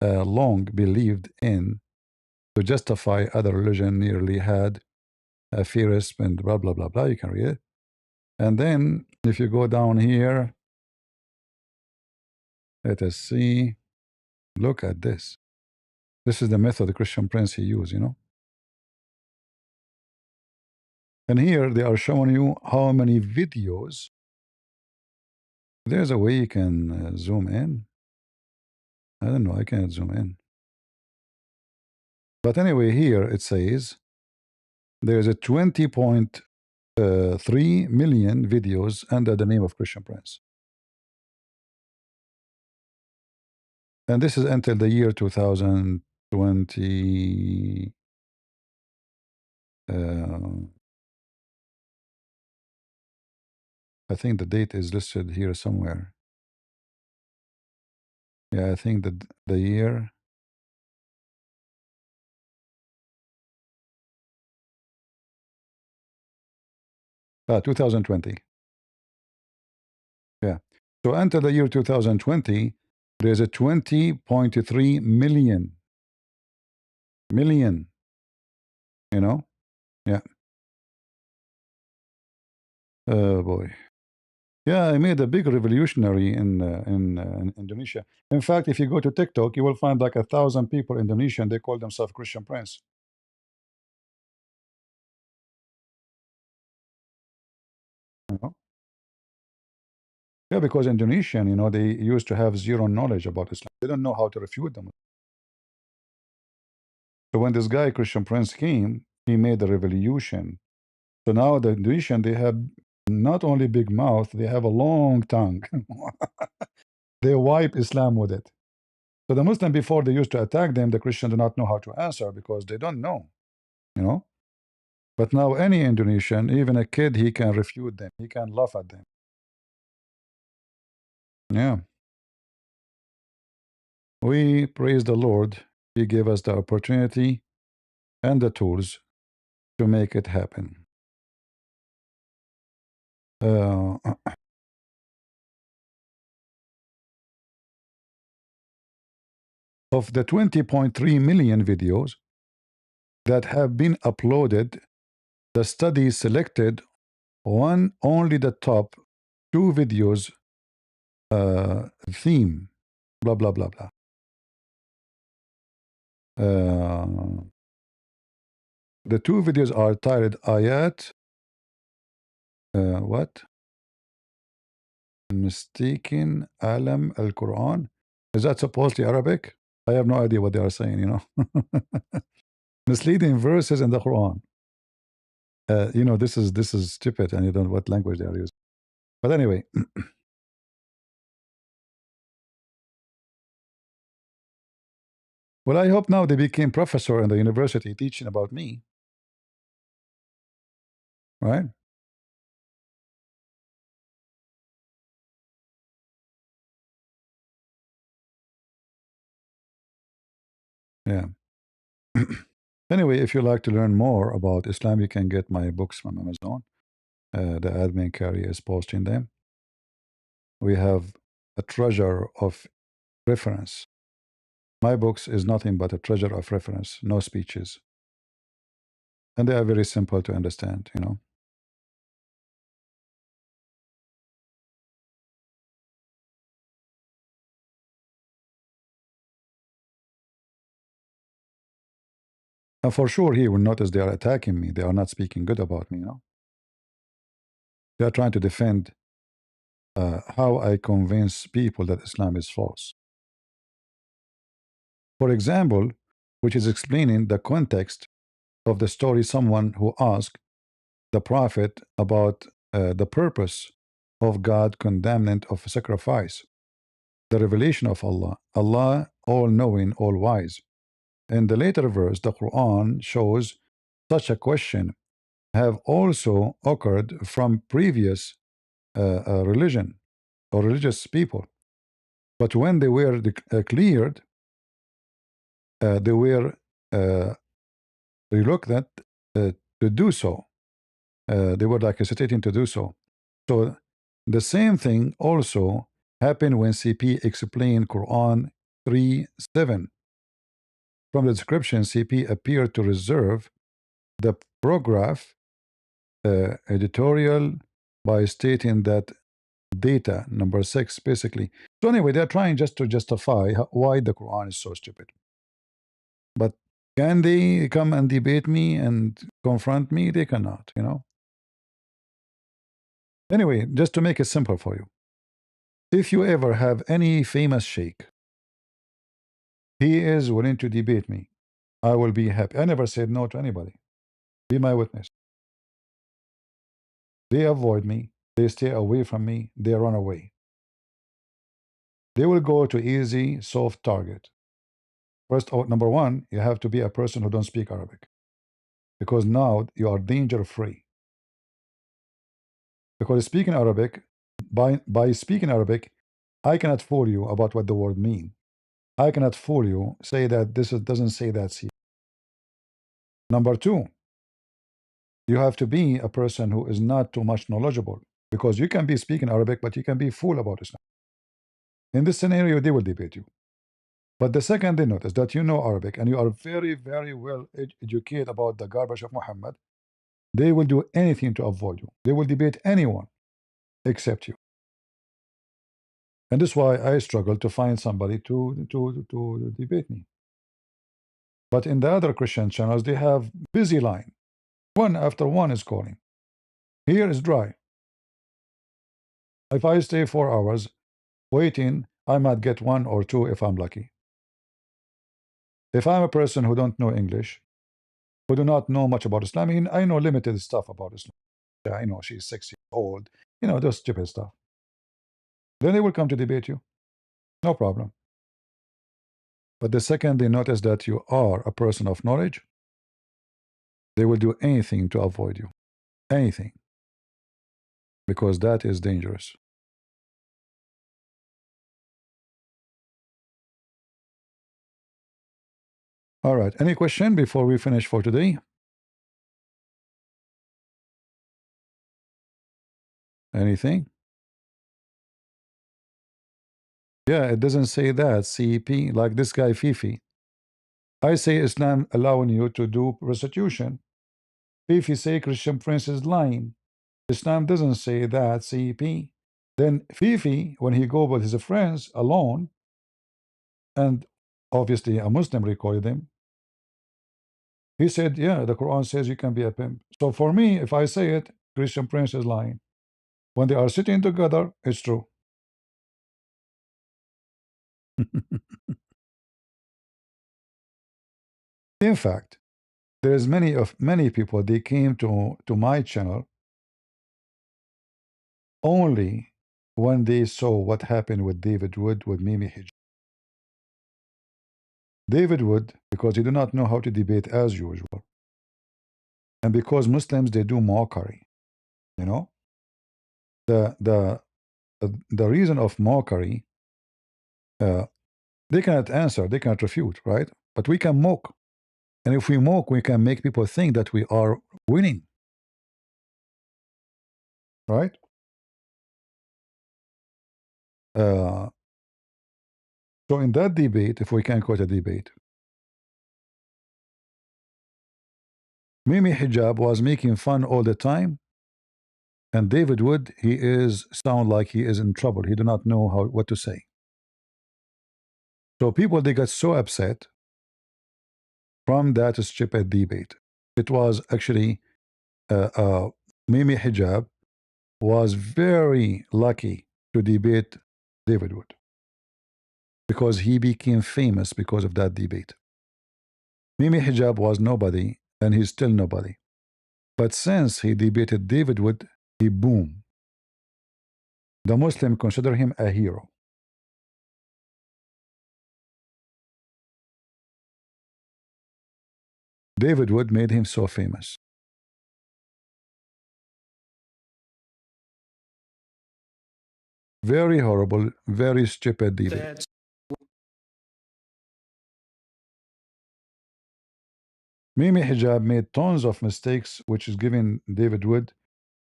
long believed in to justify other religion nearly had a fearless and blah blah blah blah. You can read it. And then if you go down here, let us see. Look at this. This is the method the Christian Prince he used, you know. And here they are showing you how many videos. There's a way you can zoom in. I don't know. I can't zoom in. But anyway, here it says there's a 20.3 million videos under the name of Christian Prince. And this is until the year 2020. I think the date is listed here somewhere. Yeah, I think that the year. 2020. Yeah. So until the year 2020, there's a 20.3 million. You know? Yeah. Oh boy. Yeah, I made a big revolutionary in Indonesia. In fact, if you go to TikTok, you will find like 1,000 people in Indonesia, and they call themselves Christian Prince. You know? Yeah, because Indonesian, you know, they used to have zero knowledge about Islam. They don't know how to refute them. So when this guy Christian Prince came, he made a revolution. So now the Indonesian, they have not only big mouth, they have a long tongue. They wipe Islam with it. So the Muslim before they used to attack them, the Christian do not know how to answer because they don't know, you know. But now any Indonesian, even a kid, he can refute them. He can laugh at them. Yeah. We praise the Lord. He gave us the opportunity and the tools to make it happen. Of the 20.3 million videos that have been uploaded, the study selected only the top 2 videos theme, blah, blah, blah, blah. The 2 videos are titled Ayat, what? Mistaken Alam al-Quran. Is that supposedly Arabic? I have no idea what they are saying, you know. Misleading verses in the Quran. You know, this is stupid, and you don't know what language they are using. But anyway. Well, I hope now they became professor in the university teaching about me. Right? Yeah. Anyway, if you like to learn more about Islam, you can get my books from Amazon. The admin carry is posting them. We have a treasure of reference. My books is nothing but a treasure of reference, no speeches. And they are very simple to understand, you know. And for sure, he will notice they are attacking me. They are not speaking good about me, you know. They are trying to defend how I convince people that Islam is false. For example, which is explaining the context of the story, someone who asked the Prophet about the purpose of God condemnation of sacrifice, the revelation of Allah, Allah all-knowing, all-wise. In the later verse, the Quran shows such a question have also occurred from previous religion or religious people. But when they were cleared, they were uh, reluctant to do so. They were like hesitating to do so. So the same thing also happened when CP explained Quran 3:7. From the description, CP appeared to reserve the paragraph editorial by stating that data number 6 basically. So anyway, they're trying just to justify why the Quran is so stupid. But can they come and debate me and confront me? They cannot, you know. Anyway, just to make it simple for you, if you ever have any famous sheikh, he is willing to debate me, I will be happy. I never said no to anybody. Be my witness. They avoid me, they stay away from me, they run away. They will go to easy, soft target. First, number one, you have to be a person who don't speak Arabic, because now you are danger free. Because speaking Arabic, by speaking Arabic, I cannot fool you about what the word mean. I cannot fool you, say that this doesn't say that. See. Number two, you have to be a person who is not too much knowledgeable, because you can be speaking Arabic, but you can be fool about Islam. In this scenario, they will debate you. But the second they notice that you know Arabic and you are very, very well educated about the garbage of Muhammad, they will do anything to avoid you. They will debate anyone except you. And this is why I struggle to find somebody to debate me. But in the other Christian channels, they have busy line. One after one is calling. Here is dry. If I stay 4 hours waiting, I might get one or two if I'm lucky. If I'm a person who don't know English, who do not know much about Islam, I mean, I know limited stuff about Islam. I know she's 6 years old, you know, those stupid stuff. Then they will come to debate you. No problem. But the second they notice that you are a person of knowledge, they will do anything to avoid you. Anything. Because that is dangerous. All right. Any question before we finish for today? Anything? Yeah, it doesn't say that. CEP, like this guy Fifi. I say Islam allowing you to do prostitution. Fifi say Christian Prince is lying. Islam doesn't say that. CEP. Then Fifi, when he go with his friends alone, and obviously a Muslim recorded him, he said, yeah, the Quran says you can be a pimp. So for me, if I say it, Christian Prince is lying. When they are sitting together, it's true. In fact, there is many people, they came to my channel only when they saw what happened with David Wood with Mimi Hijab. David Wood, because he do not know how to debate as usual, and because Muslims they do mockery, you know, the the the reason of mockery, they cannot answer, they cannot refute, right? but we can mock. And if we mock, we can make people think that we are winning. Right? So in that debate, if we can quote a debate, Mimi Hijab was making fun all the time, and David Wood, he is sound like he is in trouble. He do not know what to say. So people, they got so upset from that stupid debate. It was actually Mimi Hijab was very lucky to debate David Wood, because he became famous because of that debate. Mimi Hijab was nobody, and he's still nobody. But since he debated David Wood, he boom. The Muslim consider him a hero. David Wood made him so famous. Very horrible, very stupid debate. Mimi Hijab made tons of mistakes, which is giving David Wood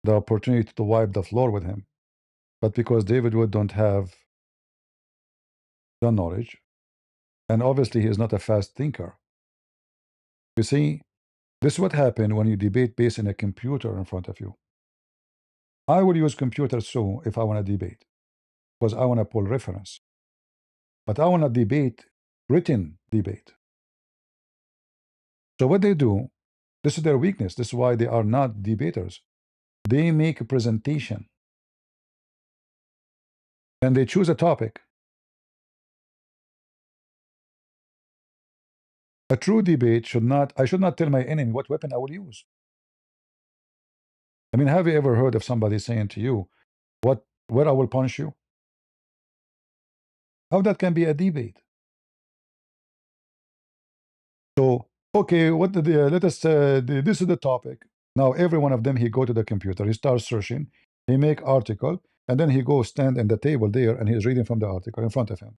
the opportunity to wipe the floor with him. But because David Wood don't have the knowledge, and obviously he is not a fast thinker. You see, this is what happened when you debate based on a computer in front of you. I will use computer so if I want to debate, because I want to pull reference. But I want to debate written debate. So what they do, this is their weakness. This is why they are not debaters. They make a presentation and they choose a topic. A true debate should not, I should not tell my enemy what weapon I will use. I mean, have you ever heard of somebody saying to you, where I will punch you? How that can be a debate? So, okay, let us, this is the topic. Now, every one of them, he go to the computer, he starts searching, he make article, and then he goes stand in the table there, and he's reading from the article in front of him.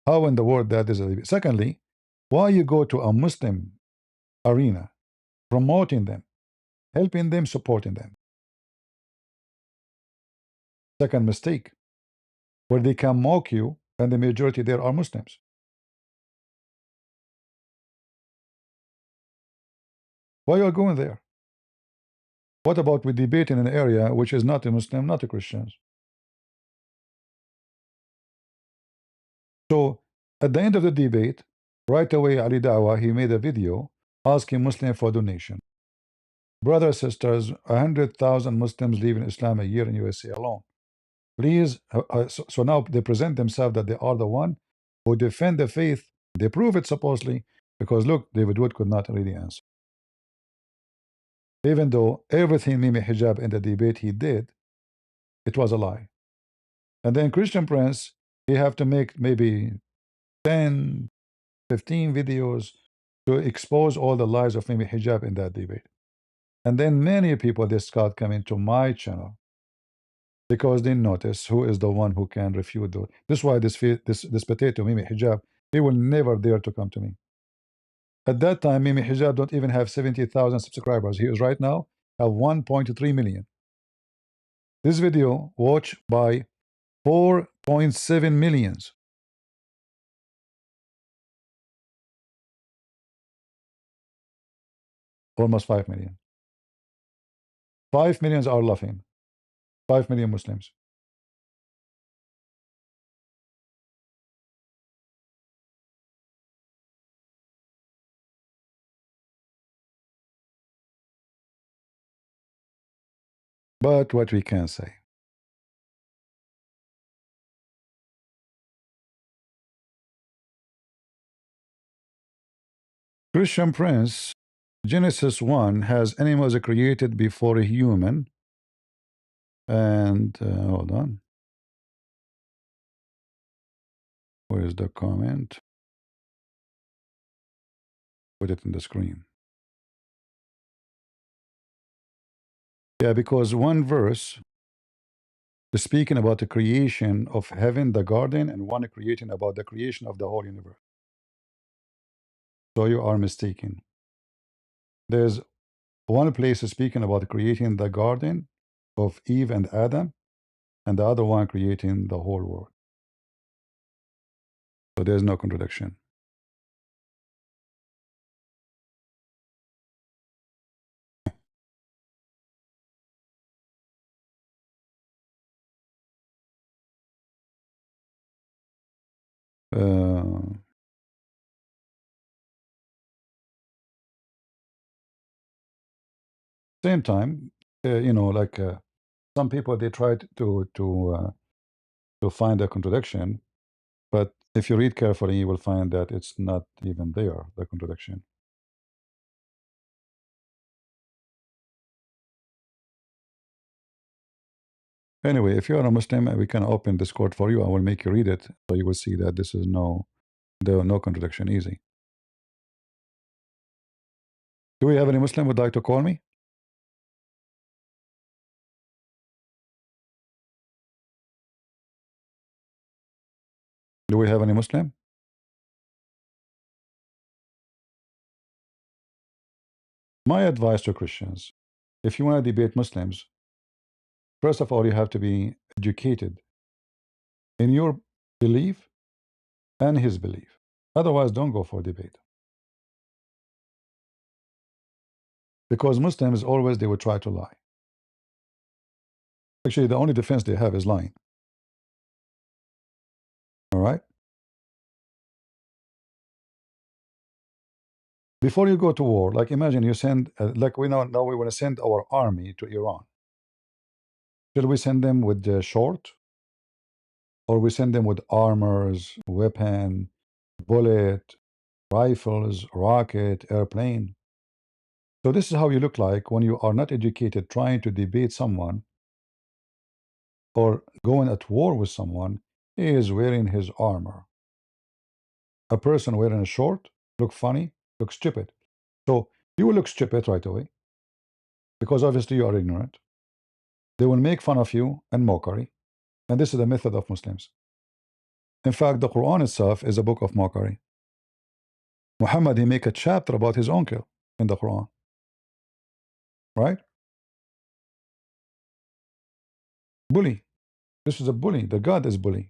How in the world that is a debate? Secondly, why you go to a Muslim arena, promoting them, helping them, supporting them? Second mistake, where they can mock you, and the majority there are Muslims. Why you are going there? What about we debate in an area which is not a Muslim, not a Christian? So at the end of the debate, right away Ali Dawah, he made a video asking Muslims for donation. Brothers, sisters, 100,000 Muslims leave in Islam a year in USA alone. Please, so now they present themselves that they are the one who defend the faith. They prove it supposedly, because look, David Wood could not really answer. Even though everything Mimi Hijab in the debate he did, it was a lie. And then Christian Prince, he have to make maybe 10, 15 videos to expose all the lies of Mimi Hijab in that debate. And then many people, they start coming to my channel because they notice who is the one who can refute those. This is why this potato, Mimi Hijab, he will never dare to come to me. At that time, Mimi Hijab don't even have 70,000 subscribers. He is right now have 1.3 million. This video watched by 4.7 millions. Almost 5 million. 5 millions are laughing. 5 million Muslims. But what we can say, Christian Prince, Genesis 1 has animals created before a human. And hold on. Where is the comment? Put it in the screen. Yeah, because one verse speaking about the creation of heaven, the garden, and one creating about the creation of the whole universe. So you are mistaken. There's one place speaking about creating the garden of Eve and Adam, and the other one creating the whole world. So there's no contradiction. Uh, Same time, like some people they try to find a contradiction, but if you read carefully, you will find that it's not even there, the contradiction. Anyway, if you are a Muslim, we can open Discord for you. I will make you read it, so you will see that this is no contradiction. Easy. Do we have any Muslim would like to call me? Do we have any Muslim? My advice to Christians, if you want to debate Muslims, first of all, you have to be educated in your belief and his belief. Otherwise, don't go for debate. Because Muslims always they will try to lie. Actually, the only defense they have is lying. All right? Before you go to war, like imagine you send, like we now we want to send our army to Iran. Should we send them with the short? Or we send them with armors, weapon, bullet, rifles, rocket, airplane? So this is how you look like when you are not educated trying to debate someone or going at war with someone. He is wearing his armor. A person wearing a short look funny, look stupid. So you will look stupid right away because obviously you are ignorant. They will make fun of you and mockery. And this is the method of Muslims. In fact, the Quran itself is a book of mockery. Muhammad, he make a chapter about his uncle in the Quran. Right? Bully. This is a bully. The God is bully.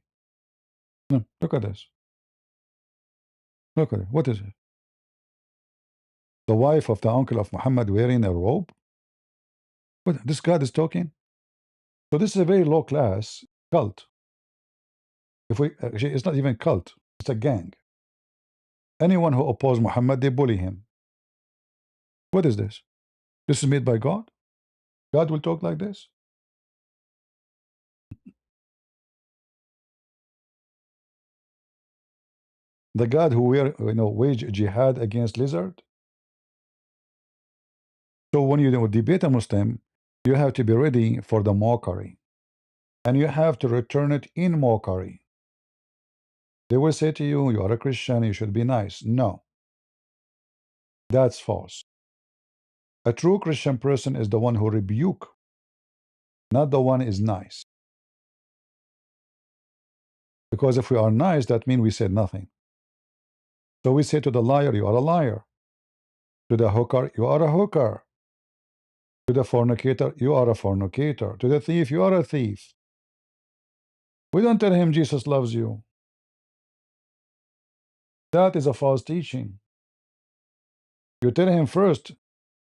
No, look at this. Look at it. What is it? The wife of the uncle of Muhammad wearing a robe? What? This God is talking? So this is a very low class cult. If we actually, it's not even cult. It's a gang. Anyone who opposes Muhammad, they bully him. What is this? This is made by God? God will talk like this? The God who wage jihad against lizard? So when you debate a Muslim, you have to be ready for the mockery. And you have to return it in mockery. They will say to you, you are a Christian, you should be nice. No. That's false. A true Christian person is the one who rebuke, not the one is nice. Because if we are nice, that means we said nothing. So we say to the liar, you are a liar. To the hooker, you are a hooker. To the fornicator, you are a fornicator. To the thief, you are a thief. We don't tell him Jesus loves you. That is a false teaching. You tell him first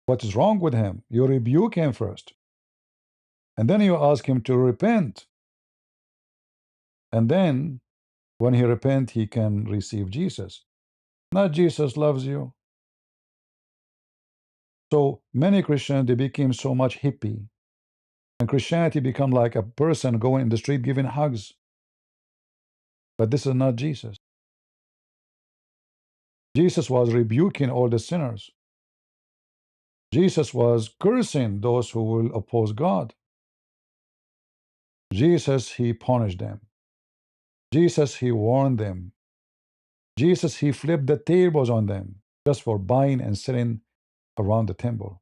what is wrong with him. You rebuke him first. And then you ask him to repent. And then, when he repent, he can receive Jesus. Not Jesus loves you. So many Christians, they became so much hippie. And Christianity become like a person going in the street giving hugs. But this is not Jesus. Jesus was rebuking all the sinners. Jesus was cursing those who will oppose God. Jesus, he punished them. Jesus, he warned them. Jesus, he flipped the tables on them just for buying and selling around the temple.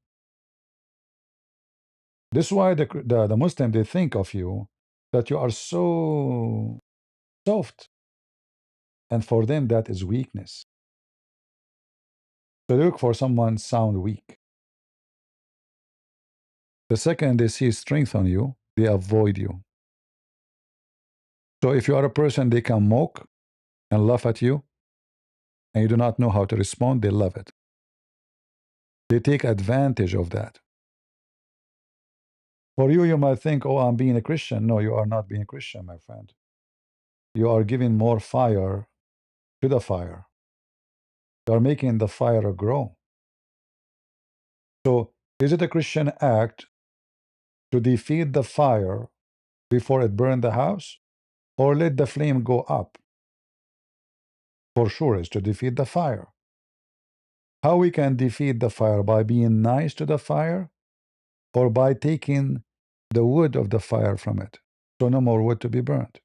This is why the Muslim, they think of you that you are so soft. And for them, that is weakness. So they look for someone sound weak. The second they see strength on you, they avoid you. So if you are a person they can mock and laugh at you, and you do not know how to respond, they love it. They take advantage of that. For you, you might think, oh, I'm being a Christian. No, you are not being a Christian, my friend. You are giving more fire to the fire. You are making the fire grow. So, is it a Christian act to defeat the fire before it burned the house? Or let the flame go up? For sure, is to defeat the fire. How we can defeat the fire? By being nice to the fire, or by taking the wood of the fire from it, so no more wood to be burnt.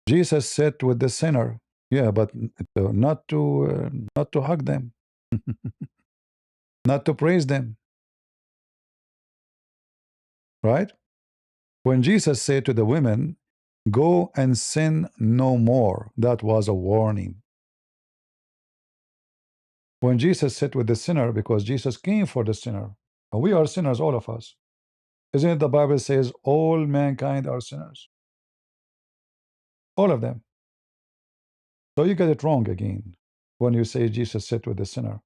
Jesus sat with the sinner, yeah, but not to hug them, not to praise them, right? When Jesus said to the women, "Go and sin no more," that was a warning. When Jesus sat with the sinner, because Jesus came for the sinner, and we are sinners, all of us. Isn't it the Bible says all mankind are sinners? All of them. So you get it wrong again when you say Jesus sat with the sinner,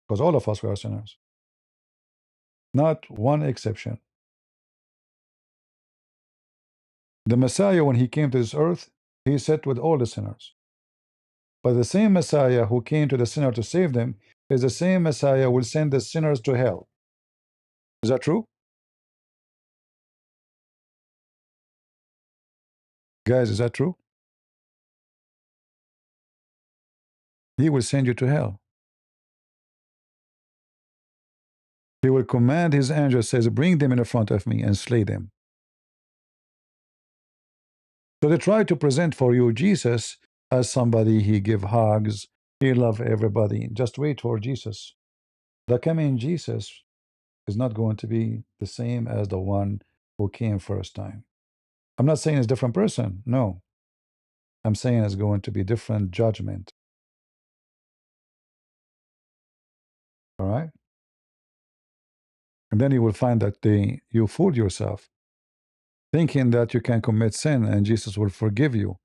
because all of us were sinners. Not one exception. The Messiah, when he came to this earth, he sat with all the sinners. But the same Messiah who came to the sinner to save them is the same Messiah who will send the sinners to hell. Is that true? Guys, is that true? He will send you to hell. He will command his angels, says, bring them in front of me and slay them. So they try to present for you Jesus as somebody he give hugs, he love everybody. Just wait for Jesus. The coming Jesus is not going to be the same as the one who came first time. I'm not saying it's a different person. No. I'm saying it's going to be different judgment. All right? And then you will find that you fooled yourself, thinking that you can commit sin and Jesus will forgive you,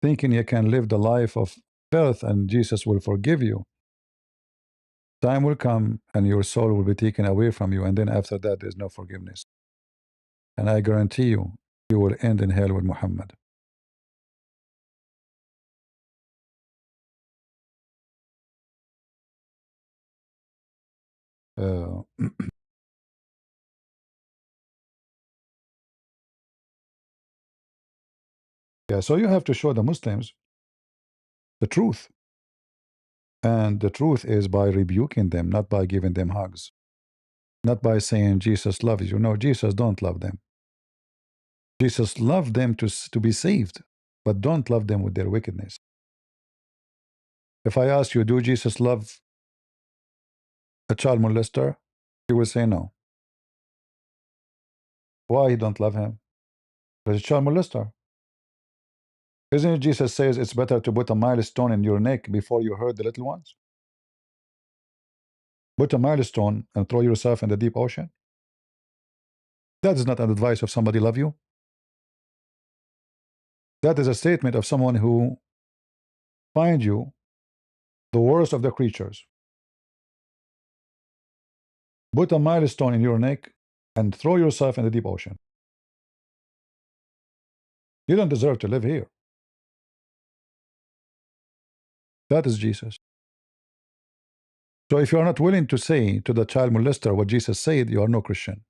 thinking you can live the life of filth and Jesus will forgive you. Time will come and your soul will be taken away from you, and then after that, there's no forgiveness. And I guarantee you, you will end in hell with Muhammad. Uh, yeah, so you have to show the Muslims the truth. And the truth is by rebuking them, not by giving them hugs. Not by saying Jesus loves you. No, Jesus don't love them. Jesus loved them to be saved, but don't love them with their wickedness. If I ask you, do Jesus love a child molester? You will say no. Why he don't love him? Because he's a child molester. Isn't it Jesus says it's better to put a milestone in your neck before you hurt the little ones? Put a milestone and throw yourself in the deep ocean? That is not an advice of somebody love you. That is a statement of someone who find you the worst of the creatures. Put a milestone in your neck and throw yourself in the deep ocean. You don't deserve to live here. That is Jesus. So if you are not willing to say to the child molester what Jesus said, you are no Christian.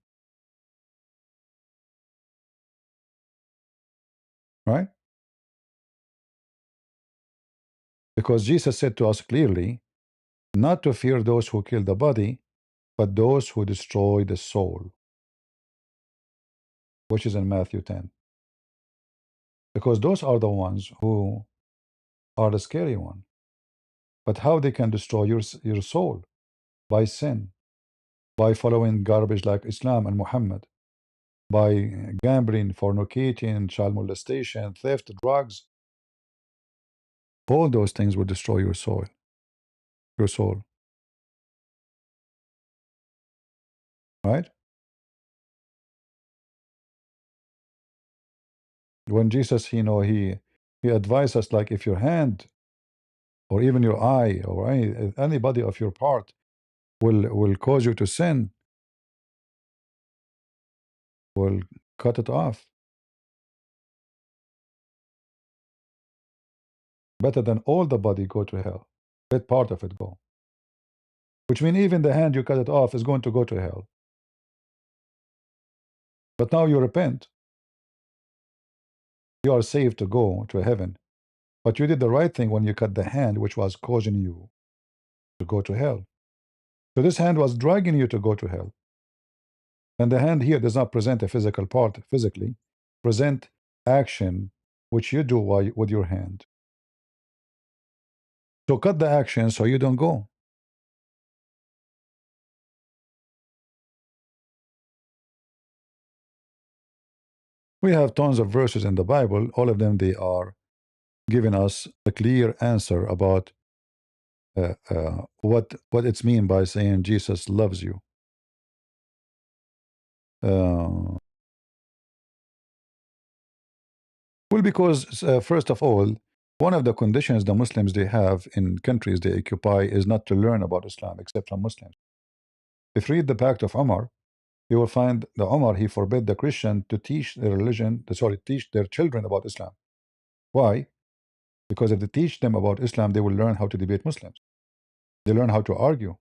Right? Because Jesus said to us clearly, not to fear those who kill the body, but those who destroy the soul, which is in Matthew 10. Because those are the ones who are the scary one. But how they can destroy your soul? By sin. by following garbage like Islam and Muhammad, by gambling, fornicating, child molestation, theft, drugs. All those things will destroy your soul. Your soul, right? When Jesus, he advised us, like, if your hand or even your eye or any body of your part will cause you to sin, will cut it off. Better than all the body go to hell. Let part of it go. Which means even the hand you cut it off is going to go to hell. But now you repent, you are saved to go to heaven. But you did the right thing when you cut the hand which was causing you to go to hell. So this hand was dragging you to go to hell. And the hand here does not present a physical part physically, present action which you do with your hand. So cut the action so you don't go. We have tons of verses in the Bible. All of them, they are giving us a clear answer about what it's mean by saying Jesus loves you. Well, because first of all, one of the conditions the Muslims they have in countries they occupy is not to learn about Islam except from Muslims. If you read the Pact of Umar, you will find the Umar, he forbid the Christian to teach their religion, teach their children about Islam. Why? Because if they teach them about Islam, they will learn how to debate Muslims. They learn how to argue.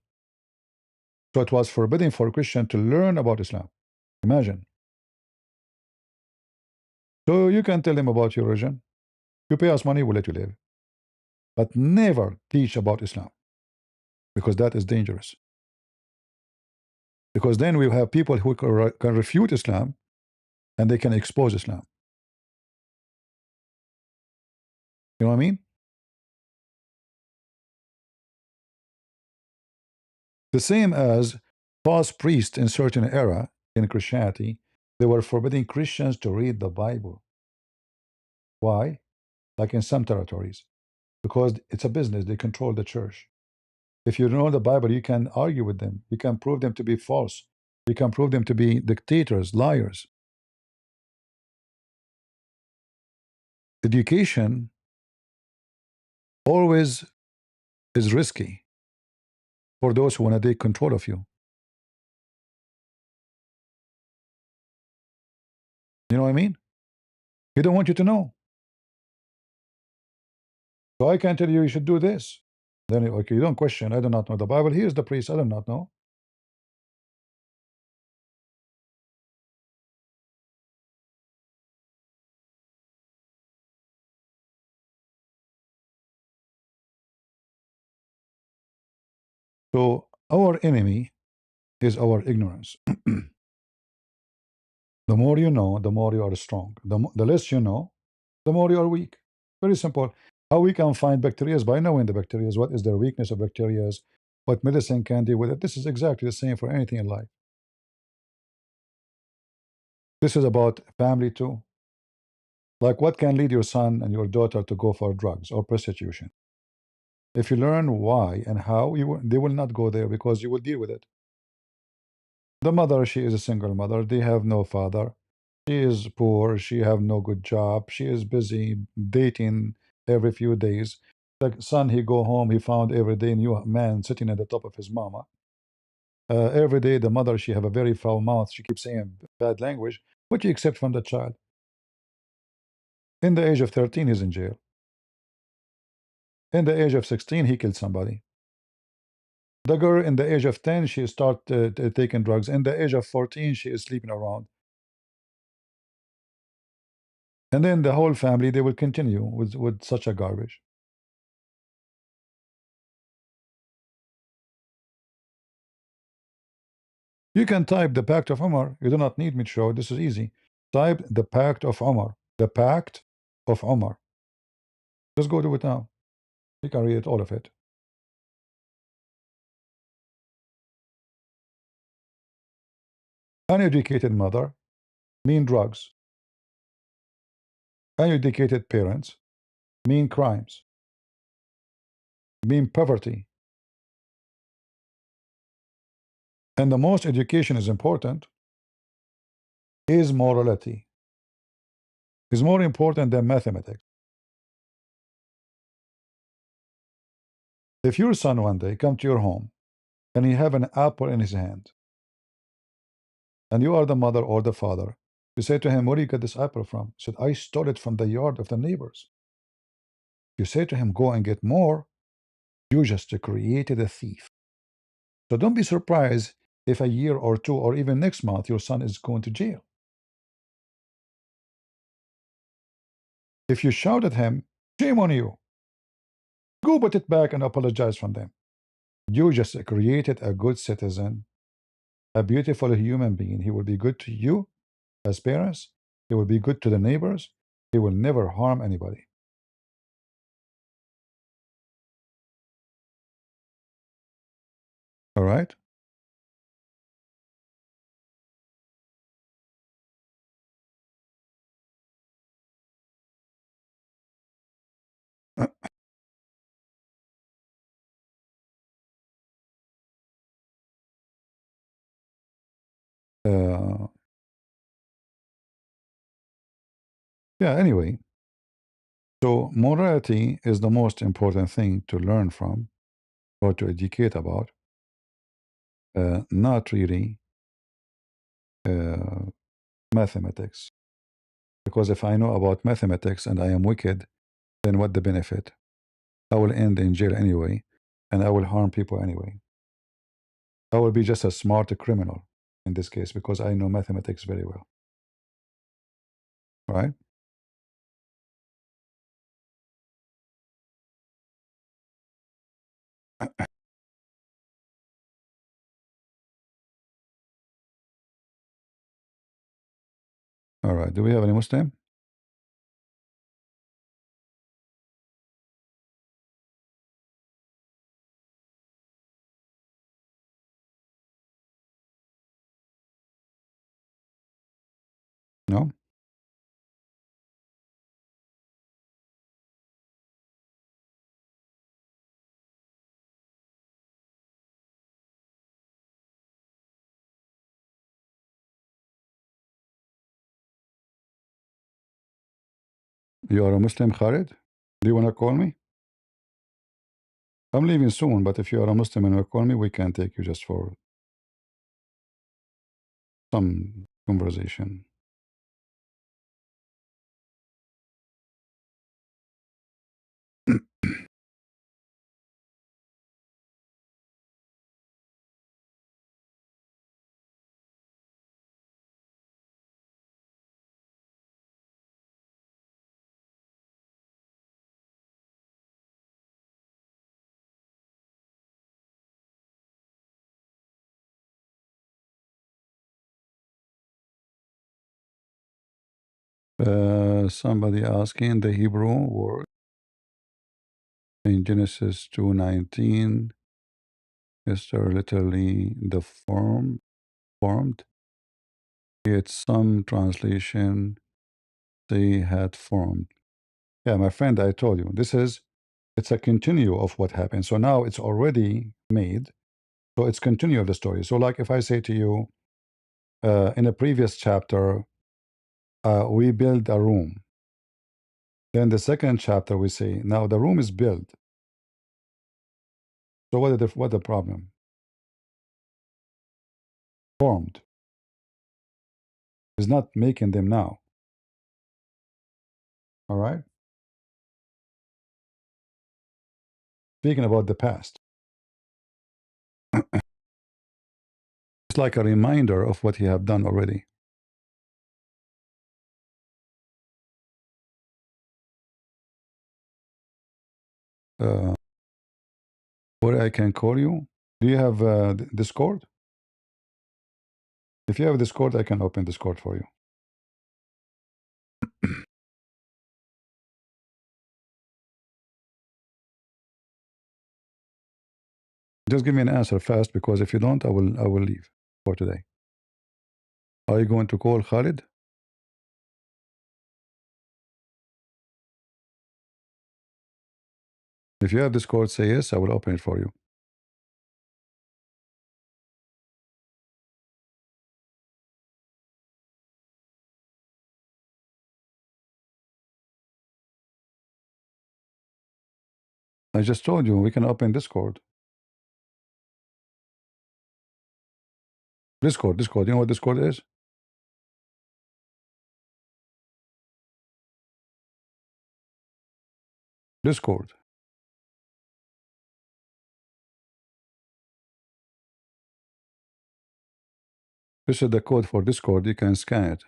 So it was forbidden for a Christian to learn about Islam. Imagine. So you can tell them about your religion. You pay us money, we'll let you live. But never teach about Islam, because that is dangerous. Because then we have people who can refute Islam and they can expose Islam. You know what I mean? The same as false priests in certain era in Christianity, they were forbidding Christians to read the Bible. Why? Like in some territories. Because it's a business, they control the church. If you know the Bible, you can argue with them. You can prove them to be false. You can prove them to be dictators, liars. Education always is risky for those who want to take control of you. You know what I mean? He don't want you to know. So I can tell you you should do this. Then, okay, you don't question. I do not know the Bible. He is the priest. I do not know. So our enemy is our ignorance. The more you know, the more you are strong. The less you know, the more you are weak. Very simple. How we can find bacteria by knowing the bacteria, what is their weakness of bacteria, what medicine can do with it. This is exactly the same for anything in life. This is about family too. Like what can lead your son and your daughter to go for drugs or prostitution? If you learn why and how, they will not go there because you will deal with it. The mother, she is a single mother. They have no father. She is poor. She have no good job. She is busy dating every few days. The son, he go home. He found every day new man sitting at the top of his mama. Every day, the mother, she have a very foul mouth. She keeps saying bad language. What you accept from the child? In the age of 13, he's in jail. In the age of 16, he killed somebody. The girl in the age of 10, she start taking drugs. In the age of 14, she is sleeping around. And then the whole family, they will continue with such a garbage. You can type the Pact of Umar. You do not need me to show. This is easy. Type the Pact of Umar. The Pact of Umar. Just go do it now. You can read it, all of it. Uneducated mother mean drugs. Uneducated parents mean crimes, mean poverty. And the most education is important is morality. Is more important than mathematics. If your son one day come to your home and he have an apple in his hand, and you are the mother or the father, you say to him, where do you get this apple from? He said, I stole it from the yard of the neighbors. You say to him, go and get more. You just created a thief. So don't be surprised if a year or two or even next month your son is going to jail. If you shout at him, shame on you. Go put it back and apologize from them. You just created a good citizen, a beautiful human being. He will be good to you as parents. He will be good to the neighbors. He will never harm anybody. All right? Uh, yeah, anyway. So morality is the most important thing to learn from or to educate about, not really uh, mathematics. Because if I know about mathematics and I am wicked, then what the benefit? I will end in jail anyway, and I will harm people anyway. I will be just a smart criminal in this case because I know mathematics very well. Right? All right. Do we have any Muslim? No? You are a Muslim, Khalid? Do you want to call me? I'm leaving soon, but if you are a Muslim and you call me, we can take you just for some conversation. Somebody asking the Hebrew word in Genesis 2:19 is there literally the formed? Yet some translation they had formed. Yeah, my friend, I told you it's a continue of what happened. So now it's already made. So it's continue of the story. So like if I say to you in a previous chapter, we build a room. Then the second chapter we say now the room is built. So what the problem? Formed is not making them now. All right. Speaking about the past, it's like a reminder of what you have done already. Where I can call you? Do you have Discord? If you have Discord, I can open Discord for you. Just give me an answer fast because if you don't, I will leave for today. Are you going to call Khalid? If you have Discord, say yes. I will open it for you. I just told you we can open Discord. Discord. You know what Discord is? Discord. This is the code for Discord. You can scan it.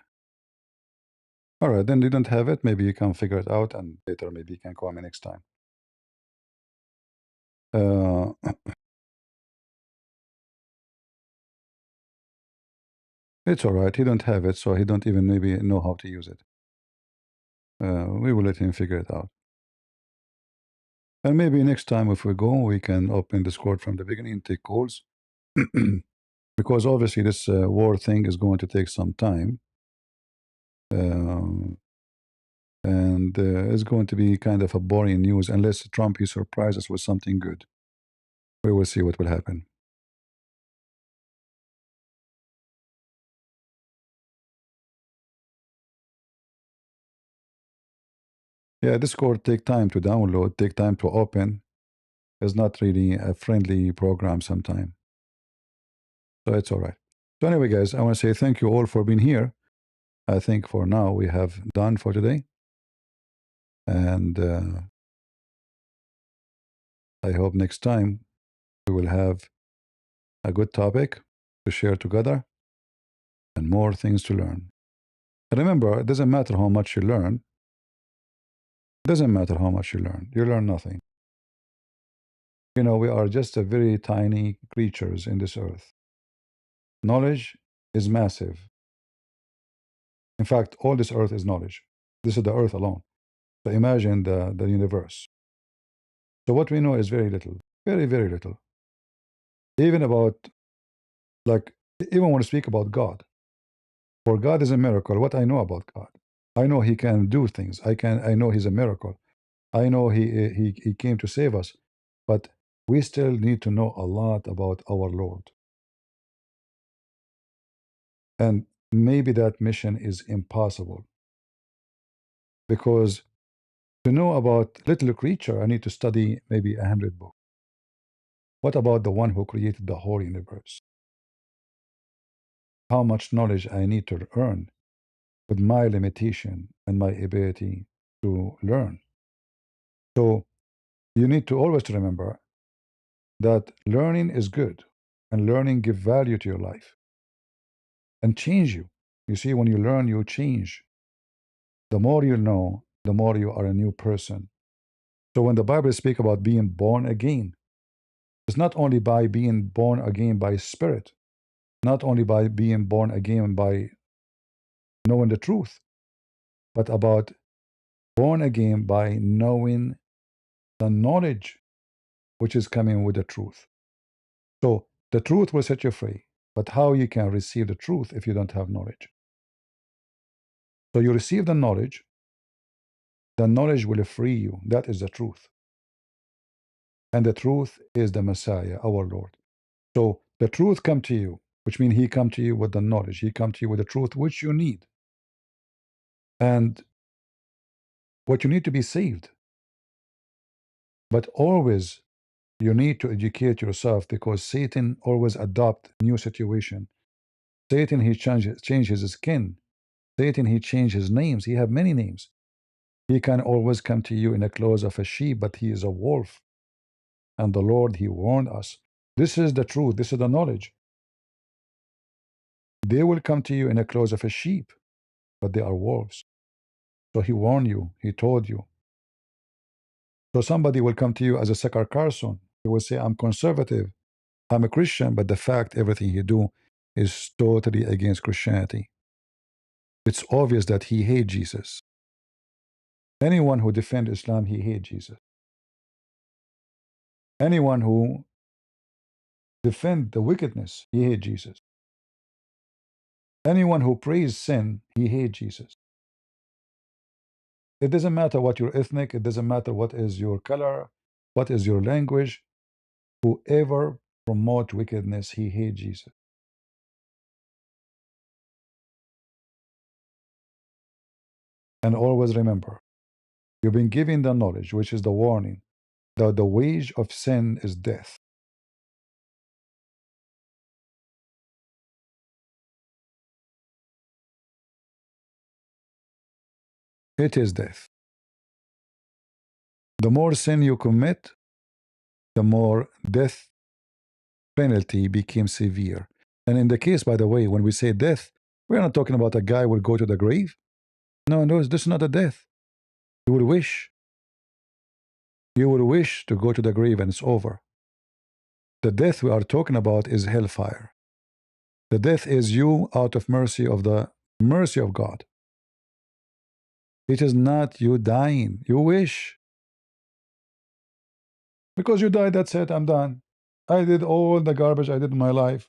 All right, then you don't have it. Maybe you can figure it out, and later maybe you can call me next time. It's all right. He don't have it, so he don't even maybe know how to use it. We will let him figure it out. And maybe next time if we go, we can open Discord from the beginning and take calls. Because obviously this war thing is going to take some time. And it's going to be kind of a boring news unless Trump he surprises us with something good. We will see what will happen. Yeah, Discord take time to download, take time to open. It's not really a friendly program sometime. So it's all right. So anyway, guys, I want to say thank you all for being here. I think for now we have done for today. And I hope next time we will have a good topic to share together and more things to learn. And remember, it doesn't matter how much you learn. It doesn't matter how much you learn. You learn nothing. You know, we are just a very tiny creatures in this earth. Knowledge is massive. In fact, all this earth is knowledge. This is the earth alone. So imagine the universe. So what we know is very little, very, very little. Even about, like, even when we speak about God, for God is a miracle. What I know about God, I know He can do things. I know He's a miracle. I know He came to save us, but we still need to know a lot about our Lord. And maybe that mission is impossible because to know about little creature, I need to study maybe 100 books. What about the one who created the whole universe? How much knowledge I need to earn with my limitation and my ability to learn. So you need to always remember that learning is good and learning give value to your life and change you. You see, when you learn, you change. The more you know, the more you are a new person. So when the Bible speaks about being born again, it's not only by being born again by spirit, not only by being born again by knowing the truth, but about born again by knowing the knowledge which is coming with the truth. So the truth will set you free, but how you can receive the truth if you don't have knowledge? So you receive the knowledge will free you. That is the truth. And the truth is the Messiah, our Lord. So the truth come to you, which means He come to you with the knowledge. He come to you with the truth which you need. And what you need to be saved. But always you need to educate yourself because Satan always adopt new situation. Satan, he change his skin. Satan, he changed his names. He have many names. He can always come to you in the clothes of a sheep, but he is a wolf. And the Lord, he warned us. This is the truth. This is the knowledge. They will come to you in the clothes of a sheep, but they are wolves. So he warned you. He told you. So somebody will come to you as a Sakar Carson. He will say, I'm conservative. I'm a Christian, but the fact everything he do is totally against Christianity. It's obvious that he hates Jesus. Anyone who defends Islam, he hates Jesus. Anyone who defends the wickedness, he hates Jesus. Anyone who prays sin, he hates Jesus. It doesn't matter what your ethnic, it doesn't matter what is your color, what is your language. Whoever promote wickedness, he hates Jesus. And always remember, you've been given the knowledge, which is the warning, that the wage of sin is death. It is death. The more sin you commit, the more death penalty became severe. And in the case, by the way, when we say death, we're not talking about a guy will go to the grave. No, no, this is not a death. You will wish. You will wish to go to the grave and it's over. The death we are talking about is hellfire. The death is you out of mercy of the mercy of God. It is not you dying. You wish. Because you died, that's it, I'm done. I did all the garbage I did in my life.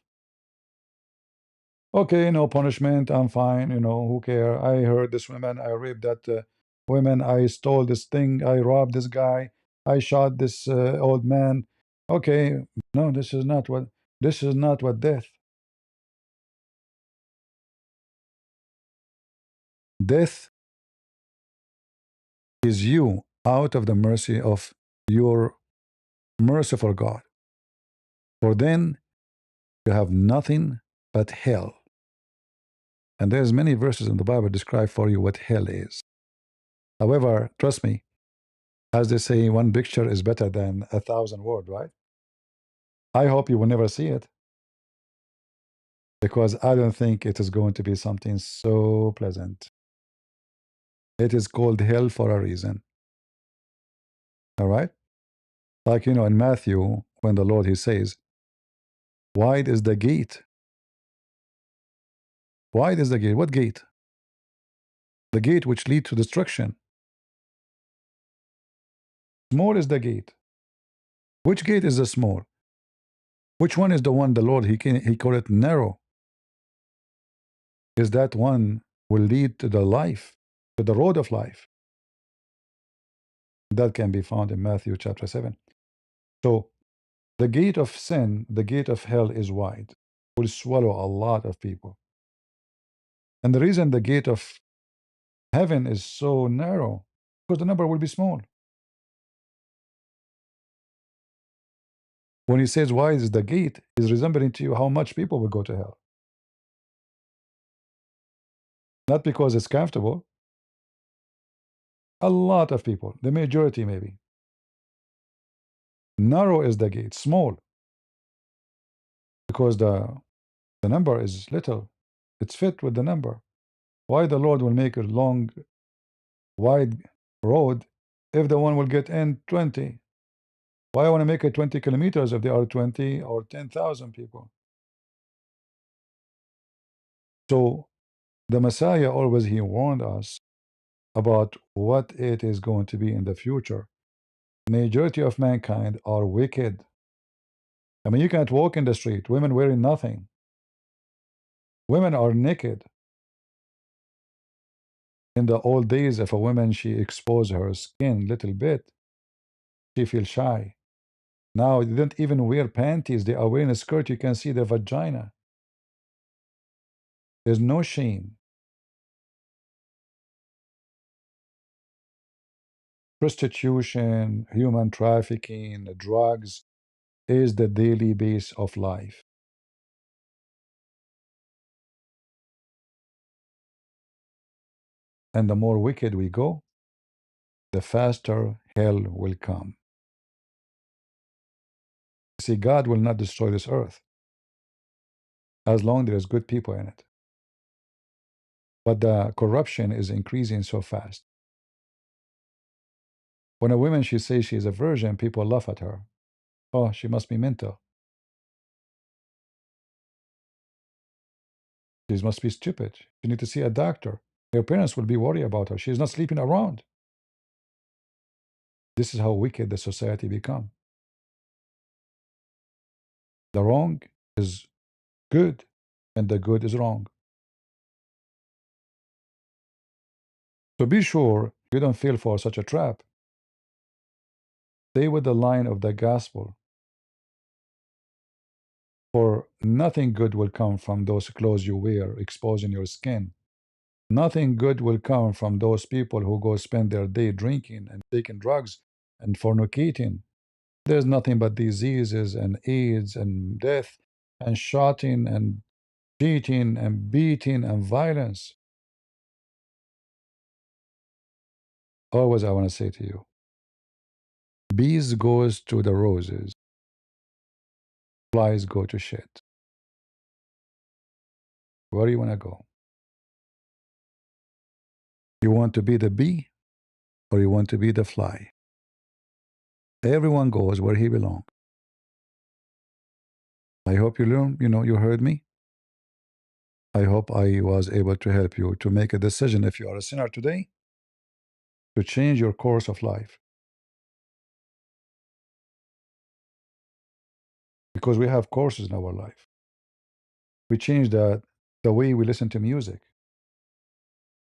Okay, no punishment, I'm fine, who care? I heard this woman, I raped that woman, I stole this thing, I robbed this guy, I shot this old man. Okay, no, this is not what death. Death is you out of the mercy of your merciful God. For then you have nothing but hell. And there's many verses in the Bible describe for you what hell is. However, trust me, as they say, one picture is better than 1,000 words, right? I hope you will never see it because I don't think it is going to be something so pleasant. It is called hell for a reason. All right? Like, in Matthew, when the Lord, he says, wide is the gate. Wide is the gate. What gate? The gate which leads to destruction. Small is the gate. Which gate is the small? Which one is the one the Lord, he called it narrow? Is that one will lead to the life, to the road of life. That can be found in Matthew chapter 7. So the gate of sin, the gate of hell is wide, will swallow a lot of people. And the reason the gate of heaven is so narrow, because the number will be small. When he says wide is the gate, he's resembling to you how much people will go to hell. Not because it's comfortable. A lot of people, the majority maybe. Narrow is the gate, small. Because the number is little. It's fit with the number. Why the Lord will make a long, wide road if the one will get in 20? Why I want to make it 20 kilometers if there are 20 or 10,000 people? So the Messiah always, he warned us about what it is going to be in the future. Majority of mankind are wicked. I mean, you can't walk in the street, women wearing nothing. Women are naked. In the old days, if a woman, she exposed her skin little bit, she feels shy. Now they don't even wear panties, they are wearing a skirt, you can see their vagina. There's no shame. Prostitution, human trafficking, drugs is the daily base of life. And the more wicked we go, the faster hell will come. See, God will not destroy this earth as long there is good people in it. But the corruption is increasing so fast. When a woman, she says she is a virgin, people laugh at her. Oh, she must be mental. She must be stupid. She need to see a doctor. Her parents will be worried about her. She is not sleeping around. This is how wicked the society become. The wrong is good, and the good is wrong. So be sure you don't fall for such a trap. Stay with the line of the gospel, for nothing good will come from those clothes you wear, exposing your skin. Nothing good will come from those people who go spend their day drinking and taking drugs and fornicating. There's nothing but diseases and AIDS and death and shooting and cheating and beating and violence. Always I want to say to you, bees goes to the roses, flies go to shit. Where do you want to go? You want to be the bee or you want to be the fly? Everyone goes where he belongs. I hope you learn, you heard me. I hope I was able to help you to make a decision if you are a sinner today to change your course of life. Because we have courses in our life. We change the way we listen to music.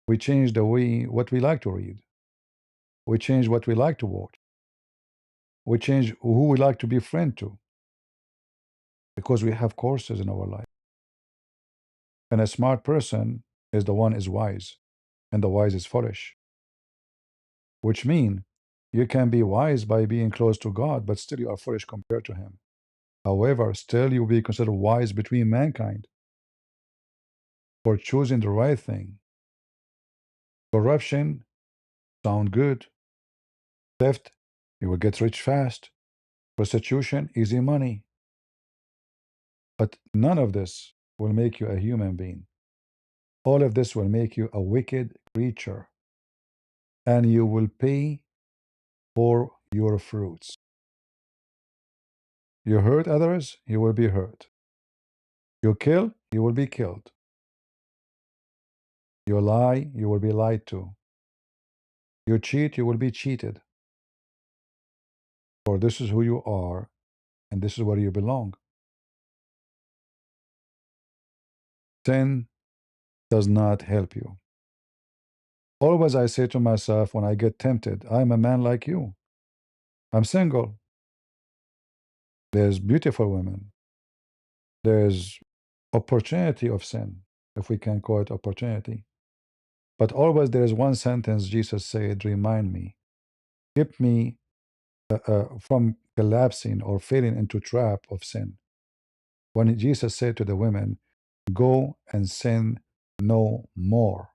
We change the way what we like to read. We change what we like to watch. We change who we like to be friend to. Because we have courses in our life. And a smart person is the one is wise, and the wise is foolish. Which mean you can be wise by being close to God, but still you are foolish compared to him. However, still you will be considered wise between mankind for choosing the right thing. Corruption sound good. Theft, you will get rich fast. Prostitution, easy money. But none of this will make you a human being. All of this will make you a wicked creature. And you will pay for your fruits. You hurt others, you will be hurt. You kill, you will be killed. You lie, you will be lied to. You cheat, you will be cheated. For this is who you are, and this is where you belong. Sin does not help you. Always I say to myself when I get tempted, I'm a man like you. I'm single. There's beautiful women. There's opportunity of sin, if we can call it opportunity. But always there is one sentence Jesus said, remind me, keep me from collapsing or falling into trap of sin. When Jesus said to the women, go and sin no more.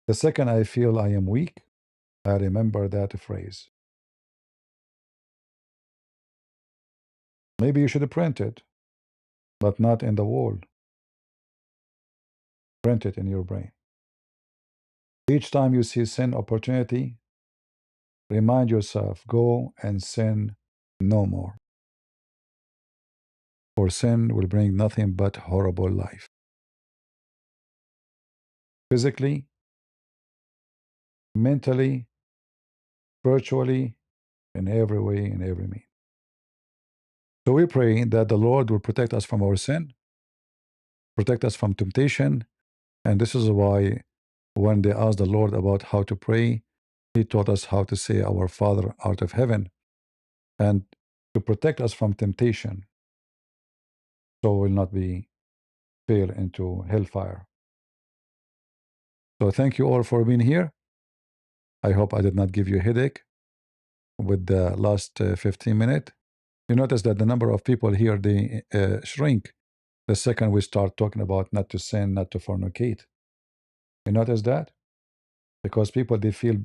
The second I feel I am weak, I remember that phrase. Maybe you should print it, but not in the wall. Print it in your brain. Each time you see sin opportunity, remind yourself, go and sin no more. For sin will bring nothing but horrible life. Physically, mentally, spiritually, in every way, in every means. So we pray that the Lord will protect us from our sin, protect us from temptation, and this is why when they asked the Lord about how to pray, he taught us how to say our Father out of heaven and to protect us from temptation so we will not be fell into hellfire. So thank you all for being here. I hope I did not give you a headache with the last 15 minutes. You notice that the number of people here, they shrink the second we start talking about not to sin, not to fornicate. You notice that? Because people, they feel,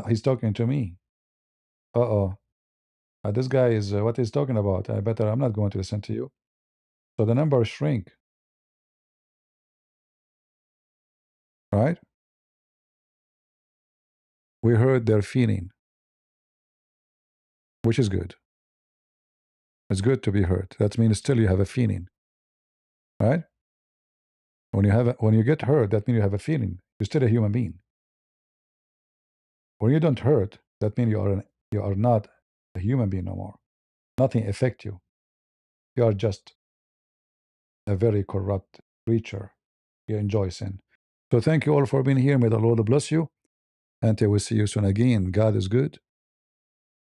he's talking to me. Uh-oh. This guy is, what he's talking about. I'm not going to listen to you. So the numbers shrink. Right? We heard their feeling, which is good. It's good to be heard. That means still you have a feeling. Right? When you get hurt, that means you have a feeling. You're still a human being. When you don't hurt, that means you are not a human being no more. Nothing affects you. You are just a very corrupt creature. You enjoy sin. So thank you all for being here. May the Lord bless you. Until we see you soon again, God is good.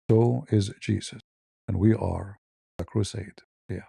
So is Jesus. And we are a crusade. Yeah.